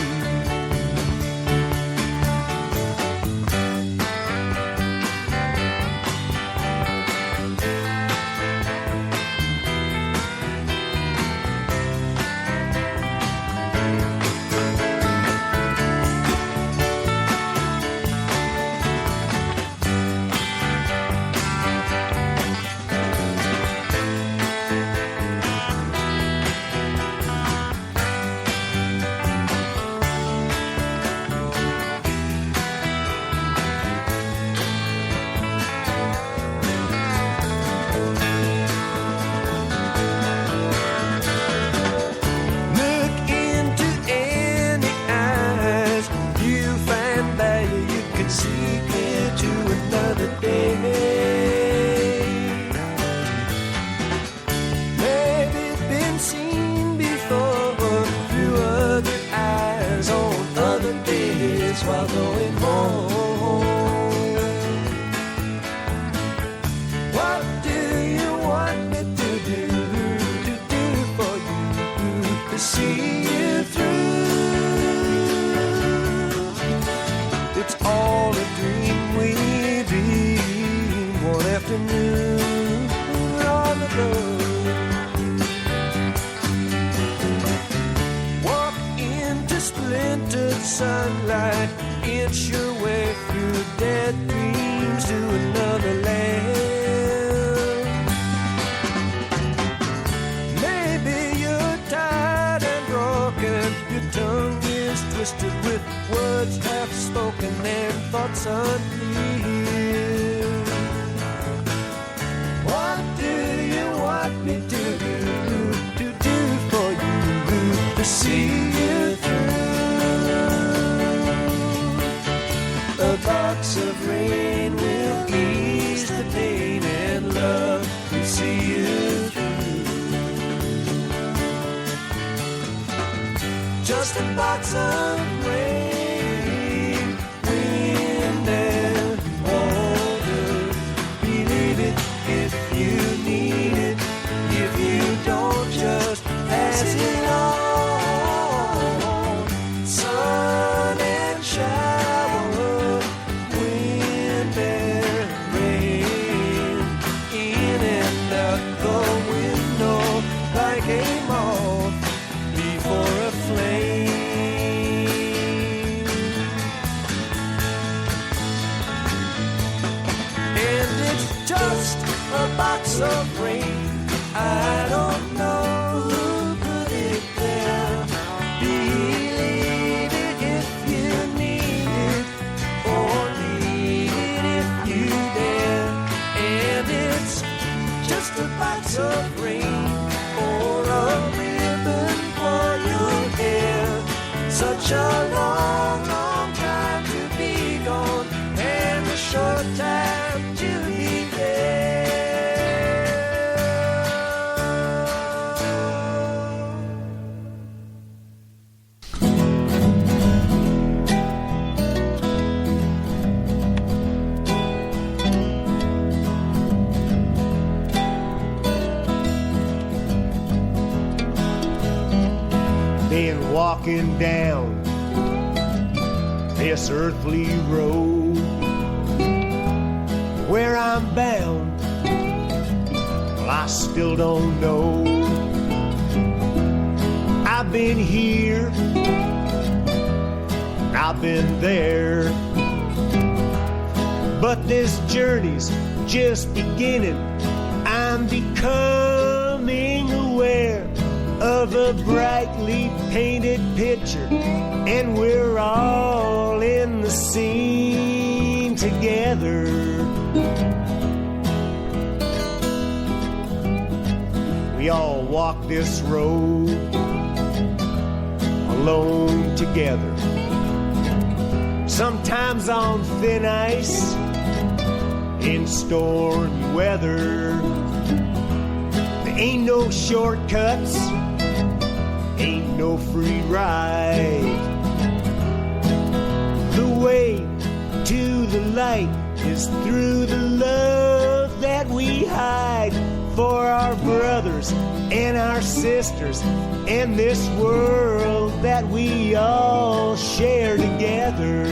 Look into any eyes, you find value, you can see clear to another day. Maybe been seen before through other eyes on other days while going home. What do you want me to do for you, to see you through? It's all a dream we dreamed one afternoon long ago. Walk into splintered sunlight, inch your way through dead dreams to another land. Maybe you're tired and broken, your tongue is twisted with words half spoken and thoughts unclear. What do you want me to do for you, to see you through? A box of rain will ease the pain, and love will see you through. Just a box of rain, wind and water. Believe it if you need it. If you don't, just pass it on. Sun and shower, wind and rain, in and out the window like a moth before a flame. it's just a box of rain. I don't know who put it there. Believe it if you need it, or leave it if you dare. And it's just a box of rain, or a ribbon for your hair. Such a long, long time to be gone, and a short time to be there.
Been walking down this earthly road, where I'm bound, well, I still don't know. I've been here, I've been there, but this journey's just beginning. I'm becoming aware of a brightly painted picture, and we're all in the scene together. We all walk this road alone together, sometimes on thin ice, in stormy weather. There ain't no shortcuts, ain't no free ride. The way to the light is through the love that we hide for our brothers and our sisters, and this world that we all share together.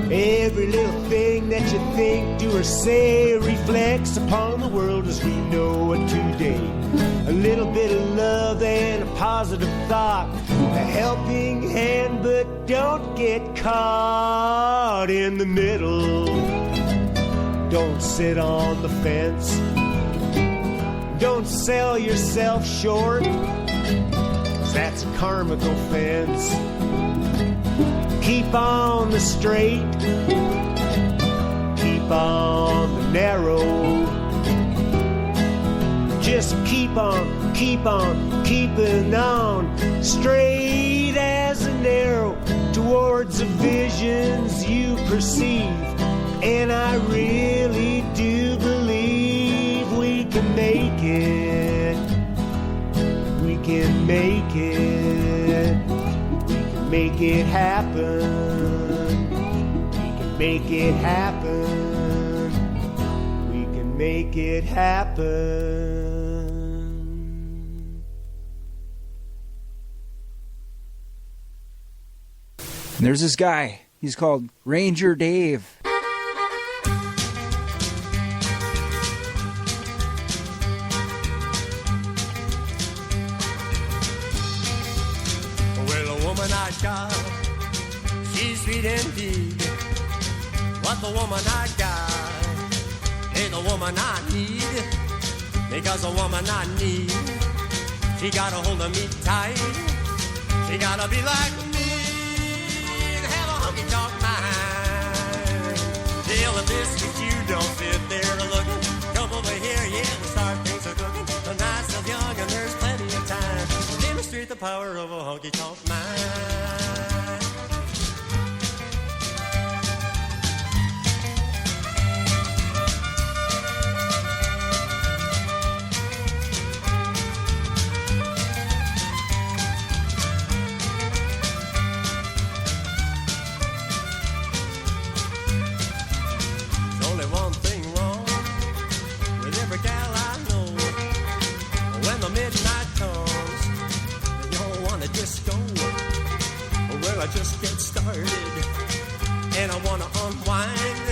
Every little thing that you think, do, or say reflects upon the world as we know it today. A little bit of love and a positive thought, a helping hand, but don't get caught in the middle. Don't sit on the fence. Don't sell yourself short, 'cause that's a karmic offense. Keep on the straight, keep on the narrow. Just keep on keeping on, straight as an arrow towards the visions you perceive. And I really do believe we can make it. We can make it. Make it happen. We can make it happen. We can make it happen.
And there's this guy. He's called Ranger Dave.
I got, she's sweet indeed. What the woman I got ain't the woman I need, because the woman I need, she gotta hold of me tight. She gotta be like me and have a honky-tonk mind. Deal with this, but you don't sit there looking. Come over here, yeah, we start things are cooking. The night's still young and there's plenty of time to demonstrate the power of a honky-tonk mind. I just get started and I wanna unwind.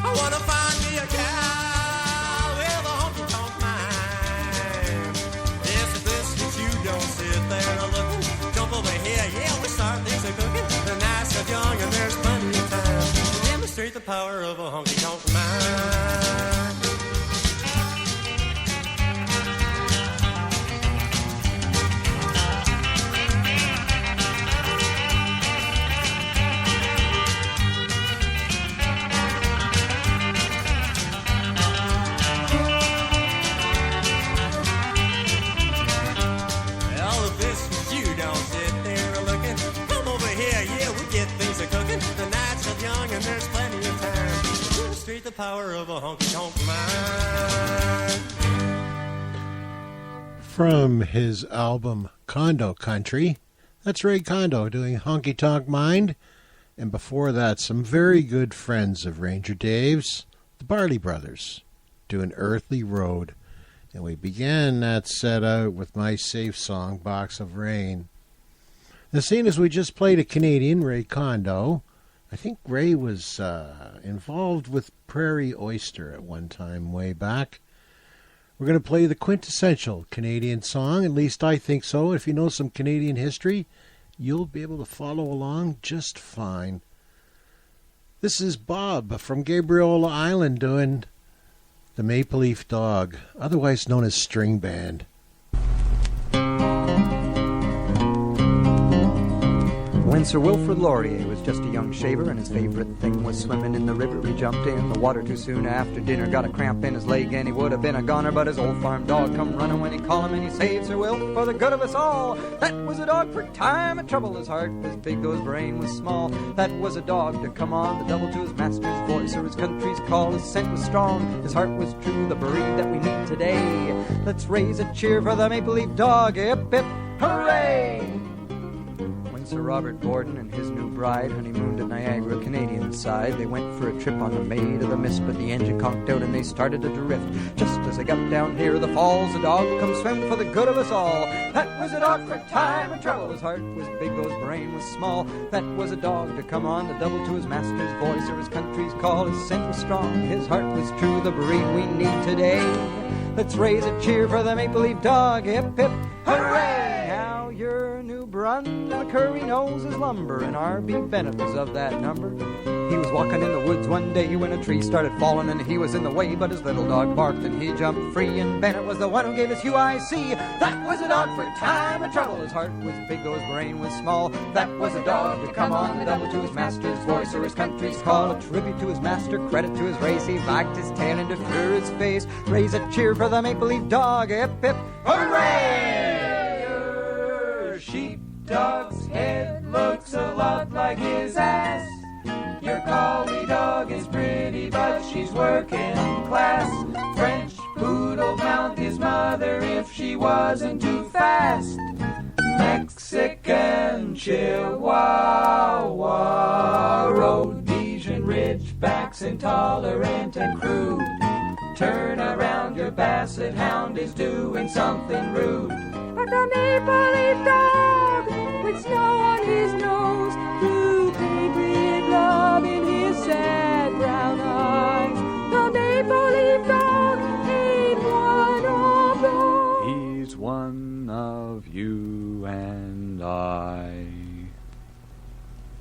I wanna find me a gal with a honky-tonk mind. This is this, but you don't sit there looking. Jump over here, yeah, we start things are cooking. The nights are young and there's plenty of time to demonstrate the power of a honky-tonk mind. Well, if this was you, don't sit there looking. Come over here, yeah, we get things a-cooking. The night's still young and there's plenty of time to demonstrate the power of a honky-tonk mind.
From his album Condo Country, that's Ray Kondo doing Honky Tonk Mind. And before that, some very good friends of Ranger Dave's, the Barley Brothers, doing Earthly Road. And we began that set out with my safe song, Box of Rain. The scene is we just played a Canadian, Ray Kondo. I think Ray was involved with Prairie Oyster at one time way back. We're going to play the quintessential Canadian song, at least I think so. If you know some Canadian history, you'll be able to follow along just fine. This is Bob from Gabriola Island doing the Maple Leaf Dog, otherwise known as String Band.
When Sir Wilfrid Laurier was just a young shaver and his favorite thing was swimming in the river, he jumped in the water too soon after dinner, got a cramp in his leg and he would have been a goner, but his old farm dog come running when he called him and he saved Sir Wilf for the good of us all. That was a dog for time of trouble, his heart was big though his brain was small. That was a dog to come on the double to his master's voice or his country's call. His scent was strong, his heart was true, the breed that we need today. Let's raise a cheer for the Maple Leaf Dog, hip hip hooray! Sir Robert Gordon and his new bride honeymooned at Niagara, Canadian side. They went for a trip on the Maid of the Mist, but the engine conked out and they started to drift. Just as they got down near the falls, a dog come swim for the good of us all. That was a dog for time and trouble. His heart was big, though his brain was small. That was a dog to come on the double to his master's voice or his country's call. His scent was strong, his heart was true, the breed we need today. Let's raise a cheer for the Maple Leaf Dog, hip hip hooray! Now your New Brunswick curry nose is lumber, and R.B. Bennett was of that number. He was walking in the woods one day when a tree started falling and he was in the way, but his little dog barked and he jumped free, and Bennett was the one who gave us UIC. That was a dog for time and trouble. His heart was big though his brain was small. That was a dog to come on the double to his master's voice or his country's call. A tribute to his master, credit to his race. He wagged his tail and deferred his face. Raise a cheer for the Maple Leaf Dog, hip hip hooray! Your sheepdog's head looks a lot like his ass. Your collie dog is pretty, but she's working class. French poodle mount his mother if she wasn't too fast. Mexican Chihuahua, Rhodesian Ridgebacks, intolerant and crude. Turn around, your basset hound is doing something rude.
But the Maple Leaf Dog, with snow on his nose, blue patriot love in his sad brown eyes. The Maple Leaf Dog ain't one of those.
He's one of you and I.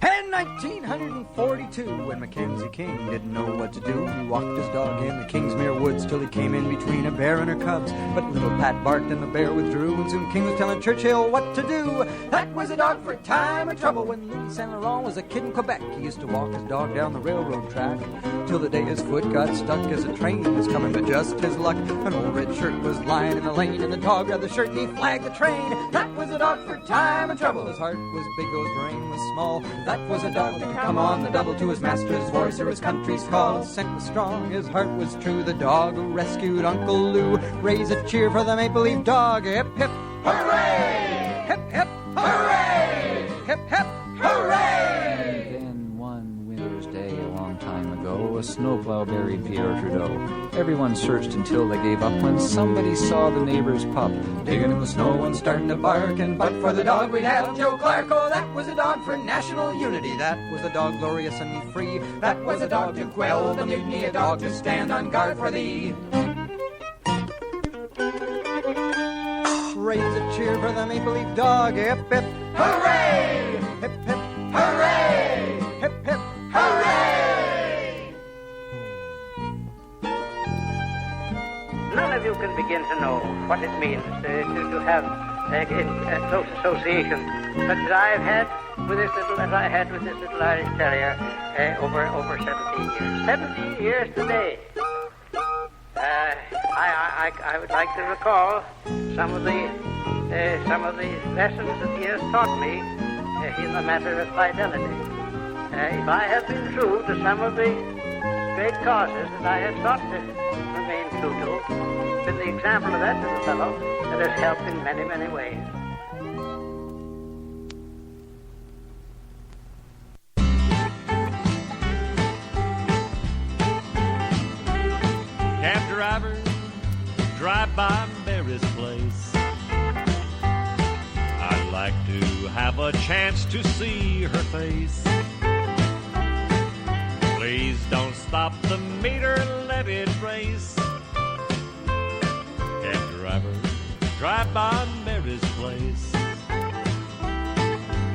In 1942, when Mackenzie King didn't know what to do, he walked his dog in the Kingsmere woods till he came in between a bear and her cubs. But little Pat barked and the bear withdrew, and soon King was telling Churchill what to do. That was a dog for time and trouble. When Louis Saint Laurent was a kid in Quebec, he used to walk his dog down the railroad track till the day his foot got stuck as a train was coming. But just his luck, an old red shirt was lying in the lane, and the dog grabbed the shirt and he flagged the train. That was a dog for time and trouble. His heart was big though his brain was small. That was a dog to come on the double to his master's voice or his country's call. His scent was strong, his heart was true. The dog who rescued Uncle Lou. Raise a cheer for the Maple Leaf Dog. Hip hip hooray! Hip hip hooray! Hip hip hooray!
Then one winter's day a long time ago, a snowplow buried Pierre Trudeau. Everyone searched until they gave up when somebody saw the neighbor's pup
digging in the snow and starting to bark, and but for the dog we'd have Joe Clark. Oh, that was a dog for national unity. That was a dog glorious and free. That was a dog to quell the mutiny, a dog to stand on guard for thee. Raise a cheer for the Maple Leaf Dog. Hip hip hooray! Hip hip hooray!
begin to know what it means to have close association, such as I've had with this little, as I had with this little Irish Terrier over 17 years. 17 years today. I would like to recall some of the lessons that he has taught me in the matter of fidelity. If I have been true to some of the great causes that I have sought to remain true to, been the example of that little fellow that has helped in many, many ways.
Cab driver, drive by Mary's place. I'd like to have a chance to see her face. Please don't stop the meter, let it race. Cab driver, drive by Mary's place.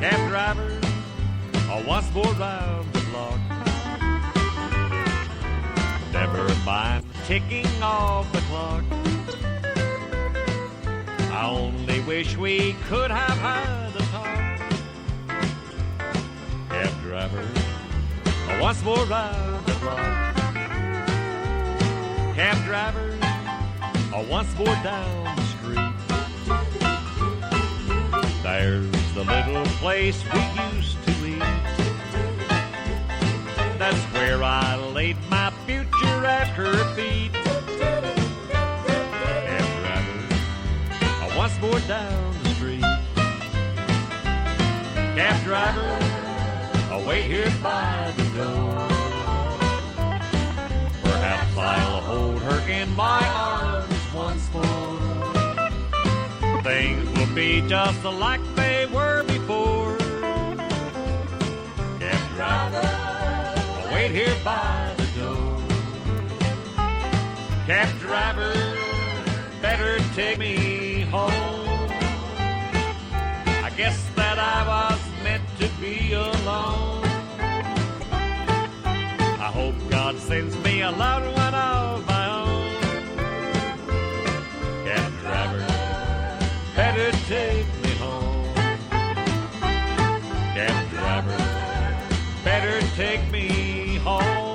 Cab driver, once more round the block. Never mind ticking of the clock. I only wish we could have had a talk. Cab driver, once more round the block. Cab driver, once more down the street. There's the little place we used to eat. That's where I laid my future at her feet. Cab driver, once more down the street. Cab driver, wait here by the door. Perhaps I'll hold her in my arms once more. Things will be just like they were before. Cab driver, wait here by the door. Cab driver, better take me home. I guess that I was meant to be alone. I hope God sends me a loved one of my own. Cab driver, better take me home. Cab driver, better take me home.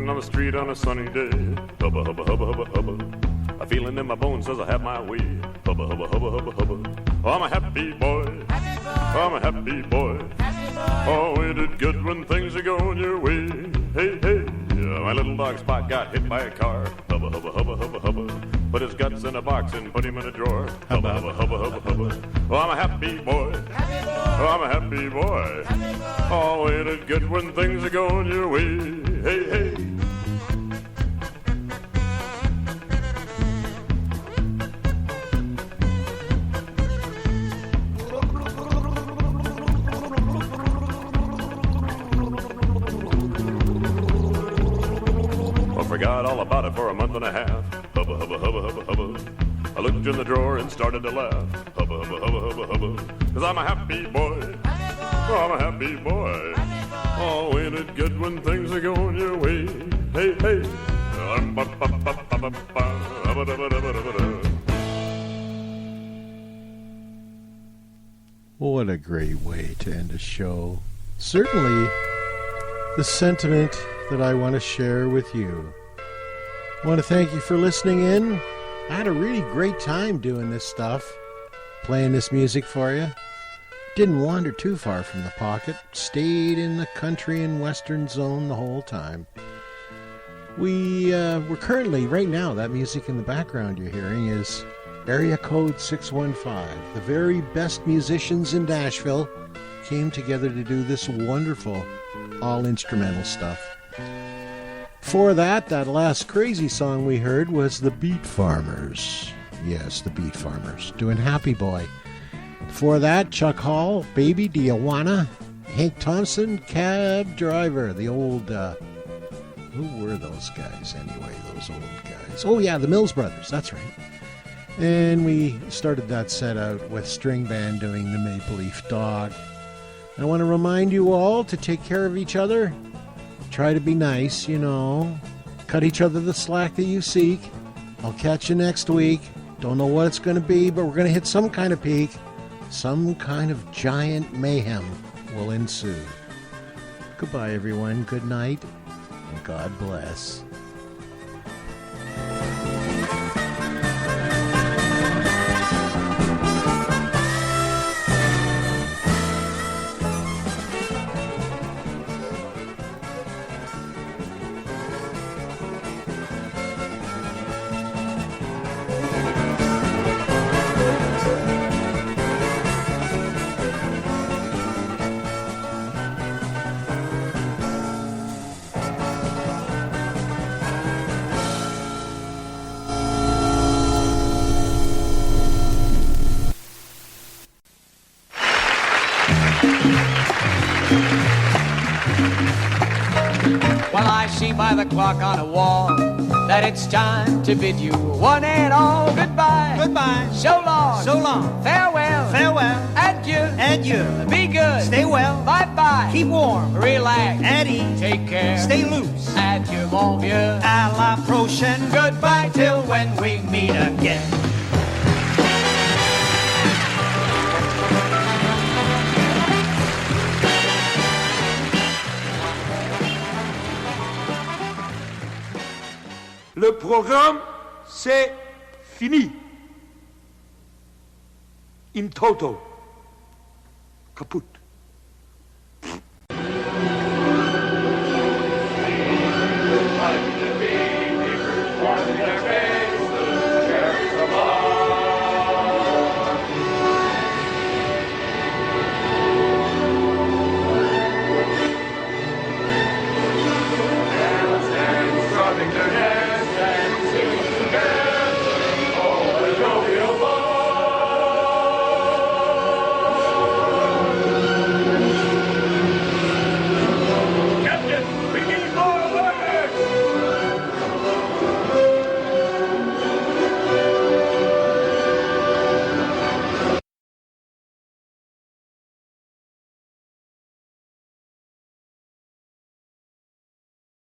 walking on the street on a sunny day. Hubba, hubba, hubba, hubba, hubba. A feeling in my bones says I have my way. Hubba, hubba, hubba, hubba, hubba. Oh, I'm a happy boy. I'm a happy boy. Oh, ain't it good when things are going your way? Hey, hey. My little dog Spot got hit by a car. Hubba, hubba, hubba, hubba, hubba. Put his guts in a box and put him in a drawer. Hubba, hubba, hubba, hubba, hubba. Oh, I'm a happy boy. Oh, I'm a happy boy. Oh, ain't it good when things are going your way? Hey, hey. I forgot all about it for a month and a half. Hubba, hubba, hubba, hubba, hubba. I looked in the drawer and started to laugh. Hubba, hubba, hubba, hubba, hubba. 'Cause I'm a happy boy. Oh, I'm a happy boy. Oh, ain't it good when things are going your way? Hey, hey.
What a great way to end a show. Certainly the sentiment that I want to share with you. I want to thank you for listening in. I had a really great time doing this stuff, playing this music for you. Didn't wander too far from the pocket. Stayed in the country and western zone the whole time. We're currently, right now, that music in the background you're hearing is Area Code 615. The very best musicians in Nashville came together to do this wonderful all-instrumental stuff. Before that last crazy song we heard was the Beat Farmers. Yes, the Beat Farmers, doing Happy Boy. Before that, Chuck Hall, Baby Do You Wanna? Hank Thompson, Cab Driver. The old, who were those guys anyway, those old guys? Oh yeah, the Mills Brothers, that's right. And we started that set out with String Band doing the Maple Leaf Dog. I want to remind you all to take care of each other. Try to be nice, you know. Cut each other the slack that you seek. I'll catch you next week. Don't know what it's going to be, but we're going to hit some kind of peak. Some kind of giant mayhem will ensue. Goodbye, everyone. Good night, and God bless.
Well, I see by the clock on a wall that it's time to bid you one and all goodbye.
Goodbye.
So long.
So long.
Farewell.
Farewell.
Adieu.
Adieu.
Be good.
Stay well.
Bye-bye.
Keep warm.
Relax.
At ease.
Take care.
Stay loose.
Adieu, mon vieux.
À la prochaine.
Goodbye till when we meet again.
Le programme, c'est fini. In toto. Kaput.